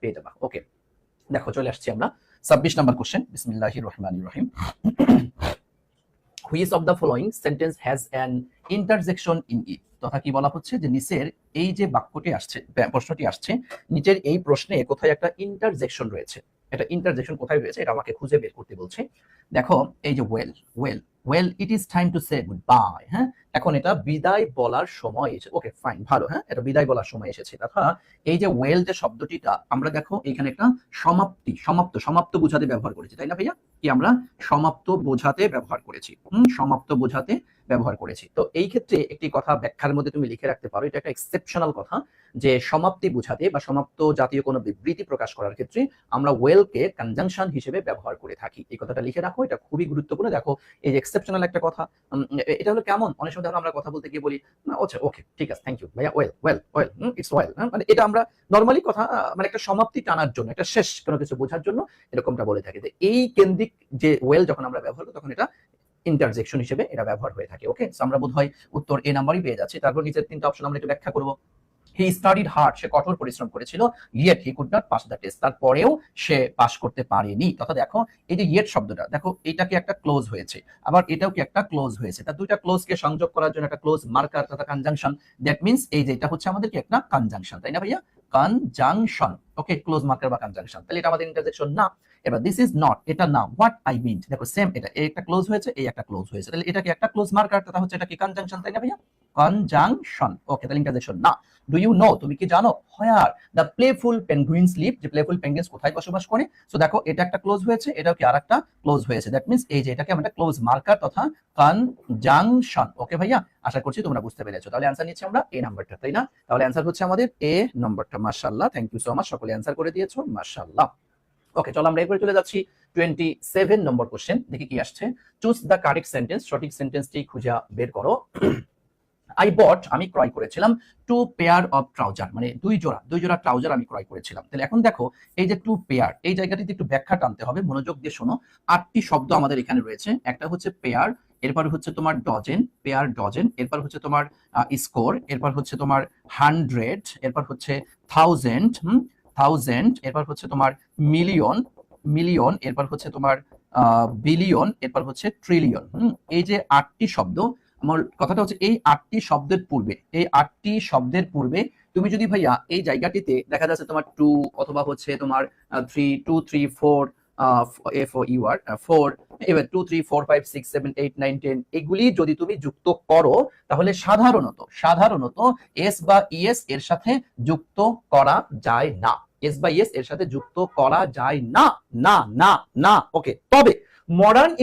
পেয়ে যাবা। ওকে, দেখো চলে আসছি আমরা 26 নম্বর কোশ্চেন। বিসমিল্লাহির রহমানির রহিম। Which of the following sentence has an interjection in it? তথা কি বলা হচ্ছে যে নিচের এই যে বাক্যটি আসছে, প্রশ্নটি আসছে, নিচের এই প্রশ্নে কোথায় একটা ইন্টারজেকশন রয়েছে। এটা ইন্টারজেকশন কোথায় রয়েছে এটা আমাকে খুঁজে বের করতে বলছে। দেখো এই যে well well well it is time to say good bye. হ্যাঁ, এখন এটা বিদায় বলার সময় এসেছে। ওকে ফাইন, ভালো। হ্যাঁ, এটা বিদায় বলার সময় এসেছে। তথা এই যে ওয়েল যে শব্দটিটা আমরা দেখো এখানে একটা সমাপ্তি, সমাপ্ত, সমাপ্ত বোঝাতে ব্যবহার করেছি, তাই না ভাইয়া? কি আমরা সমাপ্ত বোঝাতে ব্যবহার করেছি, সমাপ্ত বোঝাতে ব্যবহার করেছি। তো এই ক্ষেত্রে একটি কথা ব্যাখ্যার মধ্যে তুমি লিখে রাখতে পারো, এটা একটা এক্সেপশনাল কথা, যে সমাপ্তি বোঝাতে বা সমাপ্ত জাতীয় কোনো বিবৃতি প্রকাশ করার ক্ষেত্রে আমরা ওয়েলকে কনজাংশন হিসেবে ব্যবহার করে থাকি। এই কথাটা লিখে রাখো, এটা খুবই গুরুত্বপূর্ণ। দেখো এই যে এক্সেপশনাল একটা কথা, এটা হলো কেমন, অনেক সময় আমরা কথা বলতে গিয়ে বলি আচ্ছা ওকে ঠিক আছে থ্যাংক ইউ ভাইয়া, well well well it's well, মানে এটা আমরা নর্মালি কথা মানে একটা সমাপ্তি টানার জন্য, একটা শেষ কোনো কিছু বোঝার জন্য এরকমটা বলে থাকি। এই কেন্দ্রিক যে ওয়েল যখন আমরা ব্যবহার করি তখন এটা ইন্টারজেকশন হিসেবে এটা ব্যবহার হয়ে থাকে। ওকে, আমরা বোধহয় উত্তর এ নাম্বারই পেয়ে যাচ্ছি। তারপর নিচের তিনটা অপশন আমরা একটু ব্যাখ্যা করব। হি স্টাডিড হার্ড, সে কঠোর পরিশ্রম করেছিল, yet he could not pass the test, তারপরেও সে পাস করতে পারেনি। তথা দেখো এই যে ইয়েট শব্দটা, দেখো এটা কি একটা ক্লোজ হয়েছে, আবার এটাও কি একটা ক্লোজ হয়েছে। তার দুইটা ক্লোজকে সংযোগ করার জন্য একটা ক্লোজ মার্কার তথা কনজাংশন। দ্যাট মিন্স এই যে এটা হচ্ছে আমাদের কি একটা কনজাংশন, তাই না ভাইয়া? কনজাংশন। ওকে, ক্লোজ মার্কার বা কনজাংশন, তাহলে এটা আমাদের ইন্টারজেকশন না। এবার দিস ইজ নট, এটা না। হোয়াট আই মিন, দেখো সেম, এটা একটা ক্লোজ হয়েছে, এই একটা ক্লোজ হয়েছে, তাহলে এটা কি একটা ক্লোজ মার্কার তথা হচ্ছে এটা কি কনজাংশন, তাই না ভাইয়া? কনজাংশন। ওকে, তাহলে ইন্টারজেকশন না। ডু ইউ নো, তুমি কি জানো, where the playful penguins live, যে প্লেফুল পেঙ্গুইনস কোথায় বসবাস করে। সো দেখো এটা একটা ক্লোজ হয়েছে, এটাও কি আরেকটা ক্লোজ হয়েছে। দ্যাট মিন্স এই যে এটাকে আমরা ক্লোজ মার্কার তথা কনজাংশন। ওকে ভাইয়া, আশা করছি তোমরা বুঝতে পেরেছো। তাহলে অ্যানসার নিচ্ছি আমরা এ নাম্বারটা, তাই না? তাহলে অ্যানসার হচ্ছে আমাদের এ নাম্বারটা। মাশাআল্লাহ, থ্যাংক ইউ সো মাচ, সকলে অ্যানসার করে দিয়েছো, মাশাআল্লাহ। ওকে, চলো আমরা এরপরে চলে যাচ্ছি 27 নম্বর কোশ্চেন। দেখি কি আসছে। চুজ দ্য কারেক্ট সেন্টেন্স, সঠিক সেন্টেন্সটি খুঁজে বের করো। আই বট, আমি ক্রয় করেছিলাম, টু পেয়ার অফ ট্রাউজার, মানে দুই জোড়া ট্রাউজার আমি ক্রয় করেছিলাম। তাহলে এখন দেখো এই যে টু পেয়ার, এই জায়গাটিতে একটু ব্যাখ্যা টানতে হবে, মনোযোগ দিয়ে শোনো। 8টি শব্দ আমাদের এখানে রয়েছে। একটা হচ্ছে পেয়ার, এরপর হচ্ছে তোমার ডজেন, পেয়ার ডজেন, এরপর হচ্ছে তোমার স্কোর, এরপর হচ্ছে তোমার 100, এরপর হচ্ছে থাউজেন্ড, থাউজেন্ড, এরপর হচ্ছে তোমার মিলিয়ন, মিলিয়ন, এরপর হচ্ছে তোমার বিলিয়ন, এরপর হচ্ছে ট্রিলিয়ন। এই যে 8টি শব্দ, আমার কথাটা হচ্ছে এই 8টি শব্দের পূর্বে, এই 8টি শব্দের পূর্বে তুমি যদি ভাইয়া এই জায়গাটিতে দেখা যাচ্ছে তোমার টু অথবা হচ্ছে তোমার 3, 2, 3, 4, FOUR 4, এবার 2, 3, 4, 5, 6, 7, 8, 9, 10 এগুলি যদি তুমি যুক্ত করো তাহলে সাধারণত এস বা ইএস এর সাথে যুক্ত করা যায় না। এস বা ইএস এর সাথে যুক্ত করা যায় না, না না না। ওকে, তবে মডার্ন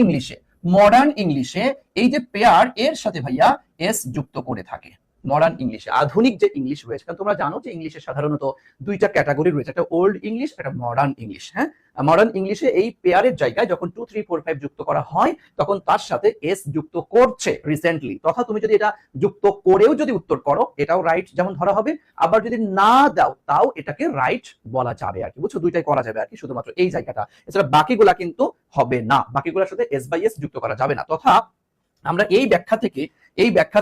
ইংলিশে এই যে পেয়ার এর সাথে ভাইয়া এস যুক্ত করে থাকে। মডার্ন ইংলিশে, আধুনিক যে ইংলিশ রয়েছে, কারণ তোমরা জানো যে ইংলিশে সাধারণত দুইটা ক্যাটাগরি রয়েছে, একটা ওল্ড ইংলিশ, একটা মডার্ন ইংলিশ। হ্যাঁ, মডার্ন ইংলিশে এই পেয়ারের জায়গায় যখন 2, 3, 4, 5 যুক্ত করা হয় তখন তার সাথে এস যুক্ত করছে রিসেন্টলি। তথা তুমি যদি এটা যুক্ত করেও যদি উত্তর করো এটাও রাইট যেমন ধরা হবে, আবার যদি না দাও তাও এটাকে রাইট বলা যাবে আর কি, বুঝছো? দুইটাই করা যাবে আর কি, শুধুমাত্র এই জায়গাটা, এছাড়া বাকিগুলা কিন্তু হবে না, বাকিগুলোর সাথে এস বাই এস যুক্ত করা যাবে না। তথা আমরা এই ব্যাখ্যা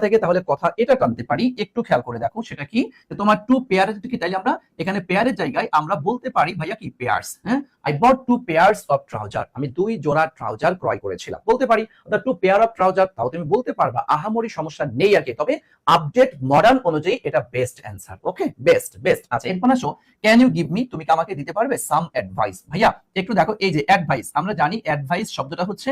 থেকে তাহলে কথা এটা টানতে পারি, একটু খেয়াল করে দেখো সেটা কি। তোমার টু পেয়ার কি, তাইলে আমরা এখানে পেয়ারের জায়গায় আমরা বলতে পারি ভাইয়া কি পেয়ার্স। হ্যাঁ, I bought 2 pairs of trouser, আমি 2 জোড়া ট্রাউজার ক্রয় করেছিলাম, বলতে পারি। অর্থাৎ 2 পেয়ার অফ ট্রাউজার, তাও তুমি বলতে পারবা, আহামরি সমস্যা নেই আর কি। তবে আপডেট মডার্ন অনুযায়ী এটা বেস্ট অ্যান্সার। ওকে, বেস্ট বেস্ট। আচ্ছা, এরপর আসো, ক্যান ইউ গিভ মি, তুমি কি আমাকে দিতে পারবে সাম অ্যাডভাইস। ভাইয়া একটু দেখো এই যে অ্যাডভাইস, আমরা জানি অ্যাডভাইস শব্দটা হচ্ছে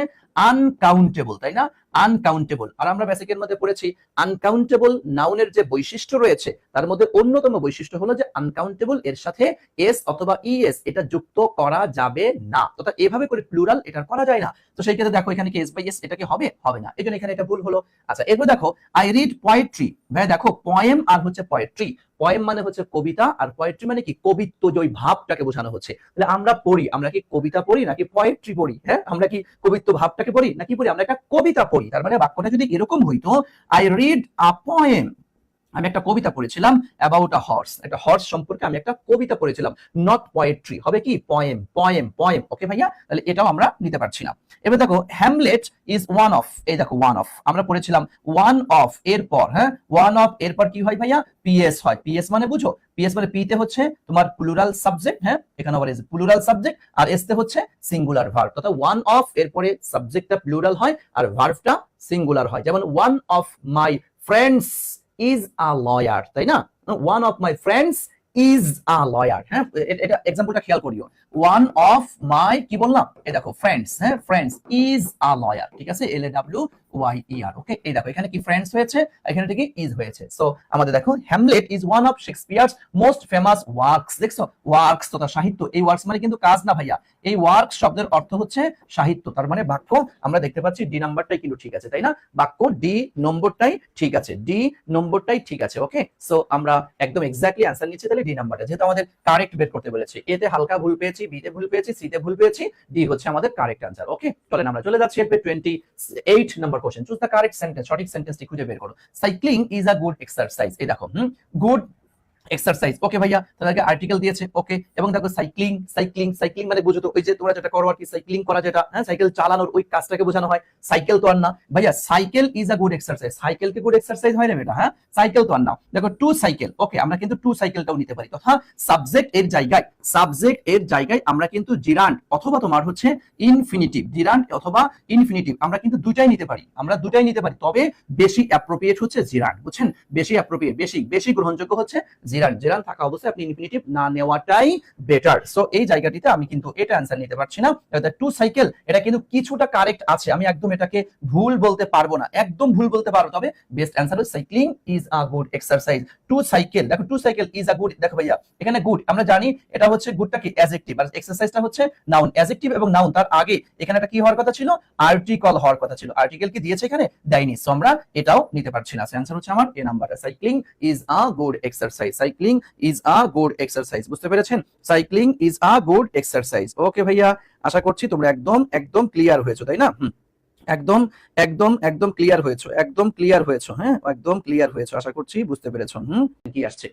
আনকাউন্টেবল, তাই না? আনকাউন্টেবল। আর আমরা বেসিকের মধ্যে পড়েছি আনকাউন্টেবল নাউনের যে বৈশিষ্ট্য রয়েছে তার মধ্যে অন্যতম বৈশিষ্ট্য হলো যে আনকাউন্টেবল এর সাথে এস অথবা ইএস এটা যুক্ত করা যাবে না, অর্থাৎ এভাবে করে প্লুরাল এটা করা যায় না। তো সেই ক্ষেত্রে দেখো এখানে কি এস বাই এস এটা কি হবে, হবে না, এজন্য এখানে এটা ভুল হলো। আচ্ছা, এরপর দেখো আই রিড পোয়েট্রি। ভাই দেখো পয়েম আর হচ্ছে পোয়েট্রি, পয়েম মানে হচ্ছে কবিতা, আর পোয়েট্রি মানে কি কবিত্ব, যে ওই ভাবটাকে বোঝানো হচ্ছে। তাহলে আমরা পড়ি, আমরা কি কবিতা পড়ি নাকি পোয়েট্রি পড়ি? হ্যাঁ, আমরা কি কবিত্ব ভাবটাকে পড়ি নাকি পড়ি আমরা একটা কবিতা পড়ি? তার মানে বাক্যটা যদি এরকম হইতো, আই রিড আ পোয়েম, আমি একটা কবিতা পড়েছিলাম অ্যাবাউট আ হর্স, একটা হর্স সম্পর্কে আমি একটা কবিতা পড়েছিলাম, নট পোয়েট্রি, হবে কি পয়েম পয়েম পয়েম। ওকে ভাইয়া, তাহলে এটাও আমরা নিতে পারছি না। এবার দেখো হ্যামলেট ইজ ওয়ান অফ, এই দেখো ওয়ান অফ আমরা পড়েছিলাম, ওয়ান অফ এরপর, হ্যাঁ ওয়ান অফ এরপর কি হয় ভাইয়া, পিএস হয়। পিএস মানে বুঝো, পিএস মানে পি তে হচ্ছে তোমার প্লুরাল সাবজেক্ট, হ্যাঁ এখানে আবার প্লুরাল সাবজেক্ট, আর এস তে হচ্ছে সিঙ্গুলার ভার্ব। অর্থাৎ ওয়ান অফ এরপরে সাবজেক্টটা প্লুরাল হয় আর ভার্বটা সিঙ্গুলার হয়। যেমন one of my friends is a lawyer, তাই না? One of my friends is a lawyer, হ্যাঁ এটা এক্সাম্পলটা খেয়াল করিও। ওয়ান অফ মাই কি বললাম, এই দেখো ফ্রেন্ডস, হ্যাঁ ফ্রেন্ডস ইজ আ লয়ার, ঠিক আছে, LAWYER। ওকে, এই দেখো এখানে কি ফ্রেন্ডস হয়েছে, এখানে কি ইজ হয়েছে। সো আমাদের দেখো Hamlet is one of Shakespeare's most famous works. দেখছো ওয়ার্কস তথা সাহিত্য, এই ওয়ার্কস মানে কিন্তু কাজ না ভাইয়া, এই ওয়ার্কস শব্দের অর্থ হচ্ছে সাহিত্য, তার মানে বাক্য। আমরা দেখতে পাচ্ছি ডি নাম্বারটাই কিন্তু ঠিক আছে, তাই না? বাক্য ডি নম্বরটাই ঠিক আছে, ডি নম্বরটাই ঠিক আছে। ওকে, সো আমরা একদম এক্স্যাক্টলি অ্যান্সার নিচ্ছি তাহলে ডি নাম্বারটা, যেহেতু আমাদের কারেক্ট বের করতে বলেছি। এ তে হালকা ভুল পেয়েছি, বি তে ভুল পেয়েছি, সি তে ভুল পেয়েছি, ডি হচ্ছে আমাদের কারেক্ট অ্যান্সার। ওকে, চলেন আমরা চলে যাচ্ছি এরপর 28 number question. Choose the correct sentence, সঠিক সেন্টেন্সটি খুঁজে বের করো। Cycling is a good exercise, এই দেখো গুড এক্সারসাইজ। ওকে ভাইয়া, তাদেরকে আর্টিকেল দিয়েছে। ওকে, এবং দেখো সাইক্লিং, সাইক্লিং সাইক্লিং মানে বুঝো তো ওই যে তোমরা যেটা করো আর কি, সাইক্লিং করা যেটা, হ্যাঁ সাইকেল চালানোর ওই কাজটাকে বোঝানো হয়, সাইকেল তো আর না ভাইয়া। Cycle is a good exercise, cycle কি গুড এক্সারসাইজ হয় না বেটা? হ্যাঁ সাইকেল তো আর না। দেখো টু সাইকেল, ওকে আমরা কিন্তু টু সাইকেলটাও নিতে পারি। তথা সাবজেক্ট এর জায়গায়, সাবজেক্ট এর জায়গায় আমরা কিন্তু জিরান্ড অথবা তোমার হচ্ছে ইনফিনিটিভ, জিরান্ড অথবা ইনফিনিটিভ আমরা কিন্তু দুটাই নিতে পারি, আমরা দুটাই নিতে পারি। তবে বেশি অ্যাপ্রোপ্রিয়েট হচ্ছে জিরান্ড, বুঝছেন? বেশি অ্যাপ্রোপ্রিয়েট, বেশি বেশি গ্রহণযোগ্য হচ্ছে জিরান্ড। জিরান্ড থাকা অবস্থায় আপনি ইনফিনিটিভ না নেওয়াটাই বেটার। সো এই জায়গাটিতে আমি কিন্তু এটা অ্যান্সার নিতে পারছি না। টু সাইকেল এটা কিন্তু কিছুটা কারেক্ট আছে, আমি একদম এটাকে ভুল বলতে পারবো না, একদম ভুল বলতে পারবো। তবে বেস্ট অ্যান্সার হচ্ছে cycling is a good exercise. To cycle, দেখো to cycle is a good, দেখো ভাইয়া এখানে গুড আমরা জানি এটা হচ্ছে গুডটা কি অ্যাডজেক্টিভ, আর এক্সারসাইজটা হচ্ছে নাউন। অ্যাডজেক্টিভ এবং নাউন তার আগে এখানে একটা কি হওয়ার কথা ছিল, আর্টিকেল হওয়ার কথা ছিল। আর্টিকেল কি দিয়েছে এখানে? দেয়নি। সো আমরা এটাও নিতে পারছি না। অ্যান্সার হচ্ছে আমার এ নাম্বারটা, cycling is a good exercise. Cycling is a good exercise, বুঝতে পেরেছেন? Cycling is a good exercise. Okay ভাইয়া, আশা করছি তোমরা একদম একদম ক্লিয়ার হয়েছো, তাই না? একদম একদম একদম ক্লিয়ার হয়েছো, একদম ক্লিয়ার হয়েছো, হ্যাঁ একদম ক্লিয়ার হয়েছো, আশা করছি বুঝতে পেরেছো। কি আসছে,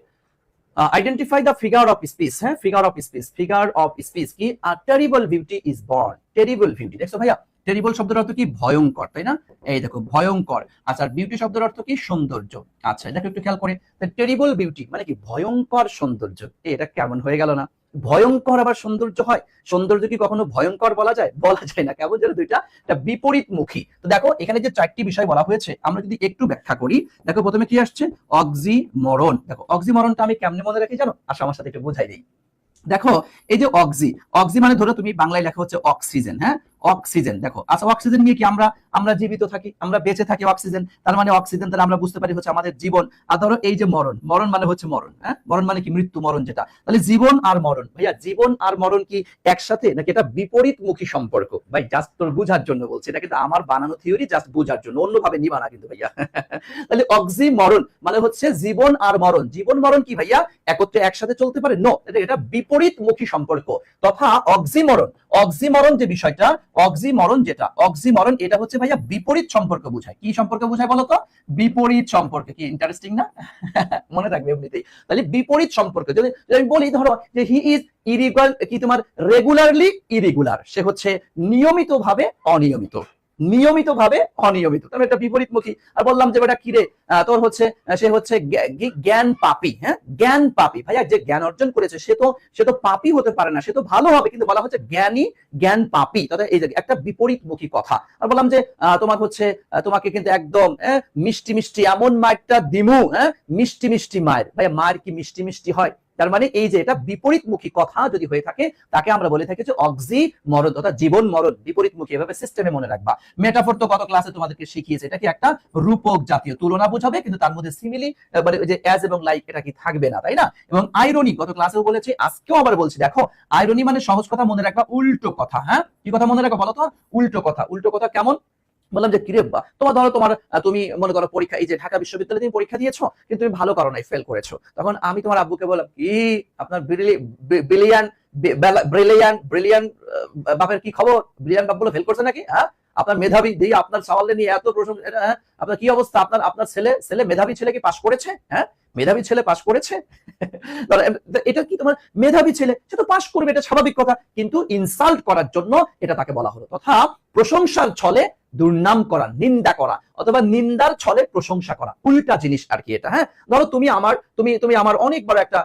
identify the figure of speech, হ্যাঁ figure of speech, figure of speech কি, terrible beauty is born. Terrible beauty, দেখছো ভাইয়া টেরিবল শব্দের অর্থ কি, ভয়ঙ্কর, তাই না? এই দেখো ভয়ঙ্কর। আচ্ছা বিউটি শব্দের অর্থ কি, সৌন্দর্য। আচ্ছা দেখো একটু খেয়াল করে, টেরিবল বিউটি মানে কি, ভয়ঙ্কর সৌন্দর্য। এটা কেমন হয়ে গেল না? ভয়ঙ্কর আবার সৌন্দর্য হয়? সৌন্দর্য কি কখনো ভয়ঙ্কর বলা যায়? বলা যায় না, কেমন যেন দুইটা বিপরীতমুখী। তো দেখো এখানে যে চারটি বিষয় বলা হয়েছে আমরা যদি একটু ব্যাখ্যা করি, দেখো প্রথমে কি আসছে, অক্সিমরন। দেখো অক্সিমরনটা আমি কেমনে মনে রাখি জানো? আসো আমার সাথে একটু বোঝাই দিই। দেখো এই যে অক্সি, অক্সি মানে ধরো তুমি বাংলায় লেখা হচ্ছে অক্সিজেন, হ্যাঁ অক্সিজেন। দেখো আচ্ছা অক্সিজেন নিয়ে কি আমরা আমরা জীবিত থাকি, আমরা বেঁচে থাকি অক্সিজেন, তার মানে অক্সিজেন তাহলে আমরা বুঝতে পারি হচ্ছে আমাদের জীবন। আর ধরো এই যে মরণ, মরণ মানে হচ্ছে মরণ, হ্যাঁ মরণ মানে কি, মৃত্যু মরণ যেটা। তাহলে জীবন আর মরণ, ভাইয়া জীবন আর মরণ কি একসাথে নাকি এটা বিপরীতমুখী সম্পর্ক? ভাই জাস্ট তোর বুঝার জন্য বলছি, এটা কিন্তু আমার বানানো থিওরি, জাস্ট বুঝার জন্য, অন্যভাবে নিবা না কিন্তু ভাইয়া। তাহলে অক্সি মরণ মানে হচ্ছে জীবন আর মরণ। জীবন মরণ কি ভাইয়া একত্রে একসাথে চলতে পারে? নো, এটা বিপরীতমুখী সম্পর্ক। তথা অক্সিমরন, অক্সিমরন যে বিষয়টা, অক্সিমরন যেটা, অক্সিমরন এটা হচ্ছে ভাইয়া বিপরীত সম্পর্ক বোঝায়। কি সম্পর্ক বোঝায় বলো তো? বিপরীত সম্পর্ক। কি ইন্টারেস্টিং না? মনে রাখবে এমনিতেই। তাহলে বিপরীত সম্পর্ক যদি আমি বলি, ধরো যে হি ইজ ইরেগুলার, কি তোমার রেগুলারলি ইরেগুলার, সে হচ্ছে নিয়মিতভাবে অনিয়মিত, নিয়মিতভাবে অনিয়মিত, তাহলে এটা বিপরীতমুখী। আর বললাম যে বেটা কিরে তোর হচ্ছে সে হচ্ছে জ্ঞান পাপী, হ্যাঁ জ্ঞান পাপী। ভাইয়া যে জ্ঞান অর্জন করেছে সে তো পাপী হতে পারে না, সে তো ভালো হবে, কিন্তু বলা হচ্ছে জ্ঞানী জ্ঞান পাপী, তাহলে এই যে একটা বিপরীতমুখী কথা। আর বললাম যে তোমার হচ্ছে তোমাকে কিন্তু একদম মিষ্টি মিষ্টি এমন মায়েরটা দিমু, হ্যাঁ মিষ্টি মিষ্টি মায়ের। ভাইয়া মায়ের কি মিষ্টি মিষ্টি হয়? তার মানে এই যে এটা বিপরীতমুখী কথা যদি হয়ে থাকে তাকে আমরা বলে থাকি যে অক্সিমরন, অর্থাৎ জীবন মরণ বিপরীতমুখী। এভাবে সিস্টেমে মনে রাখবা। মেটাফর তো কত ক্লাসে তোমাদেরকে শিখিয়েছে, এটা কি একটা রূপক জাতীয় তুলনা বোঝাবে, কিন্তু তার মধ্যে সিমিলি মানে যে অ্যাজ এবং লাইক এটা কি থাকবে না, তাই না? এবং আইরনি গত ক্লাসেও বলেছি, আজকেও আবার বলছি, দেখো আইরনি মানে সহজ কথা মনে রাখবা, উল্টো কথা। হ্যাঁ কি কথা মনে রাখবা বলো তো? উল্টো কথা। উল্টো কথা কেমন? বললাম যে কিরে তোমার ধরো তোমার তুমি মনে করো পরীক্ষা, এই যে ঢাকা বিশ্ববিদ্যালয়ে তুমি পরীক্ষা দিয়েছো কিন্তু তুমি ভালো করো নাই, ফেল করেছো, তখন আমি তোমার আব্বুকে বললাম কি আপনার ব্রিলিয়ান ব্রিলিয়ান ব্রিলিয়ান বাপের কি খবর, ব্রিলিয়ান বাপ বলে ফেল করছে নাকি? হ্যাঁ আপনার মেধাবী দিয়ে আপনার সওয়াল নিয়ে এত প্রশংসা, আপনার কি অবস্থা? আপনার আপনার ছেলে মেধাবী ছেলে কি পাশ করেছে? হ্যাঁ, মেধাবী ছেলে পাশ করেছে? এটা কি তোমার মেধাবী ছেলে, সে তো পাশ করবে, এটা স্বাভাবিক কথা, কিন্তু ইনসাল্ট করার জন্য এটা তাকে বলা হলো। তথা প্রশংসার ছলে দুর্নাম করা, নিন্দা করা, অথবা নিন্দার ছলে প্রশংসা করা, উল্টা জিনিস আর কি এটা। হ্যাঁ, ধরো তুমি আমার অনেক বড় একটা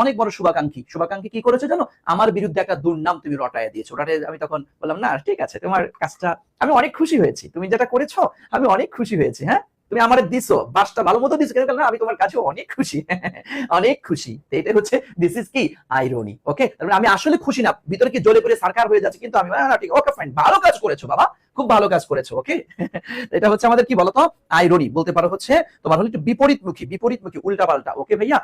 অনেক বড় শুভাকাঙ্ক্ষী কি করেছে জানো? আমার বিরুদ্ধে একটা দুর্নাম তুমি রটায় দিয়েছো। আমি তখন বললাম, না ঠিক আছে, তোমার কাজটা আমি অনেক খুশি হয়েছি, তুমি যেটা করেছো আমি অনেক খুশি হয়েছি। হ্যাঁ, তুমি আমার দিছো, বাসটা ভালো মতো দিছো, কিন্তু আমি তোমার কাছে অনেক খুশি, অনেক খুশি। এটা হচ্ছে দিস ইজ কি আইরনি। ওকে, আমি আসলে খুশি না, ভিতরে কি জ্বলে পড়ে সারকার হয়ে যাচ্ছে, কিন্তু আমি ঠিক ওকে ফাইন, ভালো কাজ করেছো বাবা, খুব ভালো কাজ করেছো। ওকে, এটা হচ্ছে আমাদের কি বলতো আইরনি বলতে পারো, হচ্ছে তোমার হলো একটু বিপরীতমুখী উল্টা পাল্টা। ওকে ভাইয়া,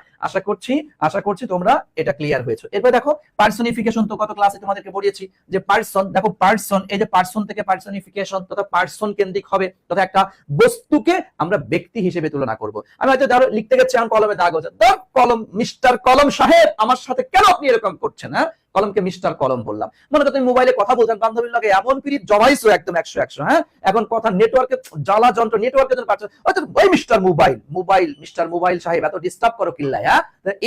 আশা করছি তোমরা এটা ক্লিয়ার হয়েছে। এরপর দেখো পার্সনিফিকেশন, তো কত ক্লাসে তোমাদেরকে পড়িয়েছি যে পার্সন, দেখো পার্সন, এই যে পার্সন থেকে পার্সনিফিকেশন, তথা পার্সন কেন্দ্রিক হবে, তথা একটা বস্তুকে আমরা ব্যক্তি হিসেবে তুলনা করব। আমি হয়তো ধরো লিখতে গেছি, আমার কলমে দাগ হচ্ছে, কলম, মিস্টার কলম সাহেব আমার সাথে কেন আপনি এরকম করছেন? হ্যাঁ, কলমকে মিস্টার কলম বললাম। মনে করো তুমি মোবাইলে কথা বলছেন বান্ধবীর লগে, এমন পিরিত জমাইছো একদম 100। হ্যাঁ, এখন কথা নেটওয়ার্কে জ্বালা যন্ত্র, নেটওয়ার্কের জন্য পাচ্ছ, ওই মিস্টার মোবাইল সাহেব এত ডিস্টার্ব করো কিল্লাই। হ্যাঁ,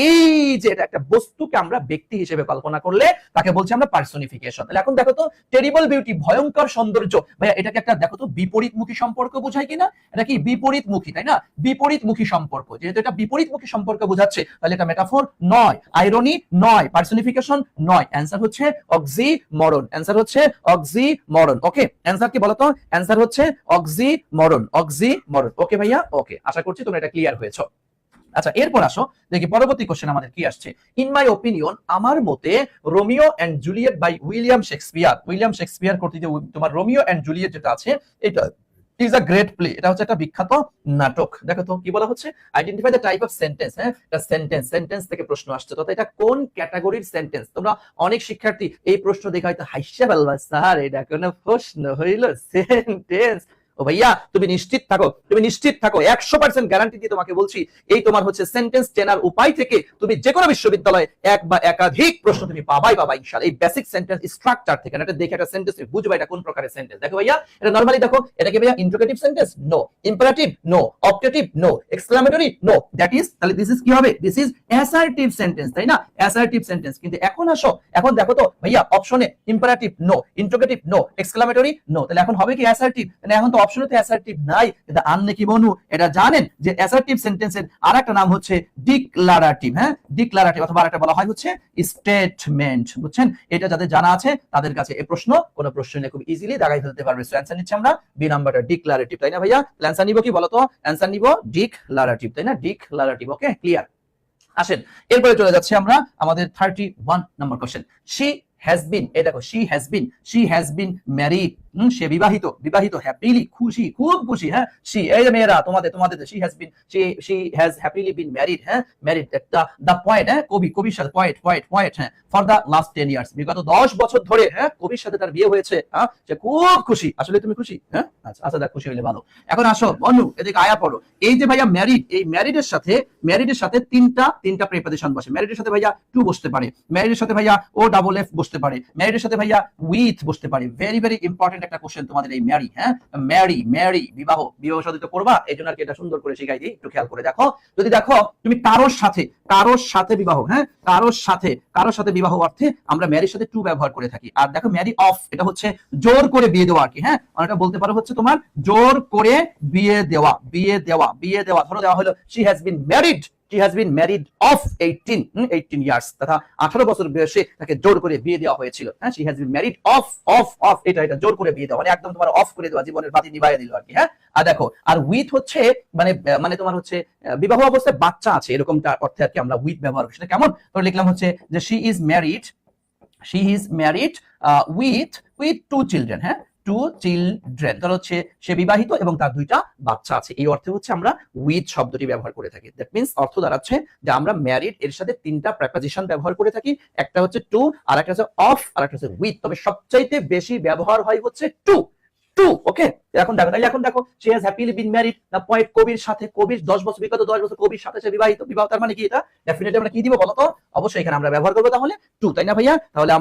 এই যে এটা একটা বস্তুকে আমরা ব্যক্তি হিসেবে কল্পনা করলে তাকে বলছি আমরা পার্সনিফিকেশন। তাহলে এখন দেখো তো টেরিবল বিউটি, ভয়ঙ্কর সৌন্দর্য, ভাইয়া এটাকে একটা দেখো তো বিপরীতমুখী সম্পর্ক বোঝায় কিনা? এটা কি বিপরীতমুখী, তাই না? বিপরীতমুখী সম্পর্ক, যেহেতু এটা বিপরীতমুখী সম্পর্ক বোঝাচ্ছে, তাহলে এটা মেটাফোর নয়, আইরনি নয়, পার্সনিফিকেশন নয়। অ্যান্সার হচ্ছে অক্সিমরন, অ্যান্সার হচ্ছে অক্সিমরন। ওকে, অ্যান্সার কি বলতো? অ্যান্সার হচ্ছে অক্সিমরন। ওকে ভাইয়া, ওকে, আশা করছি তোমরা এটা ক্লিয়ার হয়েছো। আচ্ছা, এরপর আসো দেখি পরবর্তী কোশ্চেন আমাদের কি আসছে। ইন মাই ওপিনিয়ন, আমার মতে, Romeo and Juliet by William Shakespeare কর্তৃক তোমার রোমিও এন্ড জুলিয়েট যেটা আছে, এটা ইজ আ গ্রেট প্লে, এটা হচ্ছে একটা বিখ্যাত নাটক। দেখো তো কি বলা হচ্ছে, identify the type of sentence. হ্যাঁ, এটা সেন্টেন্স থেকে প্রশ্ন আসছে, তথা এটা কোন ক্যাটাগরির সেন্টেন্স? তোমরা অনেক শিক্ষার্থী এই প্রশ্ন দেখে হয়তো হাইসা বলবা, স্যার এটা কোনো প্রশ্ন হইল? সেন্টেন্স? ও ভাইয়া, তুমি নিশ্চিত থাকো 100% গ্যারান্টি দিয়ে তোমাকে বলছি, এই তোমার হচ্ছে সেন্টেন্স চেনার উপায় থেকে তুমি যে কোনো বিশ্ববিদ্যালয়ে এক বা একাধিক প্রশ্ন তুমি পাবাই ইনশাআল্লাহ, এই বেসিক সেন্টেন্স স্ট্রাকচার থেকে। এটা দেখে একটা সেন্টেন্স বুঝবা এটা কোন প্রকারের সেন্টেন্স। দেখো ভাইয়া, এটা নরমালি দেখো, এটা কি ভাইয়া interrogative sentence? No. Imperative? No. Objective? No. Exclamatory? No. That is, তাহলে দিস ইজ কি হবে? দিস ইজ অ্যাসার্টিভ সেন্টেন্স, তাই না? Assertive sentence. কিন্তু এখন আসো, এখন দেখো তো ভাইয়া, অপশনে imperative no, interrogative no, exclamatory no, তাহলে এখন হবে কি অ্যাসার্টিভ? মানে এখন তো অপশনে তো অ্যাসার্টিভ নাই, কিন্তু আনলে কি বনু এটা জানেন যে অ্যাসার্টিভ সেন্টেন্সের আরেকটা নাম হচ্ছে ডিক্লারেটিভ। হ্যাঁ, ডিক্লারেটিভ, অথবা আরেকটা বলা হয় হচ্ছে স্টেটমেন্ট। বুঝছেন? এটা যাদের জানা আছে তাদের কাছে এই প্রশ্ন কোনো প্রশ্ন নিয়ে খুব ইজিলি দাগাই ফেলতে পারবে। সো অ্যানসার নিচ্ছে আমরা বি নাম্বারটা, ডিক্লারেটিভ, তাই না ভাইয়া? অ্যানসার নিব কি বলতো? অ্যানসার নিব ডিক্লারেটিভ, তাই না? ডিক্লারেটিভ। ওকে, ক্লিয়ার। আসেন এরপরে চলে যাচ্ছে আমরা আমাদের 31 number question. She has been, এই দেখো, শি হ্যাজ বিন ম্যারিড, সে বিবাহিত হ্যাপিলি, খুশি, খুব খুশি। হ্যাঁ, শি, এই যে মেয়েরা তোমাদের she has happily been married. হ্যাঁ, ম্যারিড দা পয়েট, হ্যাঁ কবির সাথে, পয়েট, হ্যাঁ, ফর দা লাস্ট 10 ইয়ার্স, বিগত 10 বছর ধরে, হ্যাঁ, কবির সাথে তার বিয়ে হয়েছে। হ্যাঁ, সে খুব খুশি। আসলে তুমি খুশি? হ্যাঁ, আচ্ছা দেখ, খুশি হইলে ভালো। এখন আসো অনু, এদিকে আয়া পড়ো। এই যে ভাইয়া ম্যারিড, এই ম্যারিডের সাথে তিনটা প্রিপজিশন বসে। ম্যারিডের সাথে ভাইয়া টু বসতে পারে, ম্যারিডের সাথে ভাইয়া ও ডাবল এফ বসতে পারে, ম্যারিডের সাথে ভাইয়া উইথ বসতে পারে। ভেরি ভেরি ইম্পর্টেন্ট একটা কোশ্চেন তোমাদের এই ম্যারি। হ্যাঁ, ম্যারি বিবাহ সাধিত করবা, এই জন্য আর কি এটা সুন্দর করে শিখাই দিই, একটু খেয়াল করে দেখো। যদি দেখো তুমি কারোর সাথে বিবাহ, হ্যাঁ, কারোর সাথে বিবাহ অর্থে আমরা ম্যারির সাথে টু ব্যবহার করে থাকি। আর দেখো ম্যারি অফ, এটা হচ্ছে জোর করে বিয়ে দেওয়া আর কি। হ্যাঁ, অনেকটা বলতে পারো হচ্ছে তোমার জোর করে বিয়ে দেওয়া। ধরো দেওয়া হলো she has been married of 18 years, তথা 18 বছর বয়সে তাকে জোর করে বিয়ে দেওয়া হয়েছিল। হ্যাঁ, she has been married of, এটা জোর করে বিয়ে দেওয়া, মানে একদম তোমার অফ করে দেওয়া, জীবনের বাতি নিভাইয়া দিল আর কি। হ্যাঁ, আর দেখো, আর উইথ হচ্ছে মানে তোমার হচ্ছে বিবাহ অবস্থায় বাচ্চা আছে, এরকমটা অর্থে আর কি আমরা উইথ ব্যবহার করি। সেটা কেমন? ধরে লিখলাম হচ্ছে যে she is married with 2 children. হ্যাঁ, 2 চিলড্রেন, ধর হচ্ছে সে বিবাহিত এবং তার 2টা বাচ্চা আছে। এই অর্থে হচ্ছে আমরা উইথ শব্দটি ব্যবহার করে থাকি। দ্যাট মিন্স অর্থ দাঁড়াচ্ছে যে আমরা ম্যারিড এর সাথে 3টা প্রেপজিশন ব্যবহার করে থাকি। একটা হচ্ছে টু, আর একটা হচ্ছে অফ, আর একটা হচ্ছে উইথ। তবে সবচাইতে বেশি ব্যবহার হয় হচ্ছে টু। ওকে, এখন দেখো she has happily been married, the poet, কবির সাথে, কবির 10 বছর, বিগত 10 বছর কবির সাথে সে বিবাহিত। বিবাহ তার মানে কি? এটা ডেফিনেটলি আমরা কি দিব বলতো? অবশ্যই এখানে আমরা ব্যবহার করবো তাহলে টু, তাই না ভাইয়া? তাহলে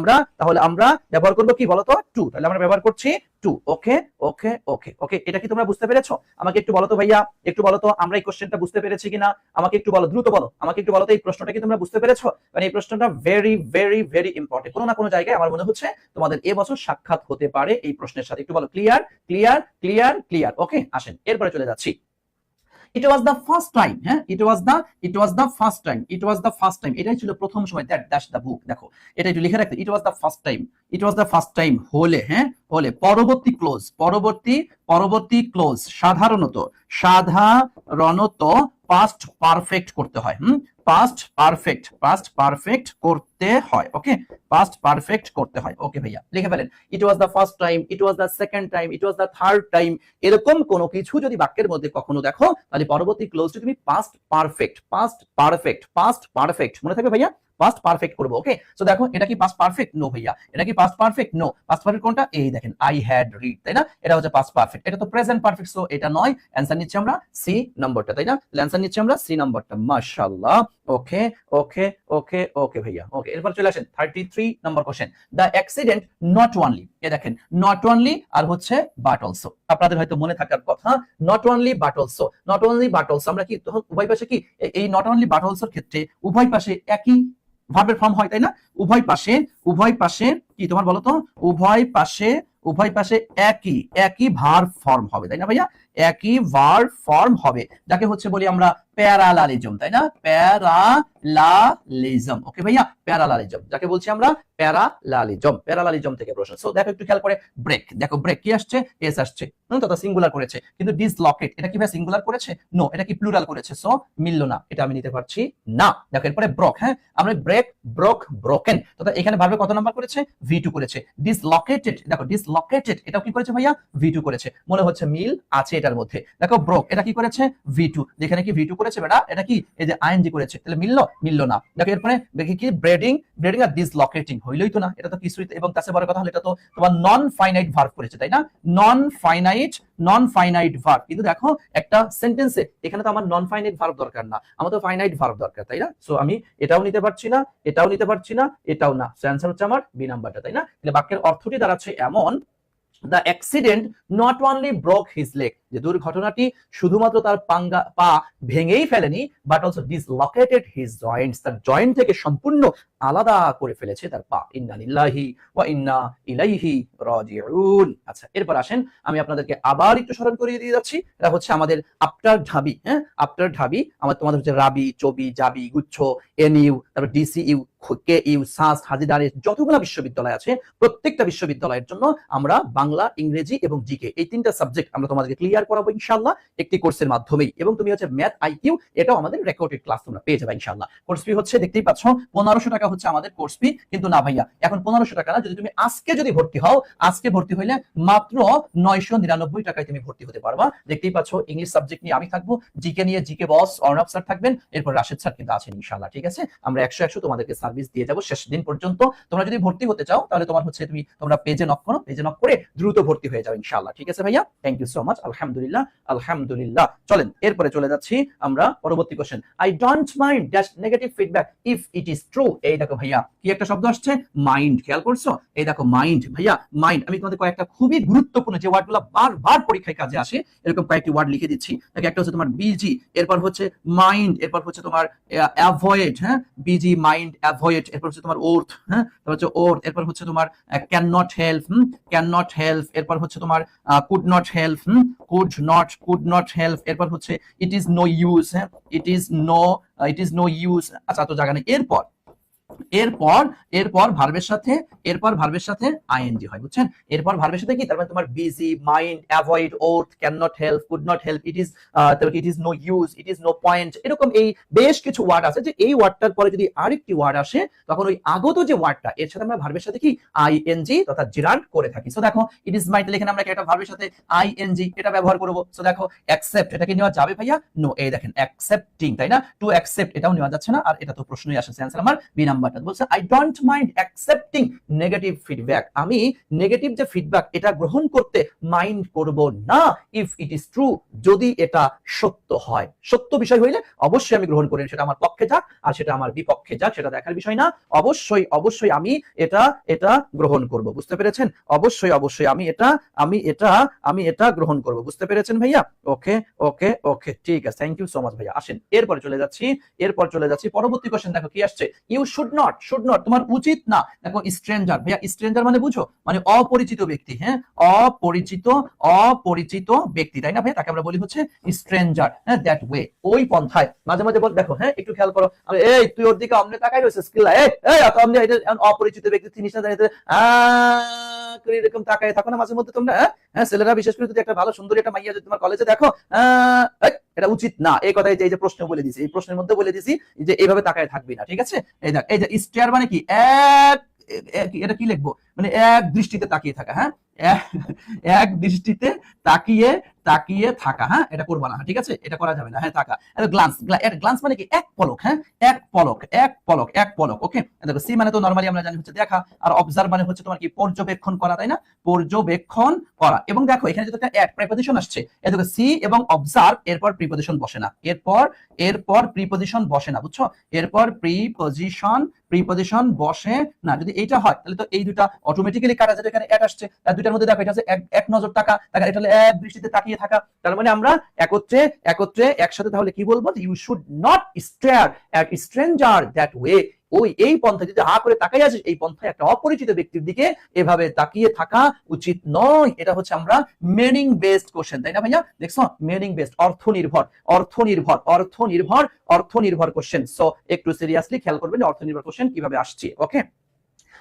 আমরা ব্যবহার করবো কি বলতো? টু। তাহলে আমরা ব্যবহার করছি টু। ওকে ওকে ওকে ওকে, এটা কি তোমরা বুঝতে পেরেছো? আমাকে একটু বলো তো ভাইয়া, একটু বলো তো আমরা এই কোশ্চেনটা বুঝতে পেরেছি কিনা, আমাকে একটু বলো, দ্রুত বলো, আমাকে একটু বলো তো এই প্রশ্নটা কি তোমরা বুঝতে পেরেছো? মানে এই প্রশ্নটা ভেরি ভেরি ভেরি ইম্পর্টেন্ট, কোনো না কোনো জায়গায় আমার মনে হচ্ছে তোমাদের এবছর সাক্ষাৎ হতে পারে এই প্রশ্নের সাথে। একটু বলো ক্লিয়ার ক্লিয়ার ক্লিয়ার ক্লিয়ার। ওকে, আসেন এরপরে চলে যাচ্ছি। It was the first time, হ্যাঁ, it was the first time, it was the first time, এটাই ছিল প্রথম সময়, that dash the book, দেখো এটা একটু লিখে রাখতে, it was the first time, it was the first time হলে, হ্যাঁ, হলে পরবর্তী ক্লোজ, পরবর্তী ক্লোজ সাধারণত পাস্ট পারফেক্ট করতে হয়, পাস্ট পারফেক্ট করতে হয়। ওকে, পাস্ট পারফেক্ট করতে হয়। ওকে ভাইয়া, লিখে ফেলেন it was the first time, it was the second time, it was the third time. এরকম কোনো কিছু যদি বাক্যের মধ্যে কখনো দেখো, তাহলে পরবর্তী ক্লোজটি তুমি পাস্ট পারফেক্ট মনে থাকবে ভাইয়া, পাস্ট পারফেক্ট করবো। ওকে, সো দেখো এটা কি পাস্ট পারফেক্ট? নো ভাইয়া। এটা কি past perfect? No. Past perfect কোনটা? এই দেখেন আই হ্যাড রিড, তাই না? এটা হচ্ছে পাস্ট পারফেক্ট। এটা তো প্রেজেন্ট পারফেক্ট, সো এটা নয়। অ্যানসার নিচ্ছি আমরা সি নম্বরটা, তাই না? অ্যানসার নিচ্ছি আমরা সি নম্বরটা। মাশাআল্লাহ। ওকে ওকে ওকে ওকে ভাইয়া। ওকে, এরপর চলে আসেন 33 number question. The accident not only, এ দেখেন নট অনলি আর হচ্ছে বাট অলসো। আপনাদের হয়তো মনে থাকার কথা, not only but also, not only but also. আমরা কি তখন উভয় পাশে কি এই নট অনলি বাট অলসোর ক্ষেত্রে উভয় পাশে একই ভার্বের ফর্ম হয়, তাই না? উভয় পাশে কি তোমার বলো তো, উভয় পাশে একই ভার্ব ফর্ম হবে, তাই না ভাইয়া? একই ভার্ব ফর্ম হবে, যাকে হচ্ছে বলি আমরা প্যারালালিজম, তাই না? প্যারালালিজম। ওকে ভাইয়া, প্যারালালিজম যাকে বলছি আমরা প্যারালালিজম থেকে প্রশ্ন। সো দেখো একটু খেয়াল করে, ব্রেক, দেখো ব্রেক কি আসছে? এস আসছে, তথা সিঙ্গুলার করেছে, কিন্তু ডিসলকেট এটা কি ভাই সিঙ্গুলার করেছে? নো, এটা কি প্লুরাল করেছে, সো মিললো না, এটা আমি নিতে পারছি না। দেখো এরপরে ব্রক, হ্যাঁ, আমরা ব্রেক, ব্রোক, ব্রোকেন, তথা এখানে ভার্বে কত নাম্বার করেছে? V2 করেছে। ডিসলকেটেড, দেখো ডিসলকেটেড এটাও কি করেছে ভাইয়া? V2 করেছে। মনে হচ্ছে মিল আছে এটার মধ্যে। দেখো ব্রোক এটা কি করেছে? V2, যেখানে কি V2 করেছে বেটা, এটা কি এই যে আইএনজি করেছে, তাহলে মিললো না। দেখো এরপরে দেখি কি ব্রেডিং আর ডিসলকেটিং, হইলই তো না, এটা তো কিছুই। এবং কাছে বড় কথা হলো এটা তো তোমার নন ফাইনাইট ভার্ব করেছে, তাই না? নন ফাইনাইট ভার্ব, কিন্তু দেখো একটা সেন্টেন্সে এখানে তো আমার নন ফাইনাইট ভার্ব দরকার না, আমার তো ফাইনাইট ভার্ব দরকার, তাই না? সো আমি এটাও নিতে পারছি না, এটাও না। সো অ্যানসার হচ্ছে আমার বি নাম্বারটা, তাই না? তাহলে বাক্যের অর্থটি দাঁড়াচ্ছে এমন, the accident not only broke his leg, যে দুর্ঘটনাটি শুধুমাত্র তার পা ভেঙেই ফেলেনি, বাট অলসো ডিসলকেটেড হিজ জয়েন্টস, তার জয়েন্ট থেকে সম্পূর্ণ আলাদা করে ফেলেছে তার পা। ইন্না লিল্লাহি ওয়া ইন্না ইলাইহি রাজিউন। আচ্ছা, এরপর আসেন আমি আপনাদেরকে আবার একটু স্মরণ করিয়ে দিয়ে যাচ্ছি। এটা হচ্ছে আমাদের আফটার ঢাবি, হ্যাঁ, আফটার ঢাবি আমার তোমাদের হচ্ছে রাবি, চবি, জাবি, গুচ্ছ, এনইউ, তারপর ডিসিইউ, কেইউ, সাস্ট, হাজিদারে যতগুলো বিশ্ববিদ্যালয় আছে প্রত্যেকটা বিশ্ববিদ্যালয়ের জন্য আমরা বাংলা, ইংরেজি এবং জিকে এই তিনটা সাবজেক্ট আমরা তোমাদেরকে ক্লিয়ার করাবো ইনশাআল্লাহ একটি কোর্সের মাধ্যমেই। এবং তুমি হচ্ছে ম্যাথ আইকিউ, এটাও আমাদের রেকর্ডেড ক্লাস তোমরা পেয়ে যাবে ইনশাআল্লাহ। কোর্স ফি হচ্ছে দেখতেই পাচ্ছ 1500 টাকা হচ্ছে আমাদের কোর্স ফি, কিন্তু না ভাইয়া এখন 1500 টাকা না, যদি তুমি আজকে ভর্তি হও, আজকে ভর্তি হইলে মাত্র 999 টাকায় তুমি ভর্তি হতে পারবা। দেখতেই পাচ্ছ ইংলিশ সাবজেক্ট নিয়ে আমি থাকবো, জিকে নিয়ে জিকে বস অর্ণব স্যার থাকবেন, এরপর রাশেদ স্যার কিন্তু আছেন ইনশাআল্লাহ। ঠিক আছে, আমরা 100 তোমাদেরকে সার্ভিস দিয়ে যাবো শেষ দিন পর্যন্ত। তোমরা যদি ভর্তি হতে চাও তাহলে তোমার হচ্ছে তোমরা পেজে নক করো, পেজে নক করে দ্রুত ভর্তি হয়ে যাও ইনশাআল্লাহ। ঠিক আছে ভাইয়া, থ্যাংক ইউ সো মাচ। আলহামদুলিল্লাহ। চলেন এরপরে চলে যাচ্ছি আমরা পরবর্তী question. I don't mind dash negative feedback if it is true. এই দেখো ভাইয়া কি একটা শব্দ আসছে, মাইন্ড, খেয়াল করছো? এই দেখো মাইন্ড, ভাইয়া মাইন্ড। আমি তোমাদের কয়েকটা খুবই গুরুত্বপূর্ণ যে ওয়ার্ডগুলো বারবার পরীক্ষায় কাজে আসে এরকম কয়েকটি ওয়ার্ড লিখে দিচ্ছি। একটা হচ্ছে তোমার বিজি, এরপর হচ্ছে মাইন্ড, এরপর হচ্ছে তোমার অ্যাভয়েড, হ্যাঁ, বিজি, মাইন্ড, অ্যাভয়েড, এরপর হচ্ছে তোমার ওর্থ, হ্যাঁ, তারপর হচ্ছে ওর্থ, এরপর হচ্ছে তোমার ক্যান নট হেল্প, এরপর হচ্ছে তোমার could not help, could not help, এরপর হচ্ছে ইট ইজ নো ইউজ, হ্যাঁ, ইট ইজ নো ইউজ। আচ্ছা, তো জায়গা নেই। এরপর ভার্বের সাথে আইএনজি হয়, বুঝছেন? এরপর ভার্বের সাথে কি, তার মানে তোমার busy, mind, avoid, worth, can not help, could not help, it is no use, it is no point, এরকম এই বেশ কিছু ওয়ার্ড আছে যে এই ওয়ার্ডটার পরে যদি আরেকটি ওয়ার্ড আসে তখন ওই আগত যে ওয়ার্ডটা এর সাথে আমরা ভার্বের সাথে কি আইএনজি তথা জিরান্ড করে থাকি। সো দেখো ইট ইজ মাইট, এখানে আমরা একটা ভার্বের সাথে আইএনজি এটা ব্যবহার করব। সো দেখো অ্যাকসেপ্ট, এটা কি নেওয়া যাবে ভাইয়া? নো। এই দেখেন অ্যাকসেপ্টিং, তাই না? টু অ্যাকসেপ্ট এটাও নেওয়া যাচ্ছে না, আর এটা তো প্রশ্নই আসছে। অ্যানসার আমার বি নাম্বার নাম্বারটা বলছে I don't mind accepting negative feedback, আমি নেগেটিভ যে ফিডব্যাক এটা গ্রহণ করতে মাইন্ড করব না, ইফ ইট ইজ ট্রু, যদি এটা সত্য হয়। সত্য বিষয় হইলে অবশ্যই আমি গ্রহণ করি, সেটা আমার পক্ষে যাক আর সেটা আমার বিপক্ষে যাক সেটা দেখার বিষয় না, অবশ্যই অবশ্যই আমি এটা এটা গ্রহণ করব। বুঝতে পেরেছেন? অবশ্যই অবশ্যই আমি এটা গ্রহণ করব। বুঝতে পেরেছেন ভাইয়া? ওকে ওকে ওকে, ঠিক আছে, থ্যাংক ইউ সো মাচ ভাইয়া। আসেন এরপরে চলে যাচ্ছি পরবর্তী কোশ্চেন। দেখো কি আসছে, ইউ শুড নট, তোমার উচিত না। দেখো স্ট্রেঞ্জার, ভাইয়া স্ট্রেঞ্জার মানে বুঝো, মানে অপরিচিত ব্যক্তি, হ্যাঁ অপরিচিত ব্যক্তি, তাই না ভাইয়া? তাকে আমরা বলি হচ্ছে স্ট্রেঞ্জার। হ্যাঁ, দ্যাট ওয়ে, ওই পন্থায়। মাঝে মাঝে বল, দেখো হ্যাঁ একটু খেয়াল করো, এই তুই ওর দিকে অমনে তাকাই রয়েছিস, অপরিচিত ব্যক্তি জিনিসটা জানিতে এরকম তাকায় থাকো না মাঝে মধ্যে তোমরা? হ্যাঁ, ছেলেরা বিশেষ করে যদি একটা ভালো সুন্দরী একটা মাইয়া যদি তোমার কলেজে দেখো, এটা উচিত না। এই কথা এই যে প্রশ্ন বলে দিছি, এই প্রশ্নের মধ্যে বলে দিছি যে এইভাবে তাকায় থাকবি না, ঠিক আছে? এই দেখ, এই যে স্টেয়ার মানে কি, এটা কি লিখবো, মানে এক দৃষ্টিতে তাকিয়ে থাকা। হ্যাঁ, এক দৃষ্টিতে তাকিয়ে তাকিয়ে থাকা। হ্যাঁ, এটা করবো না, ঠিক আছে? এটা করা যাবে না। হ্যাঁ, থাকা। গ্লান্স মানে কি, এক পলক। হ্যাঁ, এক পলক। ওকে, দেখো সি মানে তো নরমালি আমরা জানি হচ্ছে দেখা, আর অবজার্ভ মানে হচ্ছে তোমার কি, পর্যবেক্ষণ করা, তাই না? পর্যবেক্ষণ করা। এবং দেখো এখানে যদি একটা অ্যাড প্রিপজিশন আসছে, দেখো সি এবং অবজার্ভ, এরপর প্রিপজিশন বসে না, এরপর প্রিপজিশন বসে না, বুঝছো? এরপর প্রিপজিশন বসে না। যদি এইটা হয় তাহলে তো এই দুটা অটোমেটিক্যালি কাটা যাবে। এখানে অ্যাড আসছে, দুইটার মধ্যে দেখো এটা হচ্ছে এক নজর তাকা, এটা হলো এক দৃষ্টিতে তাকিয়ে থাকা। তার মানে আমরা একত্রে একসাথে তাহলে কি বলবো, you should not stare at stranger that way. এই পন্থা যদি হা করে তাকাই আছিস, এই পন্থায় একটা অপরিচিত ব্যক্তির দিকে এভাবে তাকিয়ে থাকা উচিত নয়। এটা হচ্ছে আমরা মিনিং বেসড কোশ্চেন, তাই না ভাইয়া? দেখছো, মিনিং বেসড, অর্থনির্ভর কোশ্চেন। সো একটু সিরিয়াসলি খেয়াল করবেন অর্থনির্ভর কোশ্চেন কিভাবে আসছে। ওকে,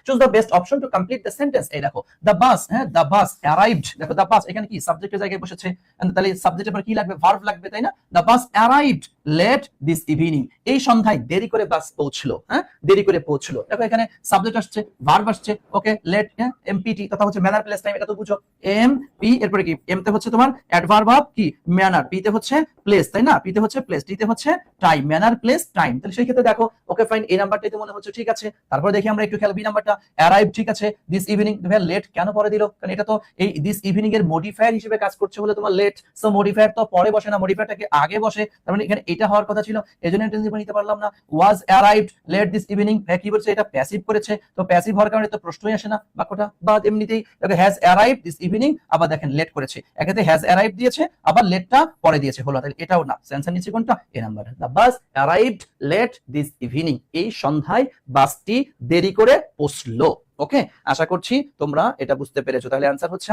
choose the best option to complete the sentence। এই দেখো the bus, হ্যাঁ the bus arrived। দেখো the bus এখানে কি সাবজেক্টের জায়গায় বসেছে, তাহলে সাবজেক্টের পর কি লাগবে, ভার্ব লাগবে, তাই না? the bus arrived late this evening। এই সন্ধ্যায় দেরি করে বাস পৌঁছলো। হ্যাঁ, দেরি করে পৌঁছলো। দেখো এখানে সাবজেক্ট আসছে, ভার্ব আসছে। ওকে, লেট, হ্যাঁ এমপিটি, তথা হচ্ছে ম্যানার প্লেস টাইম, এটা তো বুঝো। এম পি, এরপরে কি, এম তে হচ্ছে তোমার অ্যাডভার্ব অফ কি, ম্যানার, পি তে হচ্ছে প্লেস, তাই না? পি তে হচ্ছে প্লেস, টি তে হচ্ছে টাইম, ম্যানার প্লেস টাইম। তাহলে সেই ক্ষেত্রে দেখো, ওকে ফাইন, এই নাম্বারটাই তো মনে হচ্ছে ঠিক আছে। তারপর দেখি আমরা একটু খেয়াল, বি নাম্বারটা অ্যারাইভ, ঠিক আছে। দিস ইভিনিং, ভাই লেট কেন পরে দিল? কারণ এটা তো এই দিস ইভিনিং এর মডিফায়ার হিসেবে কাজ করছে বলে তোমার লেট। সো মডিফায়ার তো পরে বসে না, মডিফায়ারটাকে আগে বসে। তার মানে এখানে এটা হওয়ার কথা ছিল, এজন্য টেন্স নিতে পারলাম না। ওয়াজ অ্যারাইভড লেট দিস ইভিনিং, কি বলছে, এটা প্যাসিভ করেছে, তো প্যাসিভ হওয়ার কারণে তো প্রশ্নই আসে না বাক্যটা। বা এমনিতেই দেখো হ্যাজ অ্যারাইভড দিস ইভিনিং, আবার দেখেন লেট করেছে, এক্ষেত্রে হ্যাজ অ্যারাইভড দিয়েছে, আবার লেটটা পরে দিয়েছে, হলো। তাহলে এটাও না, সেন্সার নিচে কোনটা, এই নাম্বারটা। The bus arrived let this evening, এই সন্ধ্যায় বাসটি দেরি করে পৌঁছলো। ওকে, আশা করছি তোমরা এটা বুঝতে পেরেছো। তাহলে অ্যানসার হচ্ছে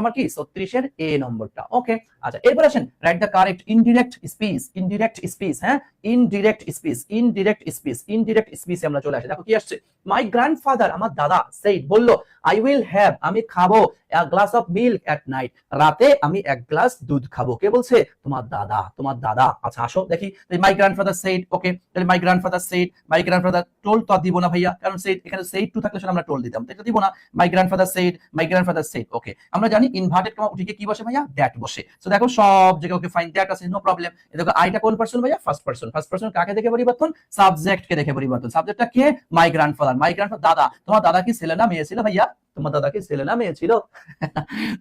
আমার কি 36 এর এ নম্বরটা। ওকে, আচ্ছা এরপর আসেন, write the correct indirect speech. হ্যাঁ, ইনডিরেক্ট স্পিচ আমরা চলে আসি। দেখো কি আসছে, মাই গ্র্যান্ডফাদার, আমার দাদা, সেইড বললো, আই উইল হ্যাভ, আমি খাবো, a glass of milk at night, রাতে আমি এক গ্লাস দুধ খাবো। কে বলছে? তোমার দাদা। আচ্ছা আসো দেখি, মাই গ্র্যান্ডফাদার সেইড। ওকে, তাহলে মাই গ্র্যান্ডফাদার টোল তো দিব না ভাইয়া, কারণ সেইড, এখানে সেইড টু থাকলে আমরা টোল দিতাম, এটা দিব না। My grandfather said. ওকে, আমরা জানি ইনভার্টেড কমা উঠিকে কি বসে ভাইয়া, দ্যাট বসে। সো দেখো সব জায়গায় ওকে ফাইন, দ্যাট আছে, নো প্রবলেম। দেখো আইটা কোন পারসন ভাইয়া, ফার্স্ট পারসন। কাকে দেখে পরিবর্তন? সাবজেক্টকে দেখে পরিবর্তন। সাবজেক্টটা কে? My grandfather. দাদা। তোমার দাদা কি ছেলে না মেয়ে ছিল ভাইয়া? তোমার দাদা কি ছেলে না মেয়ে ছিল?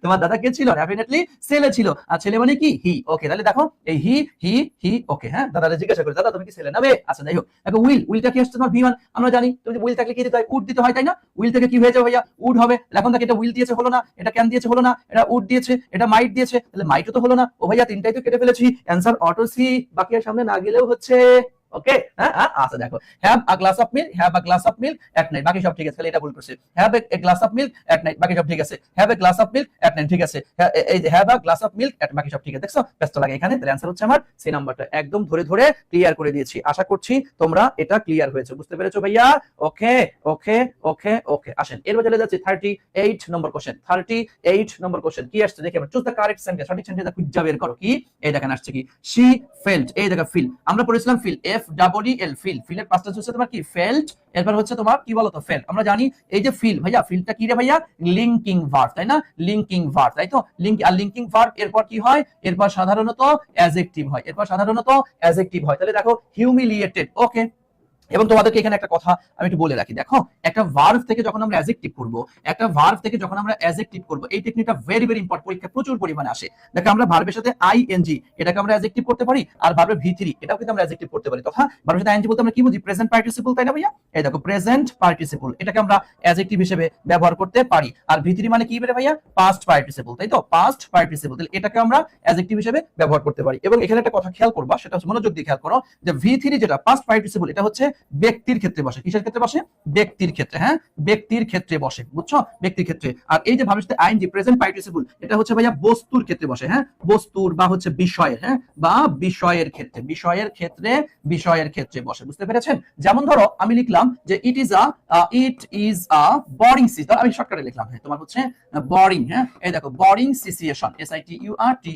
তোমার দাদা কে ছিল? ডেফিনেটলি ছেলে ছিল। আর ছেলে মানে কি? হি। ওকে, তাহলে দেখো এই হি। ওকে, হ্যাঁ, দাদারে জিজ্ঞাসা করি, দাদা তুমি কি ছেলে না মেয়ে? আচ্ছা যাই হোক, দেখো উইলটা কি আসছে তোমার, ভি1। আমরা জানি তুমি উইল থাকলে কি দিতে হয়, উড দিতে হয়, তাই না? উইল থেকে কি হয়ে যাবে ভাইয়া, উড হবে। এখন দেখো এটা উইল দিয়েছে, হলো না। এটা ক্যান দিয়েছে, হলো না। এটা উড দিয়েছে, এটা মাইট দিয়েছে, তাহলে মাইটও তো হলো না। ও ভাইয়া তিনটাই তো কেটে ফেলেছি, অ্যানসার অটো সি। বাকি আর সামনে না গেলেও হচ্ছে। ওকে, হ্যাঁ, আচ্ছা দেখো, have a glass of milk at night, বাকি সব ঠিক আছে, এটা ভুল করছে। Have a glass of milk at night, বাকি সব ঠিক আছে। Have a glass of milk at night, ঠিক আছে। এই যে have a glass of milk at, বাকি সব ঠিক আছে। দেখছো ব্যস্ত লাগে এখানে। তাহলে অ্যানসার হচ্ছে আমার সি নাম্বারটা। একদম ধরে ক্লিয়ার করে দিয়েছি। আশা করছি তোমরা এটা ক্লিয়ার হয়েছে, বুঝতে পেরেছো ভাইয়া? ওকে, আসেন এরপর চলে যাচ্ছি 38 নম্বর কোশ্চেন। কি আসছে দেখি আমরা, চুজ দ্য কারেক্ট সেন্টেন্স, সঠিক সেন্টেন্সটা খুঁজে বের করো। কি এই দেখেন আসছে কি, শি ফেল্ট। এই দেখো ফিল, আমরা পড়েছিলাম ফিল, FEEL, ফিলের পাঁচটা হচ্ছে তোমার কি, ফেল্ট। এরপর হচ্ছে তোমার কি বলতো, ফেল্ট। আমরা জানি এই যে ফিল ভাইয়া, ফিলটা কি রে ভাইয়া, লিঙ্কিং ভার্ব, তাই না? লিঙ্কিং ভার্ব, তাই তো? লিঙ্কিং ভার্ব এরপর কি হয়, এরপর সাধারণত অ্যাডজেক্টিভ হয়। তাহলে দেখো হিউমিলিয়েটেড। ওকে, এবং তোমাদেরকে এখানে একটা কথা আমি একটু বলে রাখি, দেখো একটা ভার্ব থেকে যখন আমরা অ্যাডজেক্টিভ করব, একটা ভার্ব থেকে যখন আমরা অ্যাডজেক্টিভ করব, এই টেকনিকটা ভেরি ভেরি ইম্পর্টেন্ট, পরীক্ষায় প্রচুর পরিমাণে আসে। দেখো আমরা ভার্বের সাথে আইএনজি এটাকে আমরা অ্যাডজেক্টিভ করতে পারি, আর ভার্বের ভি3 এটাও কিন্তু আমরা অ্যাডজেক্টিভ করতে পারি। তথা ভার্বের সাথে আইএনজি বলতে আমরা কি বুঝি? প্রেজেন্ট পার্টিসিপল, তাই না ভাইয়া? এই দেখো প্রেজেন্ট পার্টিসিপল এটাকে আমরা অ্যাডজেক্টিভ হিসেবে ব্যবহার করতে পারি। আর ভি3 মানে কি বলে ভাইয়া? পাস্ট পার্টিসিপল, তাই তো? পাস্ট পার্টিসিপল, তাহলে এটাকে আমরা অ্যাডজেক্টিভ হিসেবে ব্যবহার করতে পারি। এবং এখানে একটা কথা খেয়াল করবা, সেটা হচ্ছে মনোযোগ দিয়ে খেয়াল করো, যে ভি3 যেটা পাস্ট পার্টিসিপল, এটা হচ্ছে ব্যক্তির ক্ষেত্রে বসে। কিসের ক্ষেত্রে বসে? ব্যক্তির ক্ষেত্রে, হ্যাঁ ব্যক্তির ক্ষেত্রে বসে, বুঝছো? ব্যক্তির ক্ষেত্রে। আর এই যে ভার্বের সাথে আইএনজি প্রেজেন্ট পার্টিসিপল, এটা হচ্ছে ভাইয়া বস্তুর ক্ষেত্রে বসে, হ্যাঁ বস্তুর বা হচ্ছে বিষয়ের, হ্যাঁ বা বিষয়ের ক্ষেত্রে, বিষয়ের ক্ষেত্রে, বিষয়ের ক্ষেত্রে বসে। বুঝতে পেরেছেন? যেমন ধরো আমি লিখলাম যে it is a boring season, আমি শর্টকাটে লিখলাম, হ্যাঁ তোমার হচ্ছে বোরিং, হ্যাঁ এই দেখো বোরিং সিচুয়েশন, SITURTI,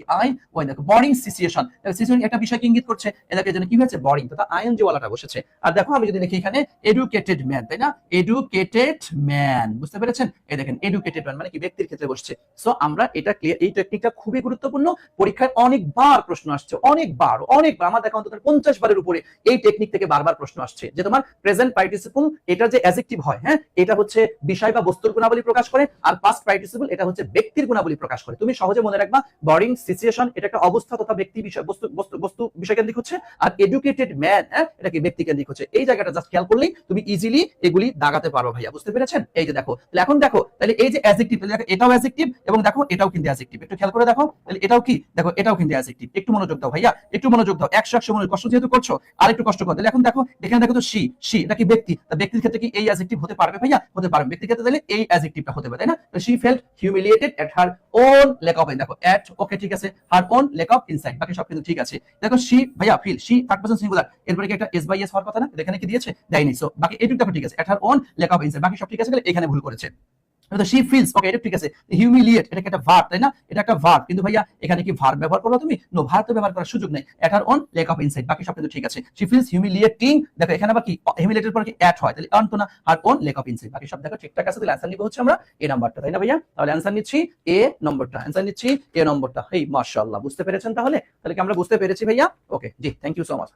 দেখো বোরিং সিচুয়েশন, সিচুয়েশন একটা বিষয়কে ইঙ্গিত করছে, এটাকে যেন কি হয়েছে? বোরিং, তথা আইএনজি ওয়ালাটা বসেছে। আর দেখো আমি যদি লিখি এখানে এডুকেটেড ম্যান, তাই না? এডুকেটেড ম্যান, বুঝতে পেরেছেন? এই দেখেন এডুকেটেড ম্যান মানে কি? ব্যক্তির ক্ষেত্রে বসছে। সো আমরা এটা ক্লিয়ার, এই টেকনিকটা খুবই গুরুত্বপূর্ণ, পরীক্ষায় অনেকবার প্রশ্ন আসছে, অনেকবার আমার দেখা অন্তত 50 বারের উপরে এই টেকনিক থেকে বারবার প্রশ্ন আসছে, যে তোমার প্রেজেন্ট পার্টিসিপল এটা যে অ্যাডজেক্টিভ হয়, হ্যাঁ এটা হচ্ছে বিষয় বা বস্তুর গুণাবলী প্রকাশ করে, আর পাস্ট পার্টিসিপল এটা হচ্ছে ব্যক্তির গুণাবলী প্রকাশ করে। তুমি সহজে মনে রাখবা বোরিং সিচুয়েশন এটা একটা অবস্থা তথা ব্যক্তি বিষয়, বস্তু বিষয় কেন্দ্রিক হচ্ছে, আর এডুকেটেড ম্যান এটা কি? ব্যক্তি কেন্দ্রিক হচ্ছে। এই জায়গাটা জাস্ট খেয়াল করলেই তুমি ইজিলি এগুলি দাগাতে পারো ভাইয়া, বুঝতে পেরেছেন? এই যে দেখো, তাহলে এখন দেখো, তাহলে এই যে অ্যাডজেক্টিভ, তাহলে এটাও অ্যাডজেক্টিভ, এবং দেখো এটাও কিন্তু অ্যাডজেক্টিভ। একটু খেয়াল করে দেখো, তাহলে এটাও কি? দেখো এটাও কিন্তু অ্যাডজেক্টিভ। একটু মনোযোগ দাও ভাইয়া, একটু মনোযোগ দাও, 100 মনোযোগ, কষ্ট যেহেতু করছো আর একটু কষ্ট করো। তাহলে এখন দেখো এখানে দেখো তো সি এটা কি? ব্যক্তি। তা ব্যক্তির ক্ষেত্রে কি এই অ্যাডজেক্টিভ হতে পারবে ভাইয়া? হতে পারবে। ব্যক্তির ক্ষেত্রে তাহলে এই অ্যাডজেক্টিভটা হতে পারে, তাই না? তো she felt humiliated at her own lack of, দেখো এট, ওকে ঠিক আছে, her own lack of inside, বাকি সব কিন্তু ঠিক আছে। দেখো শি ভাইয়া feel, she third person singular, এরপরে কি একটা এস বাই এস হওয়ার কথা না? এখানে কি দিয়েছে? দেয়নি। সো বাকি এইটুকু দেখো ঠিক আছে, at her own lack of inside, বাকি সব ঠিক আছে, এখানে ভুল করেছে। শি ফিলস, ওকে এটা ঠিক আছে। হিউমিলিয়েট এটা একটা ভার্ব, তাই না? এটা একটা ভার্ব, কিন্তু ভাইয়া এখানে কি ভার্ব ব্যবহার করলো তুমি? নো, ভার্ব তো ব্যবহার করার সুযোগ নেই। At her own lack of inside, বাকি সব কিন্তু ঠিক আছে। শি ফিলস হিউমিলিয়েটিং, দেখো এখানে আবার কি? হিউমিলিয়েটেড পরে কি এট হয়, তাহলে অন তো না, হার ওন লেক অফ ইনসাইড, বাকি সব দেখো ঠিকঠাক আছে। তাহলে অ্যানসার নিব হচ্ছে আমরা এ নাম্বারটা, তাই না ভাইয়া? তাহলে অ্যানসার নিচ্ছি এ নম্বরটা, অ্যানসার নিচ্ছি এ নম্বরটা। হেই মাশাআল্লাহ, বুঝতে পেরেছেন? তাহলে তাহলে কি আমরা বুঝতে পেরেছি ভাইয়া? ওকে জি, thank you so much.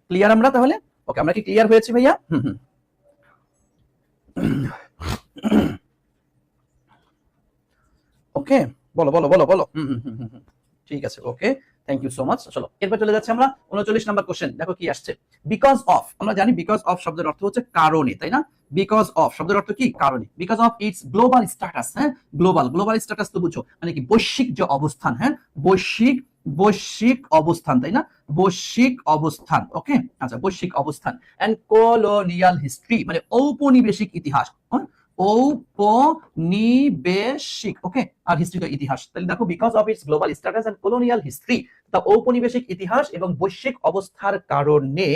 Clear আমরা তাহলে? ওকে, আমরা কি ক্লিয়ার হয়েছি ভাইয়া? ওকে, বলো বলো বলো বলো। ঠিক আছে, okay thank you so much. চলো এরপর চলে যাচ্ছে আমরা 39 নাম্বার কোশ্চেন। দেখো কি আসছে? বিকজ অফ, আমরা জানি বিকজ অফ শব্দের অর্থ হচ্ছে কারণে, তাই না? বিকজ অফ শব্দের অর্থ কি? কারণে। Because of its global status, হ্যাঁ গ্লোবাল স্ট্যাটাস তো বুঝো, মানে কি? বৈশ্বিক যে অবস্থান, হ্যাঁ বৈশ্বিক অবস্থান, তাই না? বৈশ্বিক অবস্থান, ওকে আচ্ছা, বৈশ্বিক অবস্থান। এন্ড কলোনিয়াল হিস্ট্রি মানে ঔপনিবেশিক ইতিহাস, ঔপনিবেশিক, ওকে আর হিস্ট্রি তো ইতিহাস। তাহলে দেখো because of its global status and colonial history, তা ঔপনিবেশিক ইতিহাস এবং বৈশ্বিক অবস্থার কারণে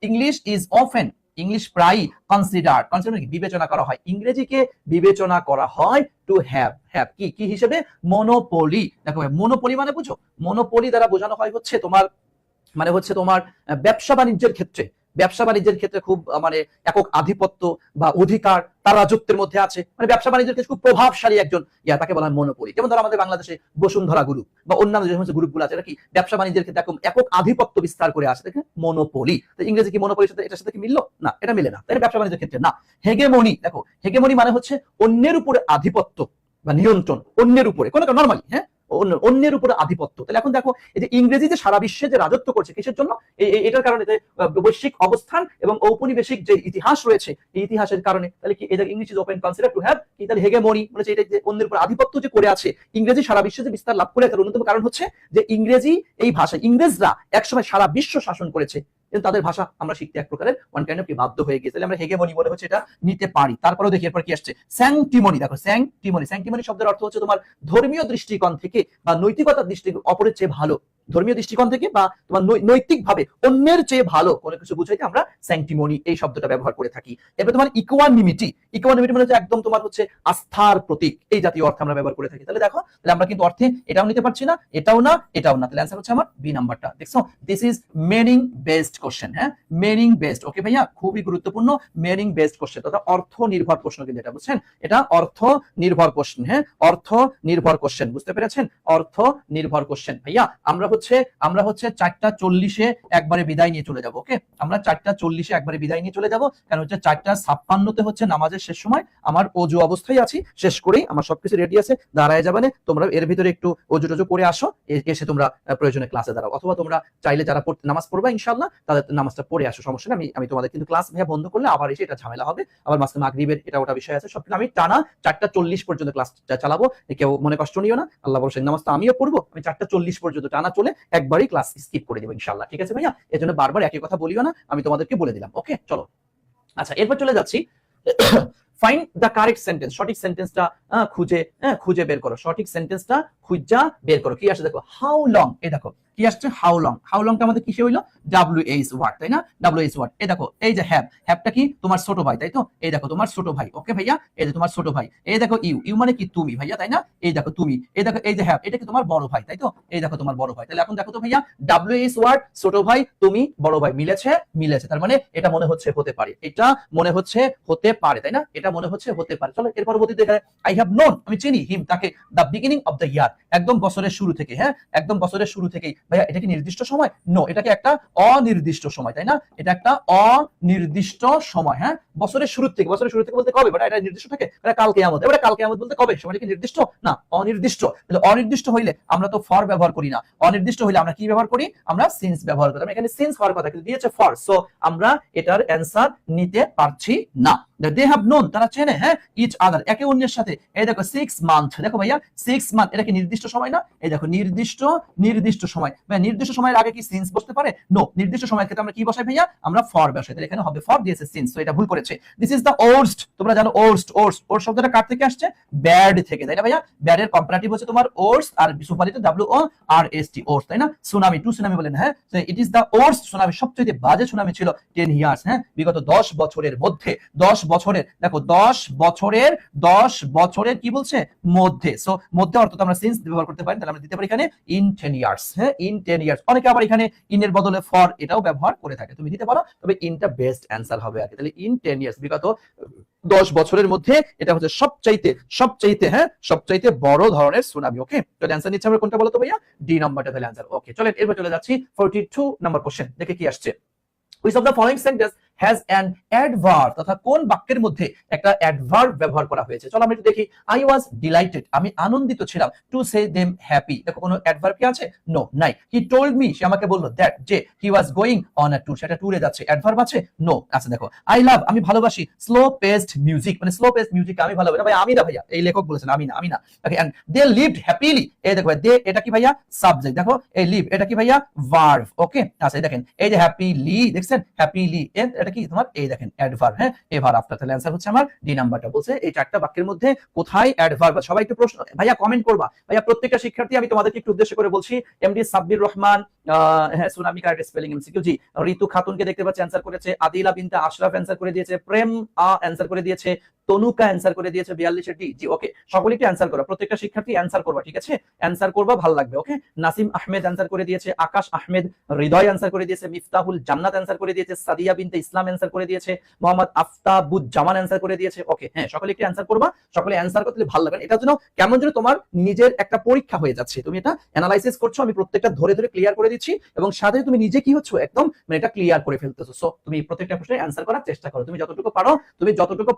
ইংলিশ ইজ অফেন, ইংলিশ প্রায় কনসিডার বিবেচনা করা হয়, ইংরেজিকে বিবেচনা করা হয় টু হ্যাভ কি হিসেবে? মনোপলি। দেখো মনোপলি মানে বুঝো, মনোপলি দ্বারা বোঝানো হয় হচ্ছে তোমার মানে হচ্ছে তোমার ব্যবসা বাণিজ্যের ক্ষেত্রে খুব মানে একক আধিপত্য বা অধিকার তার রাজত্বের মধ্যে আছে, মানে ব্যবসা বাণিজ্যের ক্ষেত্রে খুব প্রভাবশালী একজন তাকে বলা হয় মনোপলি। যেমন ধরো আমাদের বাংলাদেশে বসুন্ধরা গ্রুপ বা অন্যান্য যে সমস্ত গ্রুপগুলো আছে, এটা কি ব্যবসা বাণিজ্যের ক্ষেত্রে একক আধিপত্য বিস্তার করে আছে, দেখে মনোপলি। তো ইংরেজি কি মনোপলির সাথে এটার সাথে কি মিললো? না, এটা মিলে না, তাই ব্যবসা বাণিজ্যের ক্ষেত্রে না। হেগেমনি, দেখো হেগেমনি মানে হচ্ছে অন্যের উপরে আধিপত্য বা নিয়ন্ত্রণ, অন্যের উপরে কোনো নরমালি, হ্যাঁ অন্যের উপরে আধিপত্য। তাহলে এখন দেখো এই যে ইংরেজি যে সারা বিশ্বে যে রাজত্ব করছে, কিসের জন্য? এটার কারণে বৈশ্বিক অবস্থান এবং ঔপনিবেশিক যে ইতিহাস রয়েছে, এই ইতিহাসের কারণে। তাহলে কি এটা English is open consider to have কি? তাহলে হেগেমনি মানে এটা যে অন্যের উপর আধিপত্য যে করে আছে, ইংরেজি সারা বিশ্বে যে বিস্তার লাভ করে, তার অন্যতম কারণ হচ্ছে যে ইংরেজি এই ভাষা, ইংরেজরা একসময় সারা বিশ্ব শাসন করেছে, কিন্তু তাদের ভাষা আমরা শিখতে এক প্রকারের ওয়ান কাইন্ড অফ কি বাধ্য হয়ে গেছে। তাহলে আমরা হেগেমনি বলে হচ্ছে এটা নিতে পারি। তারপরেও দেখি এরপর কি আসছে? স্যাংটিমনি। দেখো স্যাংটিমনি শব্দের অর্থ হচ্ছে তোমার ধর্মীয় দৃষ্টিকোণ থেকে বা নৈতিকতার দৃষ্টিকোণ, অপরের চেয়ে ভালো, ধর্মীয় দৃষ্টিকোণ থেকে বা তোমার নৈতিকভাবে অন্যের চেয়ে ভালো কোনো কিছু বুঝাইতে আমরা স্যাংটিমনি এই শব্দটা ব্যবহার করে থাকি। এরপর তোমার ইকুয়ানিমিটি মানে হচ্ছে একদম তোমার হচ্ছে আস্থার প্রতীক, এই জাতীয় অর্থ আমরা ব্যবহার করে থাকি। তাহলে দেখো, তাহলে আমরা কিন্তু অর্থে এটাও নিতে পারছি না, এটাও না, এটাও না। তাহলে অ্যানসার হচ্ছে আমার বি নাম্বারটা। দেখছো, this is meaning based question, হ্যাঁ মিনিং বেসড। ওকে ভাইয়া, খুবই গুরুত্বপূর্ণ মিনিং বেসড কোশ্চেন, অর্থাৎ অর্থ নির্ভর প্রশ্ন, কিন্তু এটা বুঝছেন, এটা অর্থ নির্ভর কোশ্চেন। হ্যাঁ অর্থ নির্ভর কোশ্চেন, বুঝতে পেরেছেন, অর্থ নির্ভর কোশ্চেন। ভাইয়া আমরা হচ্ছে 4:40 একবারে বিদায় নিয়ে চলে যাব। ওকে, আমরা 4:40 একবারে বিদায় নিয়ে চলে যাব, কারণ হচ্ছে 4:56 হচ্ছে নামাজের শেষ সময়। আমার অজু অবস্থায় আছি, শেষ করেই আমার সবকিছু রেডি আছে, দাঁড়ায় যাবে না। তোমরা এর ভিতরে একটু অজু টজু করে আসো, এসে তোমরা প্রয়োজনে ক্লাসে দাঁড়াও, অথবা তোমরা চাইলে যারা নামাজ পড়বা ইনশাআল্লাহ তাদের নামাজটা পড়ে আসো, সমস্যা নেই। আমি তোমাদের কিন্তু ক্লাস ভাইয়া বন্ধ করলে আবার এসে এটা ঝামেলা হবে, আবার মাঝখানে মাগরিবের এটা ওটা বিষয় আছে, সবকিছু আমি টানা 4:40 পর্যন্ত ক্লাস চালাবো। কেউ মনে কষ্ট নিও না, আল্লাহ বলছেন নামাজটা আমিও পড়বো, আমি 4:40 পর্যন্ত টানা চলে একবারই ক্লাস স্কিপ করে দেবো ইনশাআল্লাহ। ঠিক আছে ভাইয়া, এর জন্য বারবার একই কথা বলিও না, আমি তোমাদেরকে বলে দিলাম। ওকে চলো, আচ্ছা এরপর চলে যাচ্ছি। ফাইন্ড দ্য কারেক্ট সেন্টেন্স, সঠিক সেন্টেন্সটা খুঁজে বের করো, সঠিক সেন্টেন্সটা খুঁজা বের করো। কি আসে দেখো, হাউ লং, এই দেখো কি আসছে, হাউ লং। হাউ লংটা আমাদের কিসে হইলো, WH ওয়ার্ড, তাই না, WH ওয়ার্ড। এই দেখো এই যে হ্যাভ, হ্যাভটা কি তোমার ছোট ভাই, তাই তো, এই দেখো তোমার ছোট ভাই। ওকে ভাইয়া, এই যে তোমার ছোট ভাই। এই দেখো ইউ মানে কি তুমি ভাইয়া, তাই না, এই দেখো তুমি। এই দেখো এই যে হ্যাভ, এটা কি তোমার বড় ভাই, তাই তো, এই দেখো তোমার বড় ভাই। তাহলে এখন দেখো তো ভাইয়া, WH ওয়ার্ড, ছোট ভাই, তুমি, বড় ভাই, মিলেছে, তার মানে এটা মনে হচ্ছে হতে পারে, এটা মনে হচ্ছে হতে পারে, তাই না, এটা মনে হচ্ছে হতে পারে। চলো এর পরবর্তীতে আই হ্যাভ নোন, আমি চিনি, হিম তাকে, the beginning of the year, একদম বছরের শুরু থেকে। হ্যাঁ একদম বছরের শুরু থেকেই। ভাইয়া এটা কি নির্দিষ্ট সময়? নো, এটাকে একটা অনির্দিষ্ট সময়, তাই না, এটা একটা অনির্দিষ্ট সময়। হ্যাঁ বছরের শুরু থেকে, বলতে কবে, এটা নির্দিষ্ট থাকে, এটা কাল কিয়ামত। এবারে কাল কিয়ামত বলতে কবে, সময়টা কি নির্দিষ্ট? না, অনির্দিষ্ট। তাহলে অনির্দিষ্ট হইলে আমরা তো ফর ব্যবহার করি না, অনির্দিষ্ট হইলে আমরা কি ব্যবহার করি, আমরা সিন্স ব্যবহার করি। এখানে সিন্স হওয়ার কথা কিন্তু দিয়েছে ফর, সো আমরা এটার অ্যান্সার নিতে পারছি না। দে হ্যাভ নোন, তারা চেনে, হ্যাঁ ইচ আদার, একে অন্যের সাথে। এই দেখো 6 মান্থ, দেখো ভাইয়া 6 মান্থ, এটা কি নির্দিষ্ট সময় না? এই দেখো নির্দিষ্ট সময়। ভাইয়া নির্দিষ্ট সময়ের আগে কি সিন্স বসতে পারে? নো, নির্দিষ্ট সময়ের ক্ষেত্রে আমরা কি বসাই ভাইয়া, আমরা ফর বসাই। তাহলে এখানে হবে ফর, দিয়েছে সিন্স, তো এটা ভুল করেছে। দিস ইজ দ্য ওর্স্ট, তোমরা জানো ওর্স্ট, ওর্স্ট শব্দটা কার থেকে আসছে, ব্যাড থেকে, তাই না ভাইয়া, ব্যাড এর কম্পারেটিভ হচ্ছে তোমার ওর্স্ট, আর সুপারলেটিভ WORST, ওর্স্ট, তাই না। সুনামি, টু সুনামি বলেন, হ্যাঁ it is the worst tsunami, সবচেয়ে বাজে সুনামি ছিল 10 ইয়ার্স, হ্যাঁ বিগত 10 বছরের মধ্যে, 10 বছরের, দেখো 10 বছরের কি বলছে, মধ্যে। সো মধ্যে অর্থ আমরা সিন্স ব্যবহার করতে পারি, তাহলে আমরা দিতে পারি এখানে ইন 10 ইয়ার্স, হ্যাঁ ইন 10 ইয়ার্স। অনেকে আবার এখানে ইন এর বদলে ফর এটাও ব্যবহার করে থাকে, তুমি দিতে পারো, তবে ইনটা বেস্ট অ্যান্সার হবে আর কি। তাহলে ইন 10 ইয়ার্স, বিগত 10 বছরের মধ্যে এটা হচ্ছে সবচাইতে বড় ধরনের সুনামি। ওকে, তো অ্যান্সার নিচ্ছে আমরা কোনটা বলো তো ভাইয়া, ডি নাম্বারটা তাহলে অ্যান্সার। ওকে চলেন এরপর চলে যাচ্ছি 42 নাম্বার কোশ্চেন, দেখে কি আসছে। Which of the following sentence has an adverb, তথা কোন বাক্যের মধ্যে একটা অ্যাডভার্ব ব্যবহার করা হয়েছে। চলো আমরা একটু দেখি। I was delighted, আমি আনন্দিত ছিলাম, to say them happy, দেখো কোনো অ্যাডভার্ব কি আছে? নো, নাই। He told me, সে আমাকে বলল, that, যে he was going on a tour, সেটা ট্যুরে যাচ্ছে, অ্যাডভার্ব আছে? নো। আচ্ছা দেখো, I love, আমি ভালোবাসি, slow paced music, মানে slow paced music আমি ভালোবাসি। ভাই আমি না ভাইয়া, এই লেখক বলেছেন, আমি না। ওকে, and they lived happily, এই দেখো they, এটা কি ভাইয়া, সাবজেক্ট, দেখো এই live, এটা কি ভাইয়া, ভার্ব। ওকে আচ্ছা দেখেন, এই যে হ্যাপিলি, দেখছেন হ্যাপিলি, এটা কি তোমার, এই দেখেন অ্যাডভার্ব, হ্যাঁ এভার আফটার। তাহলে অ্যান্সার হচ্ছে আমার ডি নাম্বারটা। বলছে এই চারটা বাক্যের মধ্যে কোথায় অ্যাডভার্ব। সবাই একটু প্রশ্ন ভাইয়া কমেন্ট করবা, ভাইয়া প্রত্যেকটা শিক্ষার্থী আমি তোমাদেরকে একটু উদ্দেশ্য করে বলছি। এমডি সাব্বির রহমান, হ্যাঁ সুনামি কার্ড স্পেলিং এমসিকিউ, জি। ঋতু খাতুনকে দেখতে পাচ্ছি অ্যান্সার করেছে, আদিলা বিনতে আশরাফ অ্যান্সার করে দিয়েছে, প্রেম অ্যান্সার করে দিয়েছে, তনুকা অ্যান্সার করে দিয়েছে 42 ডি, জি। ওকে সকলে একটু অ্যান্সার করো, প্রত্যেকটা শিক্ষার্থী অ্যান্সার করবা, ঠিক আছে, অ্যান্সার করবা, ভালো লাগবে। ওকে, নাসিম আহমেদ অ্যান্সার করে দিয়েছে, আকাশ আহমেদ, হৃদয় অ্যান্সার করে দিয়েছে, মিফতাহুল জান্নাত অ্যান্সার করে দিয়েছে, সাদিয়া বিনতে ইসলাম অ্যান্সার করে দিয়েছে, মোহাম্মদ আফতাবুজ্জামান অ্যান্সার করে দিয়েছে। ওকে হ্যাঁ সকলে একটু অ্যান্সার করবা, সকলে অ্যান্সার করতে ভালো লাগবে। এটার জন্য কেমন যেন তোমার নিজের একটা পরীক্ষা হয়ে যাচ্ছে, তুমি এটা অ্যানালাইসিস করছো, আমি প্রত্যেকটা ধরে ক্লিয়ার করে দিচ্ছি, এবং সাথে তুমি নিজে কি হচ্ছে একদম মানে এটা ক্লিয়ার করে ফেলতেছো। সো তুমি প্রত্যেকটা প্রশ্নের অ্যান্সার করার চেষ্টা করো, তুমি যতটুকু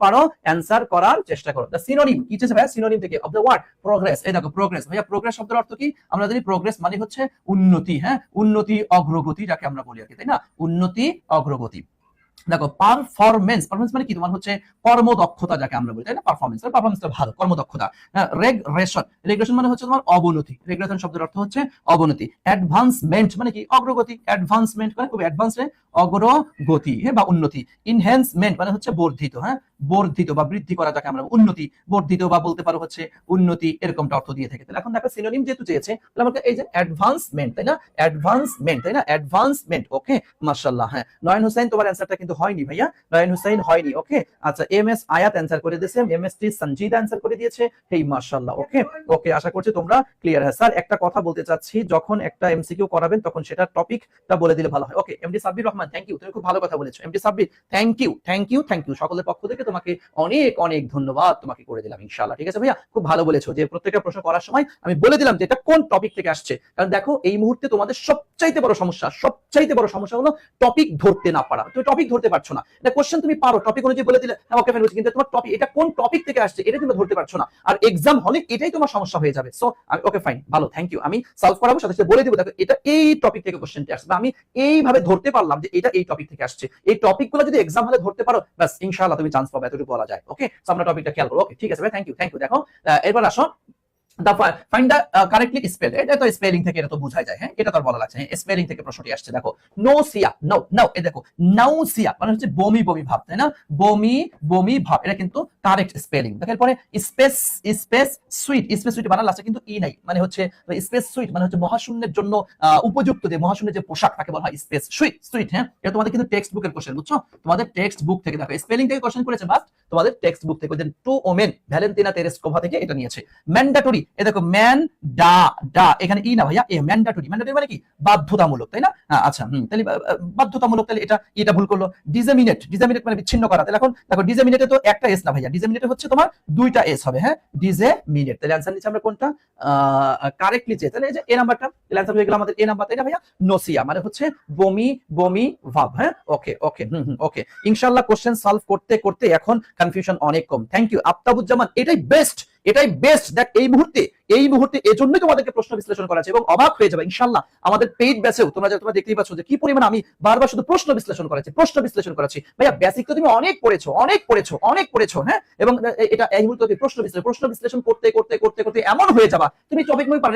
পারো অ্যান্সার করার চেষ্টা করো। দ্য সিনোনিম কি হচ্ছে ভাইয়া, সিনোনিম থেকে অফ দ্য ওয়ার্ড প্রোগ্রেস। এই দেখো প্রোগ্রেস, ভাইয়া প্রোগ্রেস শব্দের অর্থ কি? আমরা জানি প্রোগ্রেস মানে হচ্ছে উন্নতি, হ্যাঁ উন্নতি, অগ্রগতি যাকে আমরা বলি আর কি, তাই না, উন্নতি অগ্রগতি। দেখো পারফরমেন্স মানে কি, তোমার হচ্ছে কর্মদক্ষতা যাকে আমরা বলি, তাই না, পারফরমেন্সটা ভালো, কর্মদক্ষতা। রেগুলেশন মানে হচ্ছে তোমার অবনতি, রেগুলেশন শব্দের অর্থ হচ্ছে অবনতি। অ্যাডভান্সমেন্ট মানে কি, অগ্রগতি, অ্যাডভান্সমেন্ট মানে খুব অ্যাডভান্স অগ্রগতি, হ্যাঁ বা উন্নতি। ইনহ্যান্সমেন্ট মানে হচ্ছে বর্ধিত, হ্যাঁ বর্ধিত বা বৃদ্ধি করা, যাকে আমরা উন্নতি, বর্ধিত বা বলতে পারো হচ্ছে উন্নতি, এরকমটা অর্থ দিয়ে থাকে। তাহলে এখন দেখো সিনোনিম যেহেতু চেয়েছে, তাহলে আমাকে এই যে অ্যাডভান্সমেন্ট, তাই না, অ্যাডভান্সমেন্ট, তাই না, অ্যাডভান্সমেন্ট। ওকে, মাশাআল্লাহ। হ্যাঁ, নয়ন হোসেন তোমার অ্যান্সারটা কিন্তু হয়নি ভাইয়া, নয়ন হোসেন হয়নি। ওকে, আচ্ছা, এম এস আয়াত অ্যান্সার করে দিয়েছে, M S T Sanjid answer করে দিয়েছে। হেই মাশাআল্লাহ। ওকে ওকে, আশা করছি তোমরা ক্লিয়ার। হ্যাঁ স্যার, একটা কথা বলতে চাচ্ছি, যখন একটা এমসিকিউ করাবেন তখন সেটা টপিকটা বলে দিলে ভালো হয়। Okay, MD Sabbir Rahman, thank you, তুমি খুব ভালো কথা বলেছো MD Sabbir, thank you thank you thank you, সকলের পক্ষ থেকে তোমাকে অনেক অনেক ধন্যবাদ তোমাকে করে দিলাম ইনশাআল্লাহ। ঠিক আছে ভাইয়া, খুব ভালো বলেছো যে প্রত্যেকটা প্রশ্ন করার সময় আমি বলে দিলাম যে এটা কোন টপিক থেকে আসছে। কারণ দেখো এই মুহূর্তে তোমাদের সবচাইতে বড় সমস্যা হলো টপিক ধরতে না পারা। তুমি টপিক ধরতে পারছো না, এটা কোশ্চেন তুমি পারো, টপিক অনুযায়ী বলে দিলে ওকে ফাইন হচ্ছে, কিন্তু তোমার টপিক এটা কোন টপিক থেকে আসছে এটা তুমি ধরতে পারছো না, আর এক্সাম হলে এটাই তোমার সমস্যা হয়ে যাবে। সো ওকে ফাইন, ভালো, থ্যাংক ইউ, আমি সলভ করাবো, সাথে সাথে বলে দেবো দেখো এটা এই টপিক থেকে কোশ্চেনটি আসছে, আমি এইভাবে ধরতে পারলাম যে এটা এই টপিক থেকে আসছে। এই টপিকগুলো যদি এক্সাম হলে ধরতে পারো, বাস ইনশাআল্লাহ তুমি চান্স পাবে, এতটুকু বলা যায়। ওকে, সো আমরা টপিকটা খেয়াল করবো। ওকে, ঠিক আছে ভাই, থ্যাংক ইউ থ্যাংক ইউ। দেখো এরপর আসো, ফাইন্ড দ্য কারেক্টলি স্পেল, এটা তো স্পেলিং থেকে এটা তো বোঝাই যায়। হ্যাঁ, এটা তো আর বলা লাগছে, স্পেলিং থেকে প্রশ্নটি আসছে। দেখো নোসিয়া, নো নো, এই দেখো নাউসিয়া মানে হচ্ছে বমি বমি ভাব, তাই না, বমি বমি ভাব, এটা কিন্তু কারেক্ট স্পেলিং। দেখো এরপরে space space sweet, space sweet বানাল আছে কিন্তু ই নাই, মানে হচ্ছে স্পেস সুইট মানে হচ্ছে মহাশূন্যের জন্য উপযুক্ত যে মহাশূন্যের যে পোশাক তাকে বলা হয় স্পেস সুইট সুইট। হ্যাঁ, এটা তোমাদের কিন্তু টেক্সট বুকের কোশ্চেন, বুঝছো, তোমাদের টেক্সট বুক থেকে দেখো স্পেলিং থেকে কোশ্চেন করেছে, বাট তোমাদের টেক্সট বুক থেকে টু ওমেন ভ্যালেন্টিনা তেরেস্কোভা থেকে এটা নিয়েছে। ম্যান্ডাটরি, এ দেখো ম্যান ডা ডা, এখানে ই না ভাইয়া, এ ম্যান্ডাটরি, ম্যান্ডাটরি মানে কি বাধ্যতামূলক, তাই না, আচ্ছা তাহলে বাধ্যতামূলক, তাহলে এটা ভুল করলো। ডিজেমিনেট, ডিজেমিনেট মানে বিচ্ছিন্ন করা, তাহলে এখন দেখো ডিজেমিনেটে তো একটা এস না ভাইয়া, ডিজেমিনেটে হচ্ছে তোমার দুইটা এস হবে। হ্যাঁ, ডিজেমিনেট, তাহলে অ্যানসার নিচে আমরা কোনটা কারেক্টলি চেয়ে, তাহলে এই যে এ নাম্বারটা, তাহলে অ্যানসার হয়ে গেল আমাদের এ নাম্বার, তাই না ভাইয়া। নোসিয়া মানে হচ্ছে বমি বমি ভাব। হ্যাঁ, ওকে ওকে ওকে, ইনশাআল্লাহ কোশ্চেন সলভ করতে করতে এখন কনফিউশন অনেক কম। থ্যাংক ইউ আফতাবুজ্জামান, এটাই বেস্ট, এটাই বেস্ট। দেখ এই মুহূর্তে এজন্যই তোমাদেরকে প্রশ্ন বিশ্লেষণ করা আছে, এবং অবাক হয়ে যাবে ইনশাআল্লাহ আমাদের পেইড ব্যাচেও তোমরা দেখতেই পাচ্ছ যে কি পরিমাণ আমি বারবার শুধু প্রশ্ন বিশ্লেষণ করাচ্ছি। ভাইয়া বেসিক তো তুমি অনেক পড়েছো। হ্যাঁ, এবং এটা এই মুহূর্তে প্রশ্ন বিশ্লেষণ করতে করতে করতে করতে এমন হয়ে যাবা তুমি টপিক মই পারো,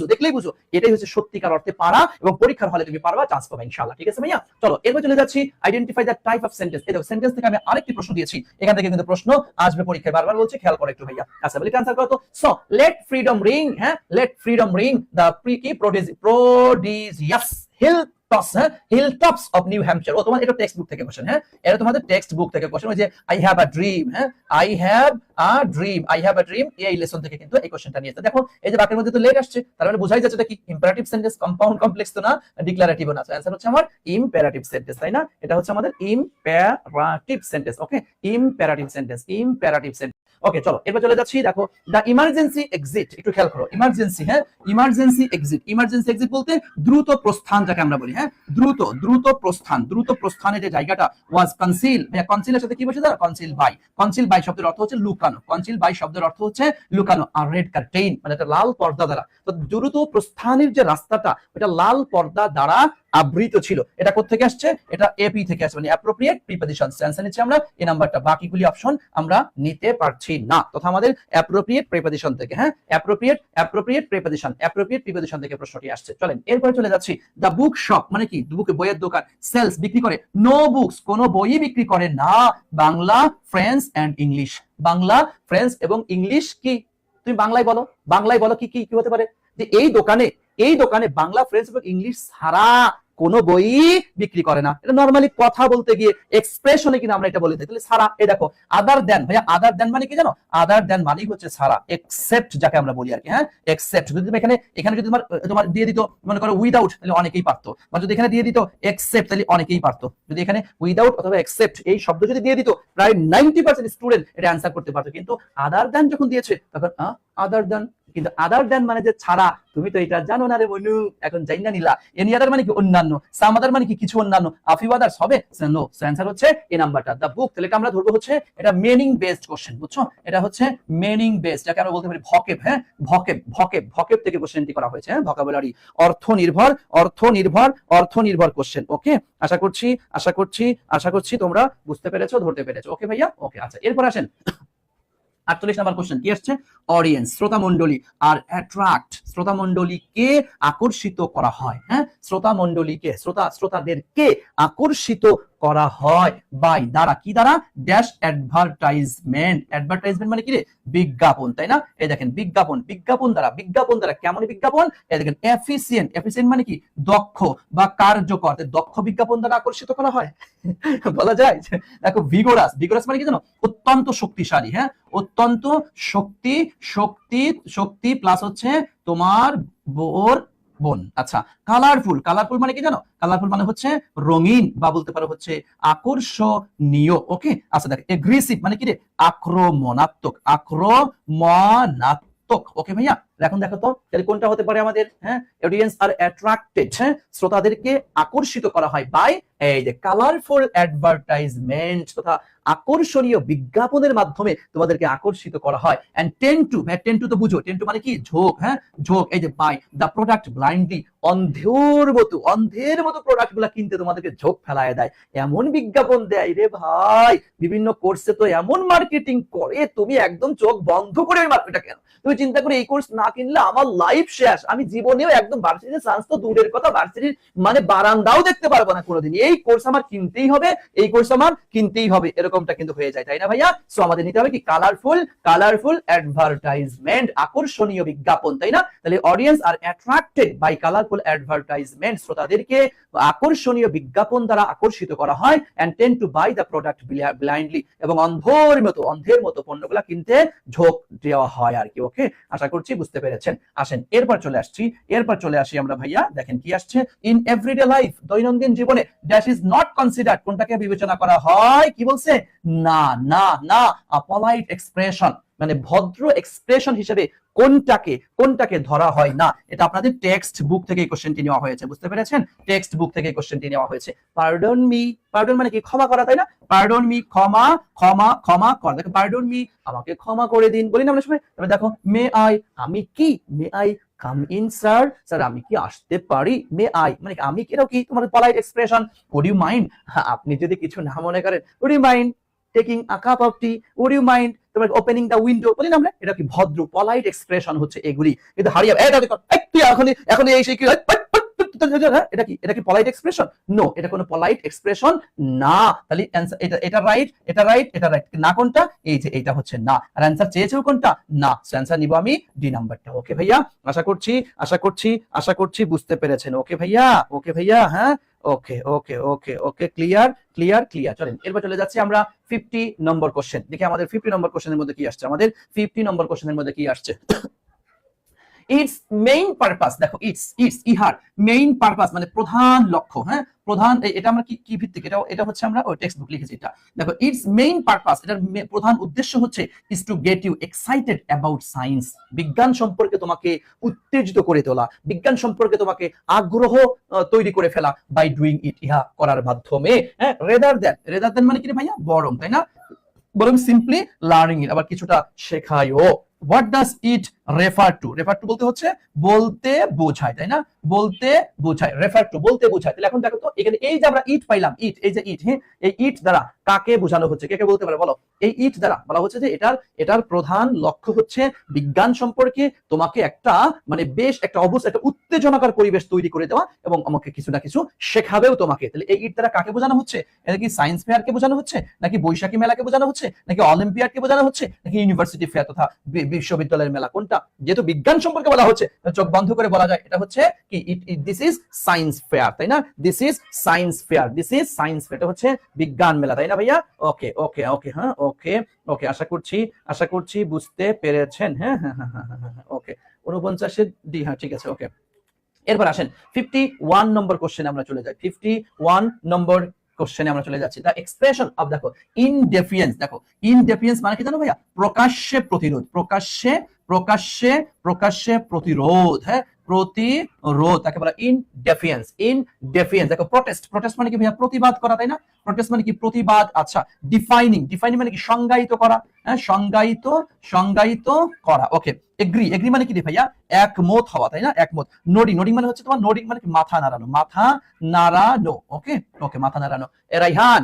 দেখলেই বুঝো এটাই হচ্ছে সত্যিকার অর্থে পারা, এবং পরীক্ষার হলে তুমি পারবা, চান্স পাবে ইনশাআল্লাহ। ঠিক আছে ভাইয়া, চলো এরপর চলে যাচ্ছি identify the type of sentence. এই দেখো সেন্টেন্স থেকে আমি আরেকটি প্রশ্ন দিয়েছি, এখান থেকে কিন্তু প্রশ্ন আসবে পরীক্ষায়, বারবার বলছি খেয়াল করো একটু ভাইয়া। আচ্ছা, বলি আনসার করো তো। সো লেট ফ্রিডম রিং, হ্যাঁ, let freedom ring the prodigious hilltops of New Hampshire। ও তোমার এটা টেক্সট বুক থেকে কোশ্চেন। হ্যাঁ, এটা তোমাদের টেক্সট বুক থেকে কোশ্চেন, ওই যে আই হ্যাভ আ ড্রিম। হ্যাঁ, আই হ্যাভ আ ড্রিম, এই লেসন থেকে কিন্তু এই কোশ্চেনটা নিয়েছে। দেখো এই যে বাক্যের মধ্যে তো লেট আসছে, তার মানে বোঝাই যাচ্ছে এটা কি ইম্পারেটিভ সেন্টেন্স, কম্পাউন্ড কমপ্লেক্স তো না, ডিক্লারেটিভ না। অ্যানসার হচ্ছে আমার ইম্পারেটিভ সেন্টেন্স, তাই না, এটা হচ্ছে আমাদের ইম্পারেটিভ সেন্টেন্স। ওকে, ইম্পারেটিভ সেন্টেন্স। ওকে, চলো এরপর চলে যাচ্ছি। দেখো দা ইমার্জেন্সি এক্সিট, একটু খেয়াল করো, ইমার্জেন্সি। হ্যাঁ, ইমার্জেন্সি এক্সিট বলতে দ্রুত প্রস্থান যাকে আমরা বলি। হ্যাঁ, দ্রুত প্রস্থানের যে জায়গাটা ওয়াজ কনসিল। কনসিলের সাথে কি বসে দাঁড়া, কনসিল বাই শব্দের অর্থ হচ্ছে লুকানো, আর রেড কার্টেইন মানে একটা লাল পর্দা দ্বারা। তো দ্রুত প্রস্থানের যে রাস্তাটা ওটা লাল পর্দা দ্বারা আবৃত ছিল। এটা কোথা থেকে আসছে, এটা এপি থেকে আসছে, মানে অ্যাপ্রোপ্রিয়েট প্রিপজিশন। অ্যানসার নিচ্ছে আমরা এই নাম্বারটা, বাকিগুলি অপশন আমরা নিতে পারছি না, তথা আমাদের অ্যাপ্রোপ্রিয়েট প্রিপজিশন থেকে। হ্যাঁ, অ্যাপ্রোপ্রিয়েট প্রিপজিশন থেকে প্রশ্নটি আসছে। চলেন এরপরে চলে যাচ্ছি। দা বুক শপ মানে কি, বইয়ের দোকান। সেলস বিক্রি করে, নো বুকস কোনো বই বিক্রি করে না, Bangla French and English. Bangla French এবং ইংলিশ কি, তুমি বাংলায় বলো কি কি হতে পারে, যে এই দোকানে বাংলা ফ্রেঞ্চ এবং ইংলিশ ছাড়া কোনো বই বিক্রি করে না। এটা নরমালি কথা বলতে গিয়ে এক্সপ্রেশনে কিনা আমরা এটা বলে দিই, তাহলে ছাড়া। এই দেখো আদার দেন, ভাইয়া আদার দেন মানে কি জানো, আদার দেন মানে হচ্ছে ছাড়া, এক্সেপ্ট যাকে আমরা বলি আর কি। হ্যাঁ, এক্সেপ্ট যদি তুমি এখানে যদি তোমার দিয়ে দিত মনে করো উইদাউট, তাহলে অনেকেই পারতো, বা যদি এখানে দিয়ে দিত এক্সেপ্ট তাহলে অনেকেই পারতো। যদি এখানে উইদাউট অথবা এক্সেপ্ট এই শব্দ যদি দিয়ে দিত, প্রায় 90% স্টুডেন্ট এটা অ্যান্সার করতে পারতো। কিন্তু আদার দেন যখন দিয়েছে তখন আদার দেন, কিন্তু আদার দেন মানে যে ছাড়া, তুমি তো এটা জানো না রে বনু, এখন জানি না নিলা। এনি আদার মানে কি অন্যান্য, সাম আদার মানে কি কিছু অন্যান্য, আফিউ আদার্স হবে নো। সো অ্যানসার হচ্ছে এই নাম্বারটা, দা বুক। তাহলে এটা আমরা ধরবো হচ্ছে এটা মিনিং বেসড কোশ্চেন, বুঝছো, এটা হচ্ছে মিনিং বেসড, যাকে আমরা বলতে পারি ভকেব। হ্যাঁ, ভকেব থেকে কোশ্চেনটি করা হয়েছে। হ্যাঁ, ভোকাবুলারি, অর্থ নির্ভর কোশ্চেন। ওকে, আশা করছি তোমরা বুঝতে পেরেছো, ধরতে পেরেছো। ওকে ভাইয়া, ওকে। আচ্ছা, এরপর আসেন 48 নাম্বার কোশ্চেন কি আসছে, অডিয়েন্স শ্রোতা মণ্ডলী আর অ্যাট্রাক্ট, শ্রোতা মণ্ডলীকে আকর্ষিত করা হয়। হ্যাঁ, শ্রোতাদেরকে আকর্ষিত করা হয় বাই দ্বারা, কি দ্বারা, ড্যাশ অ্যাডভার্টাইজমেন্ট। অ্যাডভার্টাইজমেন্ট মানে কি রে, বিজ্ঞাপন, তাই না? এই দেখেন বিজ্ঞাপন, বিজ্ঞাপন দ্বারা, বিজ্ঞাপন দ্বারা কেমন বিজ্ঞাপন, এই দেখেন এফিসিয়েন্ট, এফিসিয়েন্ট মানে কি, দক্ষ বা কার্যকর, দক্ষ বিজ্ঞাপন দ্বারা আকর্ষিত করা হয় বলা যায়। দেখো ভিগোরাস, ভিগোরাস মানে কি জানো, অত্যন্ত শক্তিশালী, হ্যাঁ, অত্যন্ত শক্তি, শক্তি, শক্তি প্লাস হচ্ছে তোমার বোর বোন। আচ্ছা, কালারফুল, কালারফুল মানে কি জানো, কালারফুল মানে হচ্ছে রঙিন বা বলতে পারো হচ্ছে আকর্ষণীয়। ওকে, আচ্ছা দেখ, এগ্রেসিভ মানে কি রে, আক্রমণাত্মক, আক্রমণাত্মক। ওকে ভাইয়া, এখন দেখো তো তাহলে কোনটা হতে পারে আমাদের, হ্যাঁ, অডিয়েন্স আর অ্যাট্রাক্টেড, হ্যাঁ, শ্রোতাদেরকে আকর্ষিত করা হয় বাই এই যে কালারফুল অ্যাডভার্টাইজমেন্ট তথা আকর্ষণীয় বিজ্ঞাপনের মাধ্যমে তোমাদেরকে আকর্ষিত করা হয়। এন্ড টেন টু, হ্যাঁ টেন টু তো বুঝো, টেন টু মানে কি, ঝোঁক, হ্যাঁ ঝোঁক, এই যে বাই দা প্রোডাক্ট ব্লাইন্ডলি, অন্ধের মতো, অন্ধের মতো প্রোডাক্ট গুলা কিনতে তোমাদেরকে ঝোঁক ফেলায় দেয়, এমন বিজ্ঞাপন দেয় রে ভাই। বিভিন্ন কোর্সে তো এমন মার্কেটিং করে, তুমি একদম চোখ বন্ধ করে ওই মার্কেটটা কেন, তুমি চিন্তা করে এই কোর্স না কিনলে আমার লাইফ শেষ, আমি জীবনেও একদম ভার্সিটির চান্স তো দূরের কথা, ভার্সিটির মানে বারান্দাও দেখতে পারবো না কোনোদিন, এই কোর্স আমার কিনতেই হবে, এই কোর্স আমার কিনতেই হবে, এরকমটা কিন্তু হয়ে যায়, তাই না ভাইয়া? সো আমাদের নিতে হবে কি, কালারফুল, কালারফুল অ্যাডভার্টাইজমেন্ট, আকর্ষণীয় বিজ্ঞাপন, তাই না? তাহলে audience are attracted by colourful advertisement, শ্রোতাদেরকে আকর্ষণীয় বিজ্ঞাপন দ্বারা আকর্ষিত করা হয়, and tend to buy the product blindly, এবং অন্ধের মতো, অন্ধের মতো পণ্যগুলা কিনতে ঝোঁক দেওয়া হয় আর কি। ওকে, আশা করছি বুঝতে পেরেছেন। আসেন এরপর চলে আসছি, এরপর চলে আসি আমরা ভাইয়া, দেখেন কি আসছে, ইন এভরিডে লাইফ, দৈনন্দিন জীবনে, ড্যাশ ইজ নট কনসিডার্ড, কোনটাকে বিবেচনা করা হয়, কি বলছে, না না না, আ পলাইট এক্সপ্রেশন, মানে ভদ্র এক্সপ্রেশন হিসেবে কোনটাকে, কোনটাকে ধরা হয় না। এটা আপনাদের টেক্সট বুক থেকে এই কোশ্চেনটি নেওয়া হয়েছে, বুঝতে পেরেছেন? টেক্সট বুক থেকে এই কোশ্চেনটি নেওয়া হয়েছে। পার্ডন মি, পার্ডন মানে কি, ক্ষমা করা, তাই না? পার্ডন মি, ক্ষমা, ক্ষমা, ক্ষমা করা। দেখো পার্ডন মি, আমাকে ক্ষমা করে দিন, বলি না আমরা সময়। এবার দেখো মে আই, আমি কি, may I come in sir, sir আমি কি আসতে পারি, মে আই মানে আমি কি, এটাও কি তোমার polite expression. Would you mind, আপনি যদি কিছু না মনে করেন, would you mind taking a cup of tea, would you mind তোমার ওপেনিং দা উইন্ডো, বলি না আমরা, এটা কি ভদ্র পলাইট এক্সপ্রেশন হচ্ছে এগুলি। কিন্তু হারিয়ে এটা দেখো, তুই এখন এখন এই সেই কি, এটা কি, এটা কি পলাইট এক্সপ্রেশন? নো, এটা কোনো পলাইট এক্সপ্রেশন না। তাহলে অ্যানসার এটা, এটা রাইট, এটা রাইট, এটা রাইট, না কোনটা, এই যে এটা হচ্ছে না, আর অ্যানসার চেয়েছেও কোনটা, না। অ্যানসার নিব আমি ডি নাম্বারটা। ওকে ভাইয়া, আশা করছি, আশা করছি, আশা করছি বুঝতে পেরেছেন। ওকে ভাইয়া, ওকে ভাইয়া, হ্যাঁ ওকে ওকে ওকে ওকে, ক্লিয়ার ক্লিয়ার ক্লিয়ার। চলেন এরপর চলে যাচ্ছি আমরা 50 নম্বর কোশ্চেন। দেখি আমাদের 50 নম্বর কোশ্চেনের মধ্যে কি আসছে, আমাদের 50 নম্বর কোশ্চেনের মধ্যে কি আসছে। ইটস মেইন পারপাস, দেখো ইটস, ইটস ইহার মেইন পারপাস মানে প্রধান লক্ষ্য, হ্যাঁ প্রধান, এটা আমরা কি ভিত্তিক, এটা এটা হচ্ছে আমরা ওই টেক্সট বুক লিখেছি এটা। দেখো ইটস মেইন পারপাস, এটার প্রধান উদ্দেশ্য হচ্ছে is to get you excited about science, বিজ্ঞান সম্পর্কে তোমাকে উত্তেজিত করে তোলা, বিজ্ঞান সম্পর্কে তোমাকে আগ্রহ তৈরি করে ফেলা, বাই ডুইং ইট, ইহা করার মাধ্যমে, হ্যাঁ রেদার দ্যান, রেদার দ্যান মানে কি ভাইয়া, বরং, তাই না, বরং সিম্পলি লার্নিং ইট, আবার কিছুটা শেখায়ও। What does it refer to, refer to বলতে হচ্ছে বলতে বোঝায়, তাই না, বলতে বোঝায়, রেফার টু বলতে বোঝায়। তাহলে এখন দেখো তো এখানে এই যে আমরা ইট পাইলাম, ইট, এই যে ইট, হ্যাঁ এই ইট দ্বারা কাকে বোঝানো হচ্ছে, কে কে বলতে পারে বলো? এই ইট দ্বারা বলা হচ্ছে যে এটার, এটার প্রধান লক্ষ্য হচ্ছে বিজ্ঞান সম্পর্কে তোমাকে একটা মানে বেশ একটা অবস্থা, একটা উত্তেজনাকর পরিবেশ তৈরি করে দেওয়া, এবং আমাকে কিছু না কিছু শেখাবেও তোমাকে। তাহলে এই ইট দ্বারা কাকে বোঝানো হচ্ছে? এটা কি সায়েন্স ফেয়ারকে বোঝানো হচ্ছে, নাকি বৈশাখী মেলাকে বোঝানো হচ্ছে, নাকি অলিম্পিয়াডকে বোঝানো হচ্ছে, নাকি ইউনিভার্সিটি ফেয়ার তথা বিশ্ববিদ্যালয়ের মেলা, কোনটা? যেহেতু বিজ্ঞান সম্পর্কে বলা হচ্ছে, চোখ বন্ধ করে বলা যায় এটা হচ্ছে কি, দিস ইজ সায়েন্স ফেয়ার, তাই না, this is science fair, this is science fair, এটা হচ্ছে বিজ্ঞান মেলা, তাই না ভাইয়া? ওকে ওকে ওকে, হ্যাঁ ওকে ওকে, আশা করছি বুঝতে পেরেছেন। হ্যাঁ হ্যাঁ হ্যাঁ হ্যাঁ হ্যাঁ, ওকে 49 ডি, হ্যাঁ ঠিক আছে। ওকে, এরপর আসেন 51 নম্বর কোশ্চেনে আমরা চলে যাই। 51 নম্বর কোশ্চেনে আমরা চলে যাচ্ছি। দ্য এক্সপ্রেশন অফ, দেখো ইনডেফিয়েন্স, দেখো ইনডেফিয়েন্স মানে কি জানো ভাইয়া, প্রকাশ্যে প্রতিরোধ, প্রকাশ্যে প্রকাশ্যে প্রকাশ্যে প্রতিরোধ, হ্যাঁ প্রতিরোধ, তাকে বলা ইনডেফিয়েন্স, ইনডেফিয়েন্স। দেখো প্রটেস্ট, প্রটেস্ট মানে কি ভাইয়া, প্রতিবাদ করা, তাই না, প্রটেস্ট মানে কি প্রতিবাদ। আচ্ছা, ডিফাইনিং, ডিফাইনিং মানে কি সংজ্ঞায়িত করা, হ্যাঁ সংজ্ঞায়িত, সংজ্ঞায়িত করা। ওকে, এগ্রি, এগ্রি মানে কি রে ভাইয়া, একমত হওয়া, তাই না, একমত। নোডিং, নোডিং মানে হচ্ছে তোমার, নোডিং মানে কি মাথা নাড়ানো, মাথা নাড়ানো। ওকে ওকে, মাথা নাড়ানো। রাইহান,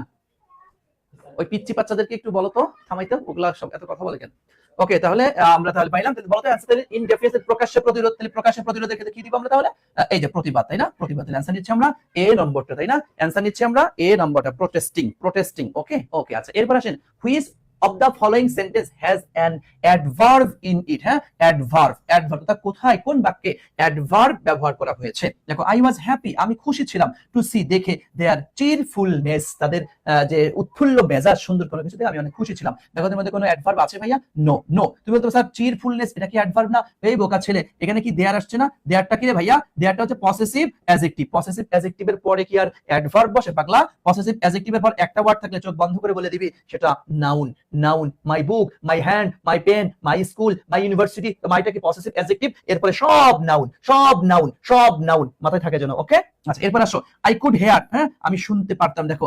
ওই পিচ্চি বাচ্চাদেরকে একটু বলো তো থামাইতে, ওগুলা সব এত কথা বলে কেন? ওকে, তাহলে আমরা তাহলে পাইলাম। তাহলে বলতো অ্যান্সার ইনডেফিনিট প্রকাশ্য প্রতিরোধ, তাহলে প্রকাশ্য প্রতিরোধের ক্ষেত্রে কি দিব আমরা তাহলে? এই যে প্রতিবাদ, তাই না? প্রতিবাদ। তাহলে অ্যান্সার নিচ্ছি আমরা এ নম্বরটা, তাই না? অ্যান্সার নিচ্ছি আমরা এ নম্বরটা, প্রোটেস্টিং, প্রোটেস্টিং। ওকে ওকে, আচ্ছা এরপর আসেন, which of the following sentence has an adverb in it? হ্যাঁ, adverb, adverb তা কোথায় কোন বাক্যে adverb ব্যবহার করা হয়েছে? দেখো, I was happy, আমি খুশি ছিলাম, to see দেখে, their cheerfulness, তাদের যে উৎফুল্ল মেজাজ, সুন্দর কোনো কিছুতে আমি অনেক খুশি ছিলাম। দেখো এর মধ্যে কোনো অ্যাডভার্ব আছে ভাইয়া? No no. তুমি বলতে স্যার cheerfulness এটা কি অ্যাডভার্ব না? এই বোকা ছেলে, এখানে কি দেয়ার আসছে না? দেয়ারটা কি রে ভাইয়া? দেয়ারটা হচ্ছে পসেসিভ অ্যাডজেক্টিভ। পসেসিভ অ্যাডজেক্টিভের পরে কি আর অ্যাডভার্ব বসে পাগলা? পসেসিভ অ্যাডজেক্টিভের পর একটা ওয়ার্ড থাকলে চোখ বন্ধ করে বলে দিবি সেটা noun. Noun, my book, my hand, my pen, my school, my university, তো মাইটা কি পসেসিভ অ্যাডজেক্টিভ, এরপরে সব নাউন, সব নাউন, সব নাউন, মাথায় থাকে যেন। ওকে, আচ্ছা এরপর আসো, আই কুড হেয়ার, হ্যাঁ আমি শুনতে পারতাম। দেখো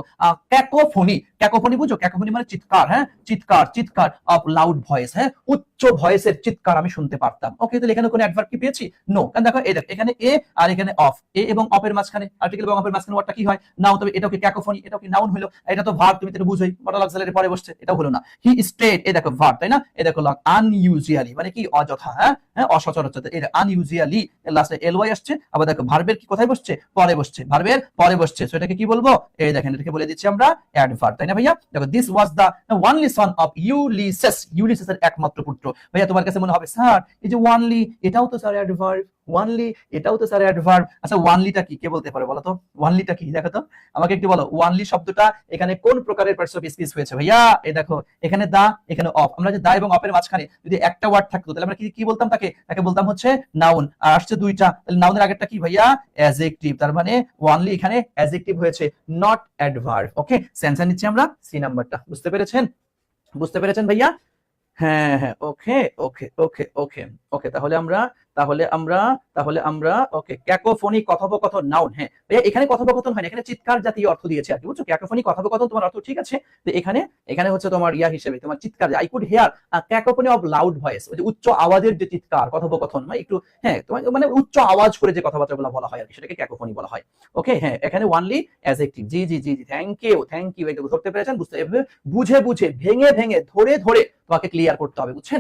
ক্যাকোফোনি, ক্যাকোফোনি বুঝো? ক্যাকোফোনি মানে চিৎকার, হ্যাঁ চিৎকার, চিৎকার অফ লাউড ভয়েস, হ্যাঁ উচ্চ ভয়েসের চিৎকার আমি শুনতে পারতাম। ওকে, তাহলে এখানে কোনো অ্যাডভার্ব কি পেয়েছি? নো। কারণ দেখো এই দেখো এখানে এ আর এখানে অফ, এ এবং অফের মাঝখানে, আর্টিকেল এবং অফের মাঝখানে ওয়ার্ডটা কি হয়? নাও। তবে এটাও কি ক্যাকোফোনি, এটাও কি নাউন হলো? এটা তো ভার্ব, তুমি তো বুঝোই, মডাল অক্সিলারি পরে বসছে, এটাও হলো না। হি স্টেড, এই দেখো ভার্ব, তাই না? এই দেখো আনইউজুয়ালি মানে কি অযথা, হ্যাঁ হ্যাঁ অসচরাচর, এটা আনইউজুয়ালি লাস্টে এলওয়াই আসছে। আবার দেখো ভার্বের কি কোথায় বসছে? পরে বসছে, ভার্বের পরে বসছে। সো এটাকে কি বলবো? এই দেখেন এটাকে বলে দিচ্ছি আমরা অ্যাডভার্ব, তাই না ভাইয়া? দেখো this was the only son of Ulysses, ইউলিসেসের একমাত্র পুত্র। ভাইয়া তোমার কাছে মনে হবে স্যার এই যে ওয়ানলি, এটাও তো স্যার অ্যাডভার্ব, ওয়ানলি এটাও তো স্যার অ্যাডভার্ব। আচ্ছা ওয়ানলিটা কি, কে বলতে পারে বলো তো? ওয়ানলিটা কি দেখো তো, আমাকে একটু বলো। ওয়ানলি শব্দটা এখানে কোন প্রকারের পার্টস অফ স্পিচ হয়েছে ভাইয়া? এই দেখো এখানে দা, এখানে অফ। আমরা যে দা এবং অফের মাঝখানে যদি একটা ওয়ার্ড থাকতো তাহলে আমরা কি বলতাম তাকে? তাকে বলতাম হচ্ছে নাউন। আর আসছে দুইটা, তাহলে নাউনের আগেরটা কি ভাইয়া? অ্যাডজেক্টিভ। তার মানে ওয়ানলি এখানে অ্যাডজেক্টিভ হয়েছে, নট অ্যাডভার্ব। ওকে, সেন্সার নিচ্ছি আমরা সি নাম্বারটা। বুঝতে পেরেছেন? বুঝতে পেরেছেন ভাইয়া? হ্যাঁ হ্যাঁ, ওকে ওকে ওকে ওকে ওকে, তাহলে আমরা ওকে, ক্যাকোফোনি কথোপকথন নাউন। হ্যাঁ ভাইয়া, এখানে কথোপকথন হয় না, এখানে চিৎকার জাতীয় অর্থ দিয়েছে আর কি, বুঝছো? ক্যাকোফোনি কথোপকথন তোমার অর্থ ঠিক আছে, তো এখানে হচ্ছে তোমার ইয়া হিসেবে তোমার চিৎকার, I could hear cacophony of loud voice, ওই যে উচ্চ আওয়াজের যে চিৎকার, কথোপকথন মানে একটু, হ্যাঁ তোমার মানে উচ্চ আওয়াজ করে যে কথাবার্তাগুলো বলা হয় আর কি, সেটাকে ক্যাকোফোনি বলা হয়। ওকে, হ্যাঁ এখানে ওয়ানলি অ্যাডজেক্টিভ। জি জি জি জি, থ্যাংক ইউ, এটা ধরতে পেরেছেন? বুঝতে, বুঝে বুঝে, ভেঙে ভেঙে, ধরে ধরে তোমাকে ক্লিয়ার করতে হবে, বুঝছেন?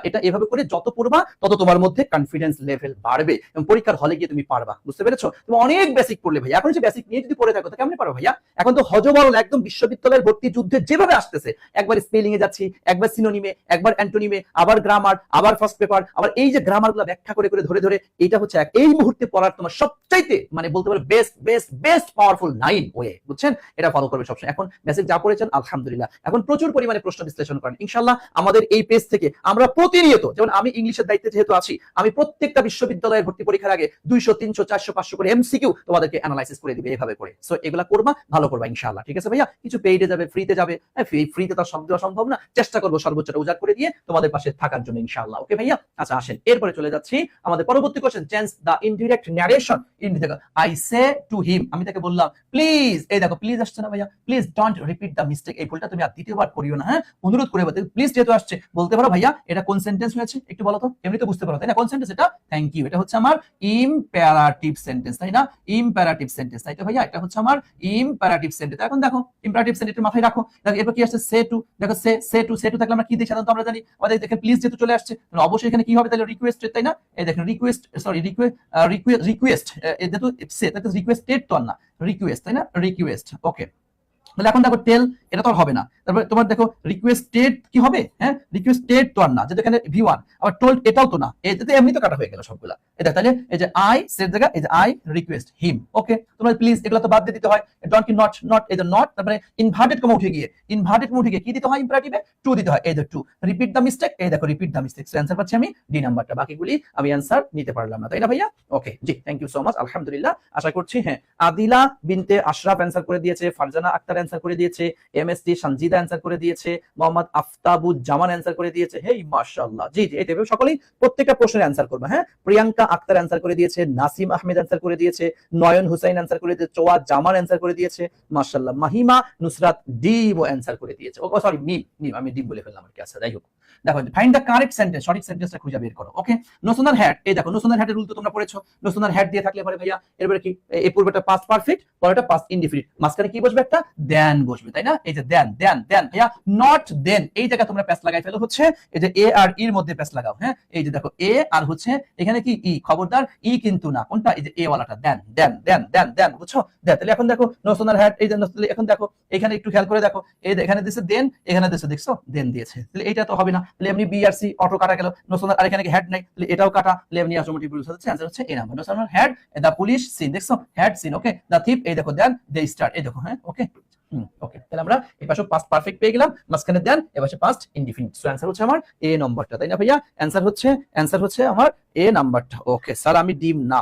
এটা এভাবে করে যত পড়বা তত তোমার মধ্যে কনফিডেন্স লেভেল বাড়বে এবং পরীক্ষার হলে গিয়ে তুমি পারবা। বুঝতে পেরেছো? তুমি অনেক বেসিক পড়লে ভাইয়া, এখন যে বেসিক নিয়ে যদি পড়ে থাকো তো কেমনে পারো ভাইয়া? এখন তো হজবরল একদম বিশ্ববিদ্যালয়ের ভর্তি যুদ্ধে যেভাবে আসতেছে, একবার স্পেলিং এ যাচ্ছি, একবার সিনোনিমে, একবার অ্যান্টোনিমে, আবার গ্রামার, আবার ফার্স্ট পেপার, আবার এই যে গ্রামারগুলো ব্যাখ্যা করে করে ধরে ধরে, এটা হচ্ছে এই মুহূর্তে পড়ার তোমার সবচাইতে মানে বলতে পারো best best best powerful 9 way, বুঝছেন? এটা ফলো করবে সবসময়। এখন বেসিক যা পড়েছেন আলহামদুলিল্লাহ, এখন প্রচুর পরিমাণে প্রশ্ন বিশ্লেষণ করেন ইনশাআল্লাহ। আমাদের এই পেজ থেকে আমরা প্রতিনিয়ত, যেমন আমি ইংলিশের দায়িত্বে যেহেতু আছি, আমি প্রত্যেকটা বিশ্ববিদ্যালয়ের ভর্তি পরীক্ষার আগে 200 300 400 500 করে এমসিকিউ তোমাদেরকে অ্যানালাইসিস করে দিবে এভাবে করে। সো এগুলা করবা, ভালো করবা ইনশাআল্লাহ। ঠিক আছে ভাইয়া? কিছু পেইডে যাবে, ফ্রিতে যাবে, ফ্রিতে তো সব দেওয়া সম্ভব না, চেষ্টা করবো সর্বোচ্চটা উজাড় করে দিয়ে তোমাদের পাশে থাকার জন্য ইনশাআল্লাহ। ওকে ভাইয়া, আচ্ছা আসেন এরপরে চলে যাচ্ছি আমাদের পরবর্তী question, change the indirect narration in, দেখো আই সে টু হিম, আমি তাকে বললাম প্লিজ, এই দেখো প্লিজ আসছে না ভাইয়া? Please don't repeat the mistake, এই ভুলটা তুমি আর দ্বিতীয়বার করিও না, হ্যাঁ অনুরোধ করে বলতে। প্লিজ যেহেতু আসছে, বলতে পারো ভাইয়া এটা কোন সেন্টেন্স হয়েছে একটু বলো তো? এমনি তো বুঝতে পারো তাই না কোন সেন্টেন্স এটা? থ্যাংক ইউ, এটা হচ্ছে আমার ইমপ্যারাটিভ সেন্টেন্স, তাই না? ইমপ্যারাটিভ সেন্টেন্স, তাই তো ভাইয়া? এটা হচ্ছে আমার ইমপ্যারাটিভ সেন্টেন্স। এখন দেখো ইমপ্যারাটিভ সেন্টেন্স মাথায় রাখো। দেখো এরপর কি আসছে? সে টু। দেখো সে টু থাকলে আমরা কি দেখি সাধারণত? আমরা জানি আমাদের দেখেন প্লিজ যেহেতু চলে আসছে, অবশ্যই এখানে কি হবে তাহলে? রিকোয়েস্টেড, তাই না? এই দেখেন রিকোয়েস্ট, সরি রিকোয়েস্ট, যেহেতু সে তাহলে রিকোয়েস্টেড তো আর না, রিকোয়েস্ট, তাই না? রিকোয়েস্ট। ওকে, তাহলে এখন দেখো টেল, এটা তো আর হবে না। তারপরে তোমার দেখো রিকোয়েস্টেড কি হবে? হ্যাঁ রিকোয়েস্টেড তো আর না, যেটা এখানে ভি1। আবার টোল্ড, এটাও তো না, এতে এমনি তো কাটা হয়ে গেল সবগুলা। এটা তাহলে এই যে আই সেট জায়গা, এই যে আই রিকোয়েস্ট হিম। ওকে, তোমরা প্লিজ এগুলো তো বাদ দিয়ে দিতে হয়। ডোন্ট কি নট, নট এই যে নট, তারপরে ইনভার্টেড কমা উঠে গিয়ে, কি দিতে হয়? ইম্পারেটিভে টু দিতে হয়, এই যে টু। রিপিট দ্য মিস্টেক, এই দেখো repeat the mistake. So answer পাচ্ছি আমি ডি নাম্বারটা, বাকিগুলি আমি অ্যানসার নিতে পারলাম না, তাই না ভাইয়া? ওকে জি, থ্যাংক ইউ সো মাচ, আলহামদুলিল্লাহ। আশা করছি হ্যাঁ, আদিলা বিনতে আশরাফ অ্যানসার করে দিয়েছে, ফারজানা আক্তার অ্যানসার করে দিয়েছে, এমএসটি সঞ্জিদা অ্যানসার করে দিয়েছে, মোহাম্মদ আফতাবুজ্জামান অ্যানসার করে দিয়েছে। হেই মাশাআল্লাহ, জি জি, এইভাবে সকলেই প্রত্যেকটা প্রশ্নের অ্যানসার করবে। হ্যাঁ, প্রিয়াঙ্কা আক্তার অ্যানসার করে দিয়েছে, নাসিম আহমেদ অ্যানসার করে দিয়েছে, নয়ন হুসাইন অ্যানসার করে দিয়েছে, চোয়া জামান অ্যানসার করে দিয়েছে, মাশাআল্লাহ। মাহিমা নুসরাত ডিম ও অ্যানসার করে দিয়েছে। ও সরি, মিম, আমি ডিম বলে ফেললাম আর কি। আচ্ছা যাই হোক, দেখো ফাইন্ড দ্য কারেক্ট সেন্টেন্স, সঠিক সেন্টেন্সটা খুঁজে বের করো। ওকে, নো সুনার হ্যাড, এই দেখো নো সুনার হ্যাডের রুল তো তোমরা পড়েছো। নো সুনার হ্যাড দিয়ে থাকলে পরে ভাইয়া এরপরে কি এই পূর্বটা পাস্ট পারফেক্ট, পরেরটা পাস্ট ইনডিফিনিট, মাঝখানে কি বসবে একটা দেন বসবে, তাই না? এই যে দেন দেন দেন ভাইয়া নট দেন, এই জায়গায় তোমরা প্যাচ লাগাই ফেলো হচ্ছে এই যে এ আর ইর মধ্যে প্যাচ লাগাও। হ্যাঁ, এই যে দেখো এ আর হচ্ছে এখানে কি ই, খবরদার ই কিন্তু না, কোনটা? এই যে এ ওয়ালাটা, দেন দেন দেন দেন দেন, বুঝছো? দেন। তাহলে এখন দেখো নো সুনার হ্যাড, এই যে এখন দেখো এখানে একটু খেয়াল করে দেখো, এই এখানে দিয়েছে দেন, এখানে দিয়েছে দেখছো দেন দিয়েছে, তাহলে এটা তো হবে না, তাহলে এমনি বি আর সি অটো কাটা গেল, নো সুনার আর এখানে হ্যাড নাই, তাহলে এটাও কাটা, তাহলে এমনি অটোমেটিক রুলস হচ্ছে आंसर হচ্ছে এ number. No sooner had the police seen, দেখছো had seen. Okay, the thief, এই দেখো দেন, দে স্টার্ট, এই দেখো। হ্যাঁ, ওকে ওকে, তাহলে আমরা এই পাশে পাস্ট পারফেক্ট পেয়ে গেলাম, মাঝখানে দেন, এই পাশে পাস্ট ইনডিফিনিট। সো आंसर হচ্ছে আমার এ নাম্বারটা, তাই না ভাইয়া? आंसर হচ্ছে আমার এ নাম্বারটা। ওকে স্যার আমি ডিম না।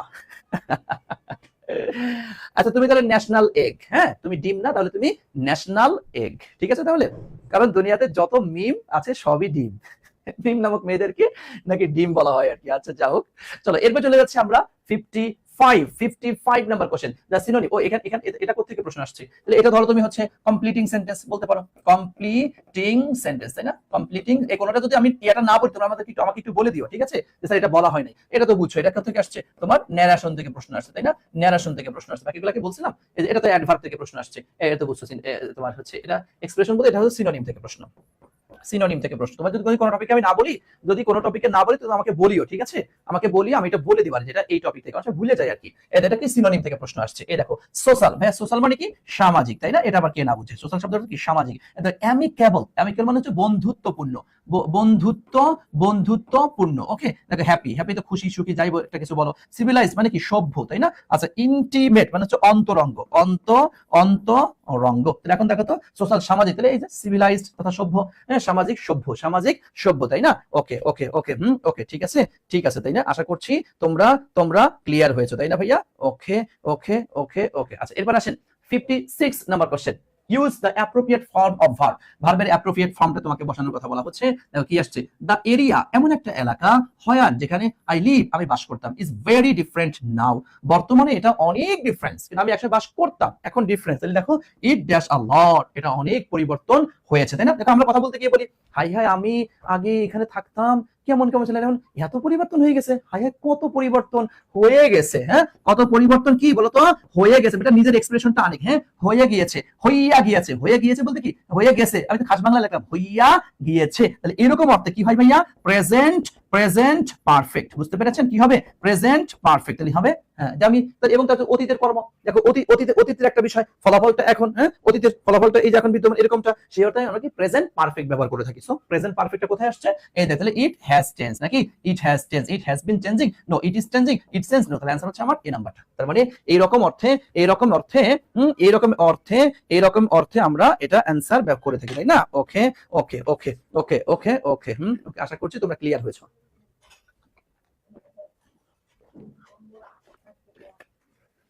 আচ্ছা তুমি তাহলে ন্যাশনাল এগ, হ্যাঁ তুমি ডিম না, তাহলে তুমি ন্যাশনাল এগ, ঠিক আছে? তাহলে কারণ দুনিয়াতে যত মিম আছে সবই ডিম। মিম নামক মেয়েদেরকে নাকি ডিম বলা হয় আর কি। আচ্ছা যা হোক, চলো এরপর চলে যাচ্ছে আমরা 55 নাম্বার কোশ্চেন, দা সিনোনিম। ও এখানে এখানে এটা কোথা থেকে প্রশ্ন আসছে? তাহলে এটা ধরো তুমি হচ্ছে কমপ্লিটিং সেন্টেন্স বলতে পারো, কমপ্লিটিং সেন্টেন্স, তাই না? কমপ্লিটিং, এই কোনটা যদি আমি এটা না বলি তোমরা আমাকে একটু বলে দিও, ঠিক আছে? যে স্যার এটা বলা হয় নাই, এটা তো বুঝছো, এটা কোথা থেকে আসছে? তোমার ন্যারেশন থেকে প্রশ্ন আসছে, তাই না? ন্যারেশন থেকে প্রশ্ন আসছে, বাকিগুলোকে বলছিলাম এটা তো অ্যাডভার্ব থেকে প্রশ্ন আসছে, এটা তো বুঝছো। তোমার হচ্ছে এটা এক্সপ্রেশন বলতে, এটা হচ্ছে সিনোনিম থেকে প্রশ্ন, সিনোনিম থেকে প্রশ্ন। তোমার যদি কোনো টপিকে আমি না বলি, যদি কোনো টপিকে না বলি তো আমাকে বলিও, ঠিক আছে? আমাকে বলি, আমি এটা বলে দিবার যেটা এই টপিক থেকে আচ্ছা ভুলে যাই আর কি। এটা কি সিনোনিম থেকে প্রশ্ন আসছে। এই দেখো সোশ্যাল, ভাই সোশ্যাল মানে কি? সামাজিক, তাই না? এটা আবার কে না বুঝে, সোশ্যাল শব্দটা কি? সামাজিক। অ্যামিকেবল, অ্যামিকেবল মানে হচ্ছে বন্ধুত্বপূর্ণ, বন্ধুত্বপূর্ণ। ওকে, দেখো হ্যাপি, হ্যাপি তো খুশি সুখী যাই একটা কিছু বলো। সিভিলাইজ মানে কি? সভ্য, তাই না? আচ্ছা ইন্টিমেট মানে হচ্ছে অন্তরঙ্গ, অন্তরঙ্গ। তাহলে এখন দেখো তো সোশ্যাল সামাজিক, তাহলে এই যে সিভিলাইজড তথা সভ্য, হ্যাঁ সামাজিক সভ্য, তাই না? ওকে ওকে ওকে ওকে, ঠিক আছে ঠিক আছে, তাই না? আশা করছি তোমরা ক্লিয়ার হয়েছো, তাই না ভাইয়া? ওকে ওকে ওকে ওকে। আচ্ছা এরপর আসেন 56 number question, use the appropriate form of verb. ভার্বের অ্যাপ্রোপ্রিয়েট ফর্মটা তোমাকে বসানোর কথা বলা হচ্ছে। দেখো কি আসছে, দ্য এরিয়া এমন একটা এলাকা, হয়ার যেখানে আই লিভ আমি বাস করতাম, ইজ ভেরি ডিফারেন্ট নাও, বর্তমানে এটা অনেক ডিফারেন্স, কিন্তু আমি একসাথে বাস করতাম এখন ডিফারেন্স। তাহলে দেখো ইট ড্যাশ আ লট, এটা অনেক পরিবর্তন হয়েছে, তাই না? দেখো আমরা কথা বলতে গিয়ে বলি হাই হাই আমি আগে এখানে থাকতাম, কেমন কেমন ছিল, এখন এত পরিবর্তন হয়ে গেছে, হাই হাই কত পরিবর্তন হয়ে গেছে। হ্যাঁ কত পরিবর্তন কি বলতো হয়ে গেছে, এটা নিজের এক্সপ্রেশনটা অনেক। হ্যাঁ হয়ে গিয়েছে, হয়ে গিয়েছে বলতে কি হয়ে গেছে, আমি তো খাস বাংলা লেখলাম হইয়া গিয়েছে। তাহলে এরকম অর্থে কি হয় ভাইয়া? প্রেজেন্ট পারফেক্ট, বুঝতে পেরেছেন? কি হবে? প্রেজেন্ট পারফেক্ট, তাহলে হবে হ্যাঁ যে আমি, এবং তার অতীতের কর্ম। দেখো অতীতের একটা বিষয়, ফলাফলটা এখন, হ্যাঁ অতীতের ফলাফলটা এই যে এখন বিদ্যমান এরকমটা, সেটাই আমরা কি প্রেজেন্ট পারফেক্ট ব্যবহার করে থাকি। সো প্রেজেন্ট পারফেক্টটা কোথায় আসছে? এই দেখো তাহলে ইট হ্যাজ চেঞ্জ নাকি it has change, it has been changing, no it is changing, it change no. তাহলে आंसर হচ্ছে আমার এই নাম্বারটা। তার মানে এইরকম অর্থে আমরা এটা आंसर ব্যবহার করে থাকি, তাই না? ওকে ওকে ওকে ওকে ওকে ওকে ওকে, আশা করছি তোমরা ক্লিয়ার হয়েছো।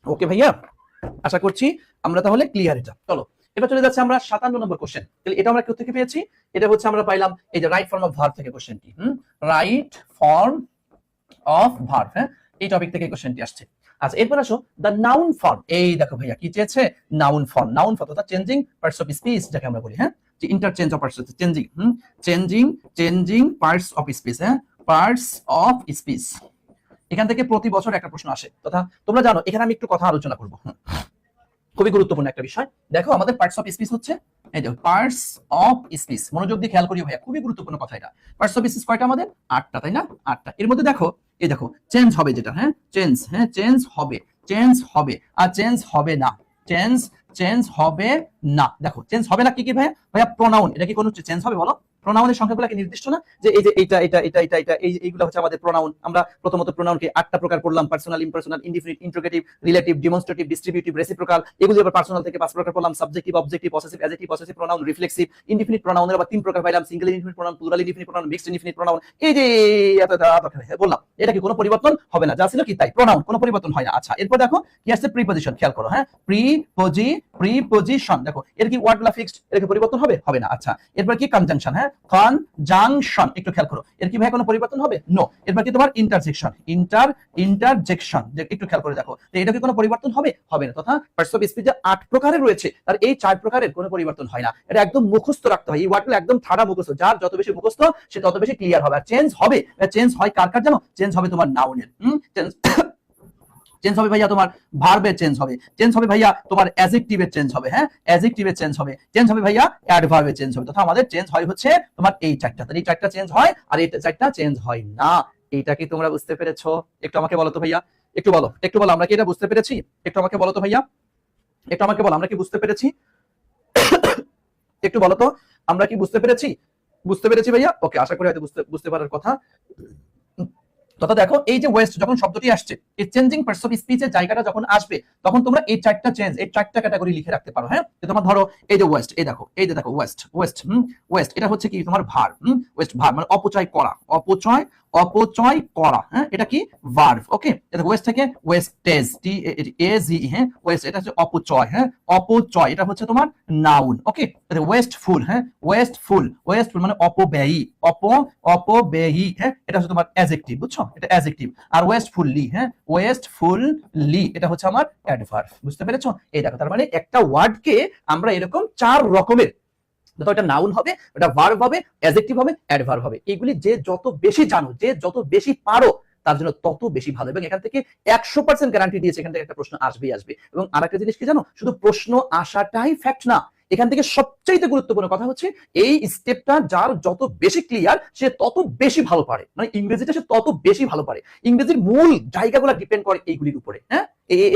ওকে ভাইয়া, আশা করছি আমরা তাহলে ক্লিয়ার। এটা চলো এবার চলে যাচ্ছে আমরা 57 নম্বর কোশ্চেন। তাহলে এটা আমরা কোথা থেকে পেয়েছি? এটা হচ্ছে আমরা পাইলাম এই যে রাইট ফর্ম অফ ভার্ব থেকে কোশ্চেনটি। রাইট ফর্ম অফ ভার্ব, হ্যাঁ এই টপিক থেকে কোশ্চেনটি আসছে। আচ্ছা এরপর আসো দ্য নাউন ফর্ম। এই দেখো ভাইয়া কি চেয়েছে? নাউন ফর্ম অর্থাৎ চেঞ্জিং পার্টস অফ স্পিচ যাকে আমরা বলি, হ্যাঁ যে interchange of parts, changing parts of speech, হ্যাঁ পার্টস অফ স্পিচ। এখান থেকে প্রতি বছর একটা প্রশ্ন আসে, তথা তোমরা জানো এখানে আমি একটু কথা আলোচনা করবো, খুবই গুরুত্বপূর্ণ একটা বিষয়। দেখো আমাদের পার্টস অফ স্পিচ হচ্ছে এই দেখো পার্টস অফ স্পিচ, মনোযোগ দিয়ে খেয়াল করিও ভাইয়া, খুবই গুরুত্বপূর্ণ কথা এটা। পার্টস অফ স্পিচ কয়টা আমাদের? 8টা, তাই না? 8টা। এর মধ্যে দেখো এই দেখো চেঞ্জ হবে যেটা, হ্যাঁ চেঞ্জ হবে আর চেঞ্জ হবে না, চেঞ্জ হবে না। দেখো চেঞ্জ হবে না কি কি ভাইয়া প্রোনাউন। এটা কি কোনো চেঞ্জ হবে বলো? প্রোনাউনের সংখ্যাগুলো কি নির্দিষ্ট না? যে এই যে এটা এইগুলো হচ্ছে আমাদের প্রোনাউন। আমরা প্রথমত প্রোনাউনকে 8টা প্রকার পড়লাম, personal, impersonal, indefinite, interrogative, relative, demonstrative, distributive, reciprocal. এগুলো আবার পার্সোনাল থেকে 5 প্রকার পড়লাম, subjective, objective, possessive, adjective, possessive pronoun, reflexive. Indefinite প্রোনাউনের আবার 3 প্রকার পাইলাম, single indefinite pronoun, plural indefinite pronoun, mixed indefinite pronoun. এই যে এত বললাম, এটা কি কোনো পরিবর্তন হবে না? যা ছিল কি তাই, প্রোনাউন কোনো পরিবর্তন হয় না। আচ্ছা এরপর দেখো কি আসছে? প্রিপজিশন, খেয়াল করো, হ্যাঁ প্রিপজিশন, দেখো এর কি ওয়ার্ডগুলো ফিক্সড, এর কি পরিবর্তন হবে? হবে না। আচ্ছা, এরপর কি কনজাংশন, হ্যাঁ কনজাংশন, একটু খেয়াল করো এর কি ভাই কোনো পরিবর্তন হবে? নো। এরপর কি তোমার ইন্টারজেকশন, ইন্টারজেকশন, একটু খেয়াল করে দেখো এটা কি কোনো পরিবর্তন হবে? হবে না। তথা পার্টস অফ স্পিচ যে 8 প্রকারের রয়েছে তার এই 4 প্রকারের কোনো পরিবর্তন হয় না। এটা একদম মুখস্থ রাখতে হয়, এই ওয়ার্ডগুলো একদম ঠাড়া মুখস্থ, যার যত বেশি মুখস্থ সে তত বেশি ক্লিয়ার হবে। আর চেঞ্জ হবে, চেঞ্জ হয় কার কার জানো? চেঞ্জ হবে তোমার নাউনের, চেঞ্জ হবে ভাইয়া তোমার ভার্বের চেঞ্জ হবে, চেঞ্জ হবে ভাইয়া তোমার অ্যাডজেক্টিভের চেঞ্জ হবে, হ্যাঁ অ্যাডজেক্টিভের চেঞ্জ হবে, চেঞ্জ হবে ভাইয়া অ্যাডভার্বের চেঞ্জ হবে। তথা আমাদের চেঞ্জ হয় হচ্ছে তোমার এই চারটা, তাহলে এই চারটা চেঞ্জ হয় আর এই চারটা চেঞ্জ হয় না। এইটা কি তোমরা বুঝতে পেরেছো? একটু আমাকে বলো তো ভাইয়া, একটু বলো, একটু বলো আমরা কি এটা বুঝতে পেরেছি? একটু আমাকে বলো তো ভাইয়া, একটু আমাকে বলো আমরা কি বুঝতে পেরেছি? একটু বলো তো আমরা কি বুঝতে পেরেছি? বুঝতে পেরেছি ভাইয়া? ওকে, আশা করি হয়তো বুঝতে পারার কথা। তথা দেখো এই যে ওয়েস্ট যখন শব্দটি আসছে, এই চেঞ্জিং পার্টস অফ স্পিচের জায়গাটা যখন আসবে তখন তোমরা এই চারটা চেঞ্জ, এই চারটা ক্যাটাগরি লিখে রাখতে পারো। হ্যাঁ, তোমার ধরো এই যে ওয়েস্ট, এই দেখো এই যে দেখো ওয়েস্ট, ওয়েস্ট ওয়েস্ট এটা হচ্ছে কি তোমার ভার্ব, ওয়েস্ট ভার্ব মানে অপচয় করা, অপচয় অপচয় করা, হ্যাঁ এটা কি ভার্ব। ওকে, এটা ওয়েস্ট থেকে ওয়েস্টেজ, টি এ জি, হ্যাঁ ওয়েস্ট এটা হচ্ছে অপচয়, হ্যাঁ অপচয় এটা হচ্ছে তোমার নাউন। ওকে, এটা ওয়েস্টফুল, হ্যাঁ ওয়েস্টফুল, ওয়েস্টফুল মানে অপব্যয়ী, অপব্যয়ী, হ্যাঁ এটা হচ্ছে তোমার অ্যাডজেক্টিভ, বুঝছো এটা অ্যাডজেক্টিভ। আর ওয়েস্টফুলি, হ্যাঁ ওয়েস্টফুলি এটা হচ্ছে আমার অ্যাডভার্ব। বুঝতে পেরেছো? এই দেখো তার মানে একটা ওয়ার্ডকে আমরা এরকম 4 রকমের, এটা নাউন হবে, এটা ভার্ব হবে, অ্যাডজেক্টিভ হবে, অ্যাডভার্ব হবে। এগুলি যে যত বেশি জানো, যে যত বেশি পারো তার জন্য তত বেশি ভালো। এবং এখান থেকে 100% গ্যারান্টি দিয়েছে এখান থেকে একটা প্রশ্ন আসবেই আসবে। এবং আরেকটা জিনিস কি জানো, শুধু প্রশ্ন আসাটাই ফ্যাক্ট না, এখান থেকে সবচেয়ে গুরুত্বপূর্ণ কথা হচ্ছে এই স্টেপটা যার যত বেশি ক্লিয়ার সে তত বেশি ভালো পারে, মানে ইংরেজিটা সে তত বেশি ভালো পারে। ইংরেজির মূল জায়গাগুলো ডিপেন্ড করে এইগুলির উপরে, হ্যাঁ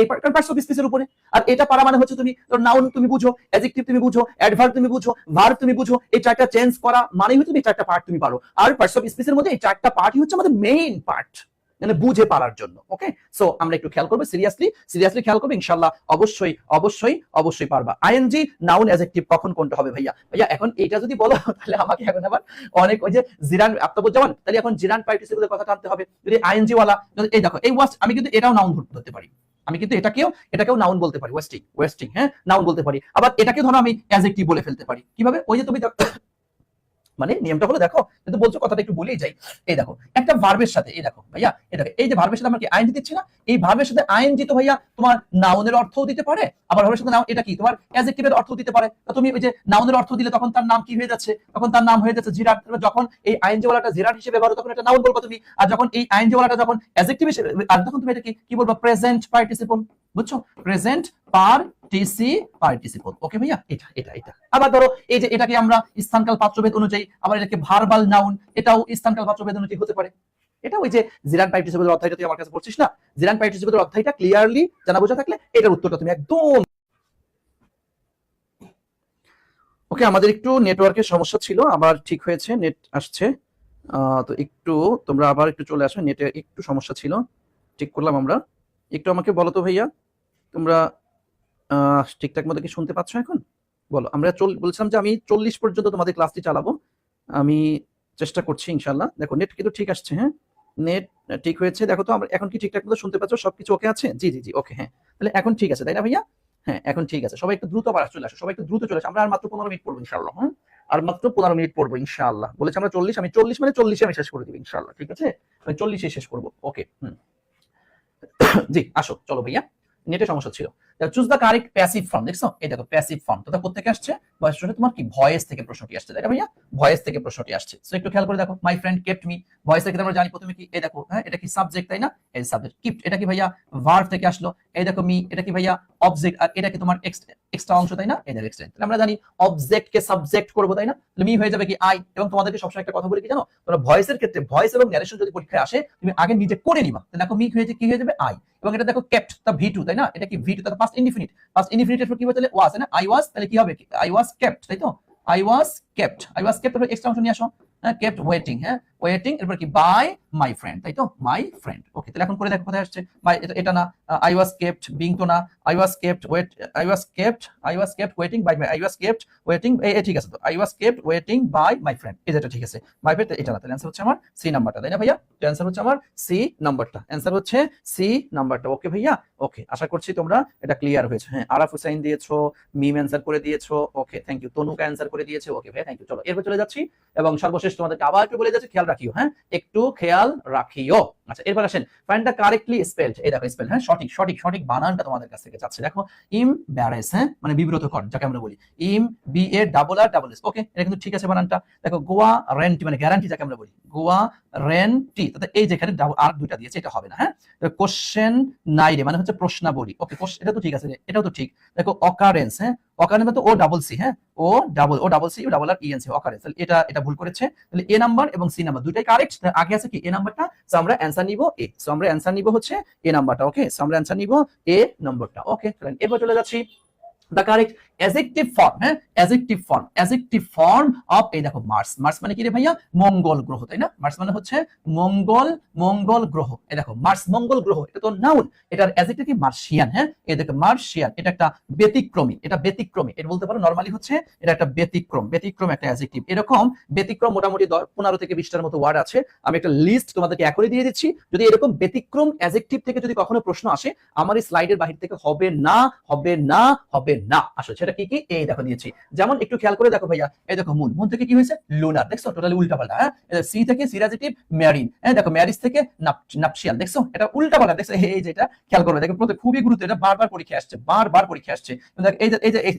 এই পার্টস অফ স্পিচের উপরে। আর এটা পারা মানে হচ্ছে তুমি নাউন তুমি বুঝো, অ্যাডজেক্টিভ তুমি বুঝো, অ্যাডভার্ব তুমি বুঝো, ভার্ব তুমি বুঝো, এই চারটা চেঞ্জ করা মানেই হচ্ছে এই চারটা পার্ট তুমি পারো। আর পার্টস অফ স্পিচের মধ্যে এই চারটা পার্টই হচ্ছে আমাদের মেইন পার্ট, মানে বুঝে পারার জন্য। ওকে, সো আমরা একটু খেয়াল করবো, সিরিয়াসলি খেয়াল করবো, ইনশাআল্লাহ অবশ্যই অবশ্যই অবশ্যই পারবা। আইএনজি নাউন অ্যাডজেক্টিভ কখন কোনটা হবে ভাইয়া? ভাইয়া এখন এটা যদি বলো তাহলে আমাকে এখন আবার অনেক ওই যে জিরান আত্মবোধ, তাহলে এখন জিরান পার্টিসিপেলের কথা টানতে হবে। যদি আইএনজি ওয়ালা, এই দেখো এই ওয়াস্ট, আমি কিন্তু এটাও নাউন ধরতে পারি, আমি কিন্তু এটাকেও নাউন বলতে পারি, ওয়েস্টিং, হ্যাঁ নাউন বলতে পারি। আবার এটাকে ধরো আমি অ্যাডজেক্টিভ বলে ফেলতে পারি। কিভাবে? ওই যে তুমি মানে নিয়মটা হলো, দেখো কিন্তু বলছো কথাটা একটু বলেই যাই। এই দেখো একটা ভার্বের সাথে, এই দেখো ভাইয়া এটা, এই যে ভার্বের সাথে আমরা কি আইএনজি দিচ্ছি না? এই ভার্বের সাথে আইএনজি তো ভাইয়া তোমার নাউনের অর্থও দিতে পারে, আবার ভার্বের সাথে নাউন এটা কি তোমার অ্যাডজেক্টিভের অর্থ দিতে পারে। তো তুমি ওই যে নাউনের অর্থ দিলে তখন তার নাম কি হয়ে যাচ্ছে? তখন তার নাম হয়ে যাচ্ছে জিরাট। যখন এই আইএনজি ওয়ালাটা জিরাট হিসেবে ব্যবহার, তখন এটা নাউন বলবা তুমি। আর যখন এই আইএনজি ওয়ালাটা যখন অ্যাডজেক্টিভ হিসেবে, আর তখন তুমি এটা কি বলবা? প্রেজেন্ট পার্টিসিপল, বুঝছো? Present participle. ওকে ভাইয়া, এটা এটা এটা। আবার ধরো এই যে এটাকে আমরা স্থানকাল পাত্রভেদ অনুযায়ী, আবার এটাকে ভার্বাল নাউন, এটাও স্থানকাল পাত্রভেদ অনুযায়ী হতে পারে। এটা ওই যে জিরান পার্টিসিপেলের অধ্যায়টা তুই আমার কাছে পড়ছিস না, জিরান পার্টিসিপেলের অধ্যায়টা ক্লিয়ারলি জানা বোঝা থাকলে এটার উত্তরটা তুমি একদম। ওকে, আমাদের একটু নেটওয়ার্কের সমস্যা ছিল, আবার ঠিক হয়েছে, নেট আসছে। তো একটু তোমরা আবার একটু চলে আসো, নেটে একটু সমস্যা ছিল, ঠিক করলাম আমরা। একটু আমাকে বলো তো ভাইয়া, তোমরা ঠিকঠাক মতো কি শুনতে পাচ্ছ এখন? বলো। আমরা বলছিলাম যে আমি 40 পর্যন্ত তোমাদের ক্লাসটি চালাবো, আমি চেষ্টা করছি ইনশাআল্লাহ। দেখো নেট কিন্তু ঠিক আসছে, হ্যাঁ নেট ঠিক হয়েছে। দেখো তো আমরা এখন কি ঠিকঠাক মতো শুনতে পাচ্ছ? সবকিছু ওকে আছে? জি জি জি, ওকে, হ্যাঁ তাহলে এখন ঠিক আছে, তাই না ভাইয়া? হ্যাঁ এখন ঠিক আছে। সবাই একটু দ্রুত আবার চলে আসো, সবাই একটু দ্রুত চলে আসো। আমরা আর মাত্র 15 মিনিট পড়বো ইনশাআল্লাহ, হ্যাঁ আর মাত্র 15 মিনিট পড়বো ইনশাআল্লাহ। বলেছি আমরা 40, আমি 40 মানে 40 আমি শেষ করে দিব ইনশাআল্লাহ, ঠিক আছে? আমি 40 শেষ করবো। ওকে, জি আসো, চলো ভাইয়া, নেটে সমস্যা ছিল। Choose the correct passive form. দেখছো এই দেখো প্যাসিভ ফর্ম, তো কোথা থেকে আসছে? তোমার কি ভয়েস থেকে প্রশ্নটি আসছে, তাই না ভাইয়া? ভয়েস থেকে প্রশ্নটি আসছে। সো একটু খেয়াল করে দেখো, my friend kept me, voice থেকে আমরা জানি প্রথমে কি, এই দেখো হ্যাঁ এটা কি সাবজেক্ট, তাই না? এই সাবজেক্ট। কিপ্ট এটা কি ভাইয়া? ভার্ব থেকে আসলো। এই দেখো মি এটা কি ভাইয়া? অবজেক্ট। আর এটা কি তোমার এক্সট্রা অংশ, তাই না? এই দেখো এক্সট্রা। তাহলে আমরা জানি অবজেক্ট কে সাবজেক্ট করব, তাই না? তাহলে মি হয়ে যাবে কি আই। এবং তোমাদেরকে সবসময় একটা কথা বলি কি জানো, তোমরা ভয়েসের ক্ষেত্রে, ভয়েস এবং ন্যারেশন যদি পরীক্ষায় আসে তুমি আগে নিজে করে নিবা। তাহলে দেখো মি হয়ে কি হয়ে যাবে? আই। এবং এটা দেখো কেপ্ট, তা ভি2, তাই না? এটা কি ভি2, তাহলে পাস্ট ইনডিফিনিট। পাস্ট ইনডিফিনিটের পর কি হবে? তাহলে ওয়াজ, তাই না? আই ওয়াজ, তাহলে কি হবে? আই ওয়াজ কেপ্ট, তাই তো? I was kept. I was kept, extra অংশ নিয়ে আসো, হ্যাঁ কেপ্ট ওয়েটিং, হ্যাঁ ওয়েটিং এরপর কি বাই মাই ফ্রেন্ড, তাই তো মাই ফ্রেন্ড। ওকে, তাহলে এখন করে দেখো কোথায় আসছে মাই, এটা না, আই ওয়াজ কেপ্ট বিং তো না, I was kept waiting by my, I was kept waiting, ঠিক আছে তো, I was kept waiting by my friend, এটা ঠিক আছে, মাই ফ্রেন্ড এটা না, তাহলে অ্যান্সার হচ্ছে আমার সি নাম্বারটা, তাই না ভাইয়া? অ্যান্সার হচ্ছে আমার সি নাম্বারটা, অ্যান্সার হচ্ছে সি নাম্বারটা। ওকে ভাইয়া, ওকে, আশা করছি তোমরা এটা ক্লিয়ার হয়েছে। হ্যাঁ, আরাফ হুসাইন দিয়েছো, মিম অ্যান্সার করে দিয়েছো, okay thank you, Tanuka answer করে দিয়েছে, ওকে ভাইয়া থ্যাংক ইউ। চলো এরপর চলে যাচ্ছি এবং সর্বশেষ তোমাদেরকে আবার একটু বলে যাচ্ছি, খেয়াল রাখিও, হ্যাঁ একটু খেয়াল রাখিও। আচ্ছা এরপর আসেন, ফাইন্ড দ্য কারেক্টলি স্পেলড, এই দেখো স্পেল, হ্যাঁ সঠিক বানানটা তোমাদের কাছ থেকে চাচ্ছে। দেখো ইমব্যারেস, হ্যাঁ মানে বিব্রতকর যাকে আমরা বলি, M B A double R double S, okay এটা কিন্তু ঠিক আছে বানানটা। দেখো গোয়া রেন্টি মানে গ্যারান্টি যাকে আমরা বলি, গোয়া রেন্টি, তাতে এই যেখানে আর দুইটা দিয়েছে এটা হবে না। হ্যাঁ, কোশ্চেন নাইরে মানে হচ্ছে প্রশ্নাবলী, ওকে এটা তো ঠিক আছে, এটাও তো ঠিক। দেখো অকারেন্স, হ্যাঁ অকারেন্স মানে তো ও ডাবল সি, হ্যাঁ ও ডাবল সি ডাবল আর ইএনসি অকারেন্স, তাহলে এটা ভুল করেছে। তাহলে এ নাম্বার এবং সি নাম্বার দুইটাই কারেক্ট, আগে আছে কি এ নাম্বারটা, সো আমরা অ্যানসার নিব এ, সো আমরা অ্যানসার নিব হচ্ছে এ নাম্বারটা। ওকে, সো আমরা অ্যানসার নিব এ নম্বরটা। ওকে, এরপর চলে যাচ্ছি the correct adjective form, হ্যাঁ adjective form of, এই দেখো মার্স, মার্স মানে কি রে ভাইয়া? মঙ্গল গ্রহ, তাই না? মার্স মানে হচ্ছে মঙ্গল গ্রহ, এই দেখো মার্স মঙ্গল গ্রহ, এটা তো নাউন, এটার অ্যাডজেক্টিভ কি মার্শিয়ান, হ্যাঁ এই দেখো মার্শিয়ান, এটা একটা ব্যতিক্রমী, এটা বলতে পারো নরমালি হচ্ছে এটা একটা ব্যতিক্রম একটা অ্যাডজেক্টিভ। এরকম ব্যতিক্রম মোটামুটি 15 থেকে 20টার মতো ওয়ার্ড আছে, আমি একটা লিস্ট তোমাদেরকে এখনই দিয়ে দিচ্ছি। যদি এরকম ব্যতিক্রম অ্যাডজেক্টিভ থেকে যদি কখনো প্রশ্ন আসে, আমার এই স্লাইডের বাহির থেকে হবে না আসলে সেটা কি এই দেখো দিয়েছি। যেমন একটু খেয়াল করে দেখো ভাইয়া, এই দেখো মুন থেকে কি হয়েছে? লুনার, দেখছো টোটালি উল্টাপাল্টা। হ্যাঁ, সি থেকে সিরাজিটিভ ম্যারিন, হ্যাঁ দেখো ম্যারিজ থেকে নাপশিয়াল, দেখছো এটা উল্টাপাল্টা, দেখছো এই যে এটা খেয়াল করবে, দেখো খুবই গুরুত্ব, এটা বারবার পরীক্ষা আসছে,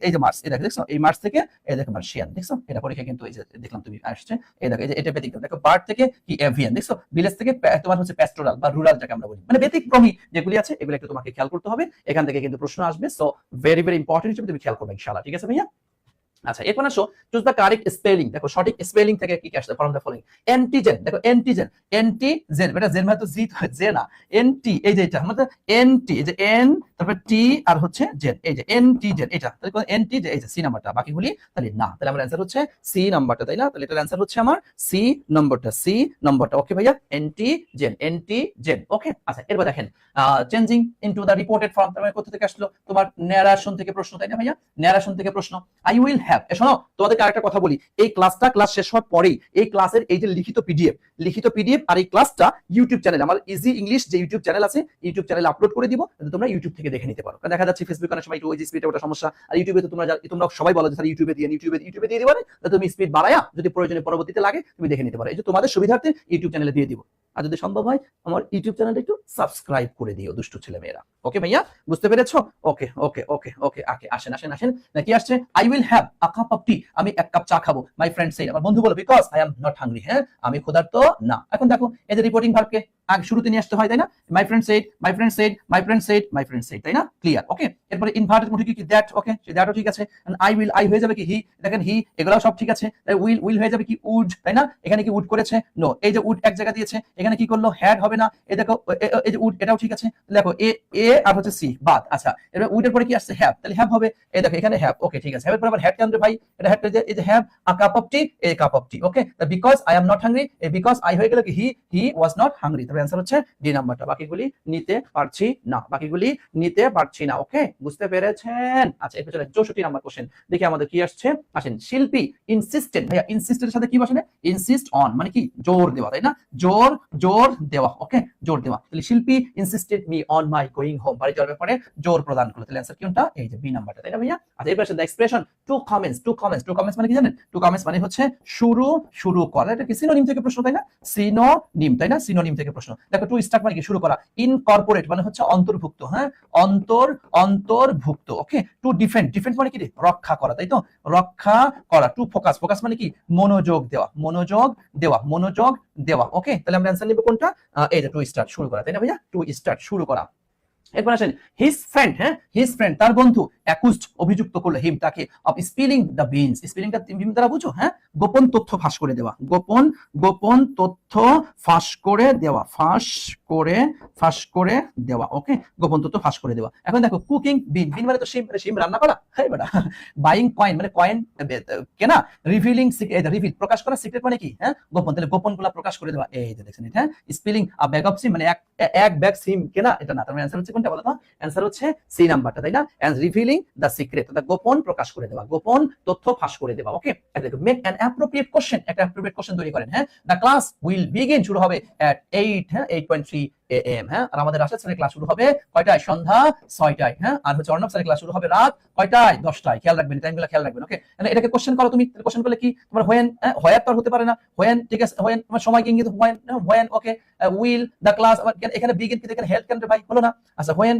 এই যে মার্স, এই দেখো দেখছো এই মার্স থেকে এই দেখো মার্শিয়ান, দেখছো এটা পরীক্ষা কিন্তু এই যে দেখলাম তুমি আসছে, এই দেখো এই যে এটা ব্যতিক্রম। দেখো বার্ড থেকে কি এভিয়ান, দেখছো ভিলেজ থেকে তোমার হচ্ছে প্যাস্টোরাল বা রুরাল যাকে আমরা বলি, মানে ব্যতিক্রমী যেগুলি আছে এগুলো একটু তোমাকে খেয়াল করতে হবে, এখান থেকে কিন্তু প্রশ্ন আসবে, সো ভেরি ইম্পর্টেন্ট হিসেবে তুমি খেয়াল করবে ইনশাআল্লাহ, ঠিক আছে ভাইয়া? আচ্ছা এরপর আসো, চুজ দ্য কারেক্ট স্পেলিং, দেখো সঠিক স্পেলিং থেকে কি আসছে, ফ্রম দ্য ফলোইং। অ্যান্টিজেন, দেখো অ্যান্টিজেন এটা জেন মানে তো জি তো জে না, এনটি এই যে এটা মানে এনটি, এই যে এন তারপর টি আর হচ্ছে জেন, এই যে এন্টিজেন এটা, তাহলে কোন এনটি যে এই যে সি নাম্বারটা, বাকিগুলি তাহলে না, তাহলে আমার অ্যানসার হচ্ছে সি নাম্বারটা, তাই না? তাহলে এটার অ্যানসার হচ্ছে আমার সি নাম্বারটা। ওকে ভাইয়া, এন্টিজেন। ওকে আচ্ছা এরপর দেখেন, changing into the reported form, তার মানে কোথা থেকে আসলো? তোমার ন্যারেশন থেকে প্রশ্ন, তাই না ভাইয়া? ন্যারেশন থেকে প্রশ্ন, আই উইল হ্যাভ, শোনো তোমাদেরকে আরেকটা কথা বলি, এই ক্লাস শেষ হওয়ার পরেই এই ক্লাসের এই যে লিখিত পিডিএফ আর এই ক্লাসটা ইউটিউব চ্যানেল, আমার ইজি ইংলিশ যে ইউটিউব চ্যানেল আছে, ইউটিউব চ্যানেলে আপলোড করে দিব, তোমরা ইউটিউব থেকে দেখে নিতে পারো। কারণ দেখা যাচ্ছে ফেসবুক অনেক সময় একটু ওই যে স্পিডে ওটা সমস্যা, আর ইউটিউবে তো তোমরা সবাই বলো যে ইউটিউবে দিয়ে দিবা, তুমি স্পিড বাড়ায়া যদি প্রয়োজনে পরবর্তীতে লাগে তুমি দেখে নিতে পারো। এই যে তোমাদের সুবিধার্থে ইউটিউব চ্যানেলে দিয়ে দিব, আর যদি সম্ভব হয় আমার ইউটিউব চ্যানেলটা একটু সাবস্ক্রাইব করে দিও দুষ্টু ছেলে মেয়েরা। ওকে ভাইয়া, বুঝতে পেরেছো? ওকে আসেন নাকি আসছে, I will have a cup of tea, আমি এক কাপ চা খাবো, মাই ফ্রেন্ড সেড, আমার বন্ধু বলো, because I am not hungry, হ্যাঁ আমি ক্ষুধার্ত না। এখন দেখো এই যে রিপোর্টিং ভার্বকে আগে শুরুতে নিয়ে আসতে হয়, তাই না? মাই ফ্রেন্ড সেড, তাই না? ক্লিয়ার। ওকে, এরপরে ইনভার্টেড মোটিভ কি দ্যাট, ওকে দ্যাটও ঠিক আছে। আই হয়ে যাবে কি হি, দেখেন হি, এগুলো সব ঠিক আছে। উইল হয়ে যাবে কি উড, তাই না? এখানে কি উড করেছে? নো, এই যে উড এক জায়গা দিয়েছে, এখানে কি করলো? হ্যাড হবে না, এই দেখো এই যে উড, এটাও ঠিক আছে। দেখো এ আর হচ্ছে সি বাদ, আচ্ছা এবার উডের পরে কি আসছে? হ্যাভ, তাহলে হ্যাভ হবে, এই দেখো এখানে হ্যাভ, ওকে ঠিক আছে। হ্যাভের পর আবার হ্যাড কেন রে ভাই? এটা হ্যাড, এই যে have a cup of T, A cup of T, okay because I am not hungry, because I হয়ে গেল কি হি ওয়াজ নট হাংরি, তবে অ্যানসার হচ্ছে ডি নাম্বারটা। বাকিগুলি নিতে পারছি না, ওকে বুঝতে পেরেছেন? আচ্ছা এরপর চলে 64 নাম্বার কোশ্চেন, দেখি আমাদের কি আসছে। আসেন, শিল্পী ইনসিস্টেন্ট, ভাইয়া ইনসিস্টেন্টের সাথে কি বসে? ইনসিস্ট অন মানে কি জোর দেওয়া, তাই না? জোর দেওয়া, ওকে জোর দেওয়া। তাহলে শিল্পী insisted me on my going home, বাড়ি যাওয়ার ব্যাপারে জোর প্রদান করলো, তাহলে অ্যানসার কোনটা? এই যে বি নাম্বারটা, তাই না ভাইয়া? আচ্ছা এরপর আসেন, দ্য এক্সপ্রেশন টু কমেন্টস মানে কি জানেন? টু কমেন্টস মানে হচ্ছে শুরু করা, এটা কি সিনোনিম থেকে প্রশ্ন, তাই না? সিনোনিম থেকে প্রশ্ন। দেখো টু স্টার্ট মানে কি শুরু করা, ইনকর্পোরেট মানে হচ্ছে অন্তর্ভুক্ত, হ্যাঁ অন্তর্ভুক্ত। ওকে, টু ডিফেন্ড মানে কি? রক্ষা করা, তাই তো? রক্ষা করা। টু ফোকাস মানে কি? মনোযোগ দেওয়া। ওকে, তাহলে আমরা অ্যানসার নিব কোনটা? এই যে টু স্টার্ট শুরু করা, তাই না ভাইয়া? টু স্টার্ট শুরু করা। এরপর আসেন হিজ ফ্রেন্ড, হ্যাঁ হিজ ফ্রেন্ড তার বন্ধু অ্যাকুজড অভিযুক্ত করলো হিম তাকে অফ স্পিলিং দ্য বিনস, স্পিলিংটা বিন দ্বারা বুঝো, হ্যাঁ গোপন তথ্য ফাঁস করে দেওয়া, গোপন তথ্য ফাঁস করে দেওয়া, ফাঁস করে দেওয়া, ওকে গোপন তথ্য ফাঁস করে দেওয়া। এখন দেখো কুকিং বিন, বিন মানে তো শিম রান্না করা, হ্যাঁ বেটা। বাইং কয়েন মানে কয়েন কেনা, রিভিলিং রিভিল প্রকাশ করা, সিক্রেট মানে কি, হ্যাঁ গোপন, তাহলে গোপনগুলো প্রকাশ করে দেওয়া, এই যে দেখছেন এটা। স্পিলিং আ ব্যাগ অফ সিম মানে এক ব্যাগ সিম কেনা, এটা না, তার মানে অ্যান্সার হচ্ছে কোনটা বলো তো, অ্যান্সার হচ্ছে সি নাম্বারটা, তাই না? এন্ড রিভিলিং দ্য সিক্রেট, অর্থাৎ গোপন প্রকাশ করে দেওয়া, গোপন তথ্য ফাঁস করে দেওয়া, ওকে। দেখো মেক অ্যান অ্যাপ্রোপ্রিয়েট কোশ্চেন, একটা অ্যাপ্রোপ্রিয়েট কোশ্চেন তৈরি করেন, হ্যাঁ দ্য ক্লাস উইল বিগিন শুরু হবে এট 8, হ্যাঁ 8:3 AM, হ্যাঁ আর আমাদের রাশেদ স্যারের ক্লাস শুরু হবে কয়টায়, সন্ধ্যা 6টায়, হ্যাঁ আর হচ্ছে অর্ণব স্যারের ক্লাস শুরু হবে রাত কয়টায়, 10টায়। খেয়াল রাখবেন, টাইমগুলো খেয়াল রাখবেন, ওকে। মানে এটাকে কোশ্চেন করো তুমি, কোশ্চেন করলে কি তোমার হোয়েন, হোয়ার তো হতে পারে না, হোয়েন ঠিক আছে, হোয়েন তোমার সময় কি ইঙ্গিত, when okay, will the class, এখানে বিগিন কি এখানে হেল্প কেন ভাই হলো না, আচ্ছা হোয়েন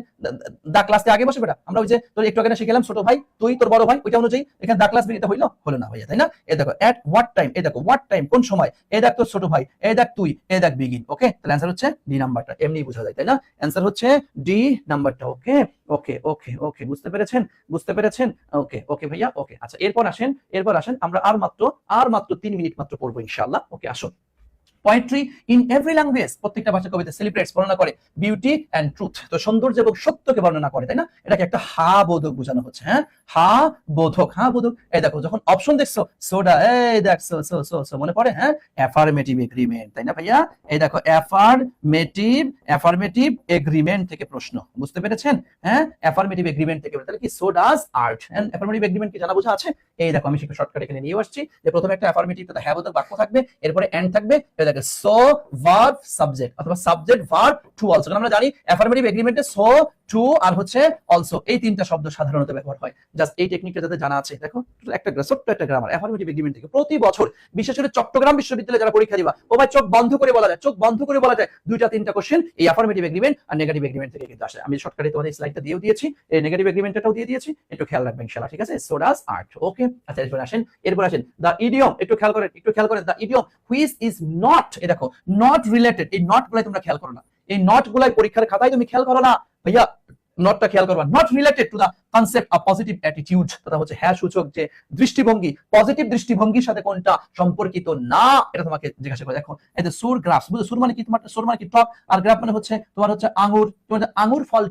দ্য ক্লাসে আগে বসে বেটা, আমরা ওই যে তোর একটু আগে শিখলাম ছোট ভাই তুই তোর বড় ভাই, ওইটা অনুযায়ী এখানে দ্য ক্লাস বিগিনটা হলো না ভাইয়া, তাই না? এই দেখো এট হোয়াট টাইম, এই দেখো হোয়াট টাইম কোন সময়, এই দেখ তোর ছোট ভাই, এই দেখ তুই, এই দেখ বিগিন, ওকে। তাহলে অ্যান্সার হচ্ছে ডি নাম্বারটা, এমনি বোঝা যায়, তাই না? অ্যান্সার হচ্ছে ডি নাম্বারটা, ওকে ওকে ওকে ওকে বুঝতে পেরেছেন, ওকে ওকে ভাইয়া, ওকে। আচ্ছা এরপর আসেন আমরা আর মাত্র 3 মিনিট মাত্র পড়বো ইনশাআল্লাহ, ওকে। আসুন, পোয়েট্রি ইন এভরি ল্যাঙ্গুয়েজ, প্রত্যেকটা ভাষা কবিতা সেলিব্রেটস বর্ণনা করে বিউটি এন্ড ট্রুথ, তো সৌন্দর্য এবং সত্যকে বর্ণনা করে, তাই না? এটাকে একটা হা বোধক বোঝানো হচ্ছে, হ্যাঁ হা বোধক। এই দেখো যখন অপশন দেখছো সোডা, এই দেখ সো মনে পড়ে, হ্যাঁ অ্যাফার্মেটিভ এগ্রিমেন্ট, তাই না ভাইয়া? এই দেখো অ্যাফার্মেটিভ এগ্রিমেন্ট থেকে প্রশ্ন, বুঝতে পেরেছেন? হ্যাঁ অ্যাফার্মেটিভ এগ্রিমেন্ট থেকে, তাহলে কি so does art, and affirmative agreement কি জানা বোঝা আছে? এই দেখো আমি শিখে শর্টকাট এখানে নিয়ে আসছি, যে প্রথমে একটা অ্যাফার্মেটিভ তথা হ্যাঁ বোধক বাক্য থাকবে, এরপরে এন্ড থাকবে, সো ভার্ব সাবজেক্ট অথবা সাবজেক্ট ভার্ব টু অলসো, আমরা জানি অ্যাফার্মেটিভ এগ্রিমেন্টে সো টু আর হচ্ছে অলসো এই তিনটা শব্দ সাধারণত ব্যবহার হয়। জাস্ট এই টেকনিকটা যাদের জানা আছে, দেখো একটা ছোট্ট একটা গ্রামার অ্যাফার্মেটিভ এগ্রিমেন্ট থেকে প্রতি বছর, বিশেষ করে চট্টগ্রাম বিশ্ববিদ্যালয়ে যারা পরীক্ষা দিবা, ও ভাই চোখ বন্ধ করে বলা যায় 2-3টা কোশ্চেন এই অ্যাফার্মেটিভ এগ্রিমেন্ট আর নেগেটিভ এগ্রিমেন্ট থেকে কিন্তু আসে। আমি শর্টকাটে তোমাদের স্লাইডটা দিয়েও দিয়েছি, এই নেগেটিভ এগ্রিমেন্টটাও দিয়ে দিয়েছি, একটু খেয়াল রাখবেন ইনশাআল্লাহ, ঠিক আছে? সো ডাজ আর্ট, ওকে। আচ্ছা এরপর আসেন দ্য ইডিয়ম, একটু খেয়াল করেন the idiom which is not, এই দেখো নট রিলেটেড, এই নট গুলাই তোমরা খেয়াল করো না, এই নট গুলাই পরীক্ষার খাতায় তুমি খেয়াল করো না ভাইয়া, নটটা খেয়াল করবা, not related to the concept of positive attitude, তথা হচ্ছে হ্যাঁ সূচক যে দৃষ্টিভঙ্গি, পজিটিভ দৃষ্টিভঙ্গির সাথে কোনটা সম্পর্কিত না, এটা তোমাকে জিজ্ঞাসা করে। দেখো এই যে সুর গ্রাফ, বুঝছো সুর মানে কি, তোমার সুর মানে কি টক, আর গ্রাফ মানে হচ্ছে তোমার হচ্ছে আঙ্গুর, তোমার আঙ্গুর ফল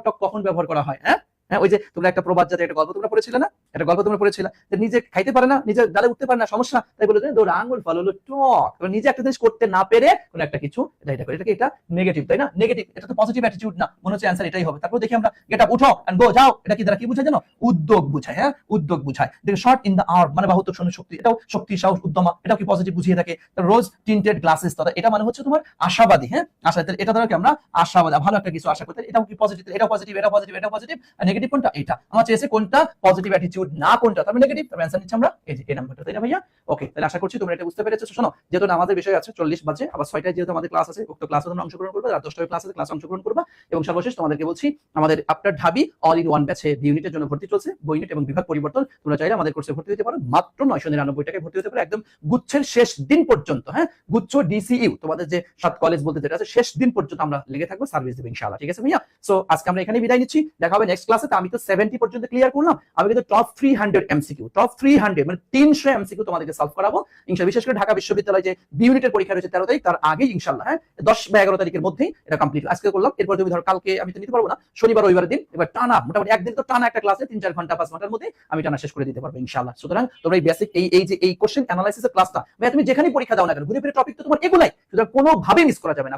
টক, কখন ব্যবহার করা হয়, হ্যাঁ ওই যে তোমরা একটা প্রবাদ জাতীয় একটা গল্প তোমরা পড়েছিলে না, একটা গল্প তোমরা পড়েছিলে যে নিজে খাইতে পারে না, নিজে ডালে উঠতে পারে না, সমস্যা, তাই বলে তোর আঙ্গুর ফল হলো টক, নিজে একটা জিনিস করতে না পেরে কোন একটা কিছু এটা করে, এটা নেগেটিভ, তাই না? নেগেটিভ, এটা তো পজিটিভ অ্যাটিটিউড না, মনে হচ্ছে অ্যান্সার এটাই হবে। তারপর দেখি আমরা গেট আপ, উঠো এন্ড গো, যাও, এটা কি দ্বারা কি বোঝায় জানো? উদ্যোগ বোঝায়, হ্যাঁ উদ্যোগ বোঝায়। দেখো শর্ট ইন দ্য আর্ম মানে বাহুত্ব শক্তি, এটাও শক্তি, সাহস, উদ্যমা, এটাও কি পজিটিভ বুঝিয়ে থাকে। রোজ টিন্টেড গ্লাসেস, তথা এটা মানে হচ্ছে তোমার আশাবাদী, হ্যাঁ আশা, এটা দ্বারা কি আমরা আশাবাদী, ভালো একটা কিছু আশা করতে, এটাও কি পজিটিভ, এটাও পজিটিভ, আর নেগেটিভ কোনটা? এটা আমার চেয়েছে কোনটা পজিটিভ অ্যাটিটিউড না কোনটা, তার নেগেটিভ, তার অ্যানসার নিচ্ছি আমরা এই যে এই নাম্বারটা, তাই না ভাইয়া? ওকে, তাহলে আশা করছি তোমরা এটা বুঝতে পেরেছো। শোনো, যেহেতু আমাদের বিষয় আছে 40 বাজে, আবার 6টায় যেহেতু আমাদের ক্লাস আছে, উক্ত ক্লাসে তোমরা অংশগ্রহণ করবে, রাত 10টায় ক্লাসে অংশগ্রহণ করবে। এবং সর্বশেষ তোমাদেরকে বলছি, আমাদের আফটার ঢাবি অল ইন ওয়ান ব্যাচে ইউনিটের জন্য ভর্তি চলছে, বই ইউনিট এবং বিভাগ পরিবর্তন, তোমরা চাইলে আমাদের কোর্সে ভর্তি হতে পারো, মাত্র 999 টাকায় ভর্তি হতে পারো, একদম গুচ্ছের শেষ দিন পর্যন্ত, হ্যাঁ গুচ্ছ ডিসিইউ তোমাদের যে 7 কলেজ বলতে যেটা আছে, শেষ দিন পর্যন্ত আমরা লেগে থাকবো, সার্ভিস দেব ইনশাআল্লাহ, ঠিক আছে ভাইয়া? সো আজকে আমরা এখানে বিদায় নিচ্ছি, দেখা হবে নেক্সট ক্লাসে। আমি তো 70 পর্যন্ত ক্লিয়ার করলাম, আমি কিন্তু টপ 300 এমসিকিউ, টপ 300 মানে 300 এমসিকিউ তোমাদেরকে সলভ করাবো ইনশাআল্লাহ। বিশেষ করে ঢাকা বিশ্ববিদ্যালয়ে যে বি ইউনিটের পরীক্ষা রয়েছে 13 তারিখ, তার আগেই ইনশাআল্লাহ, হ্যাঁ 10 বা 11 তারিখের মধ্যেই এটা কমপ্লিট আজকে করলাম। এরপর তুমি ধরো কালকে আমি তো নিতে পারবো না, শনিবার রবিবারের দিন, এবার টানা মোটামুটি একদিন তো টানা একটা ক্লাসে 3-4 ঘন্টা 5 ঘন্টার মধ্যে আমি টানা শেষ করে দিতে পারবো ইনশাআল্লাহ। সুতরাং তোমরা এই বেসিক এই কোশ্চেন অ্যানালাইসিসের ক্লাসটা ভাই তুমি যেখানেই পরীক্ষা দাও না কেন, ঘুরে ফিরে টপিক তো তোমার এগুলাই, সুতরাং কোনোভাবেই মিস করা যাবে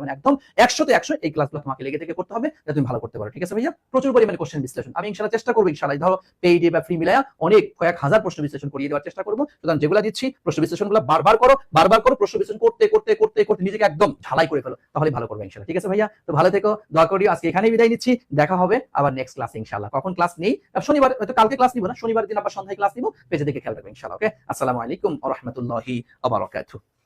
না, একদম 100-তে 100 এই ক্লাসগুলো তোমাকে লেগে থেকে করতে হবে, যাতে তুমি ভালো করতে পারো, ঠিক আছে ভাইয়া? প্রচুর পরিমাণে কোশ্চেন বিশ্লেষণ আমি ইনশাআল্লাহ চেষ্টা করবো, ইনশাআল্লাহ ধরো পেইড বা ফ্রি মিলায়া কয়েক হাজার প্রশ্ন বিশ্লেষণ করিয়ে দেওয়ার চেষ্টা করবো। সুতরাং যেগুলো দিচ্ছি প্রশ্ন বিশ্লেষণগুলো বারবার করো, প্রশ্ন বিশ্লেষণ করতে নিজেকে একদম ঝালাই করে ফেলো, তাহলে ভালো করবে ইনশাআল্লাহ, ঠিক আছে ভাইয়া? তো ভালো থেকো, দোয়া করি। আজকে এখানেই বিদায় নিচ্ছি, দেখা হবে আবার নেক্সট ক্লাসে ইনশাআল্লাহ। কখন ক্লাস নেই, শনিবার, হয়তো কালকে ক্লাস নিব না, শনিবার দিন আবার সন্ধ্যায় ক্লাস নিব, পেজে দেখে খেয়াল রাখবেন ইনশাআল্লাহ। ওকে, আসসালামু আলাইকুম ওয়া রাহমাতুল্লাহি ওয়া বারাকাতুহু।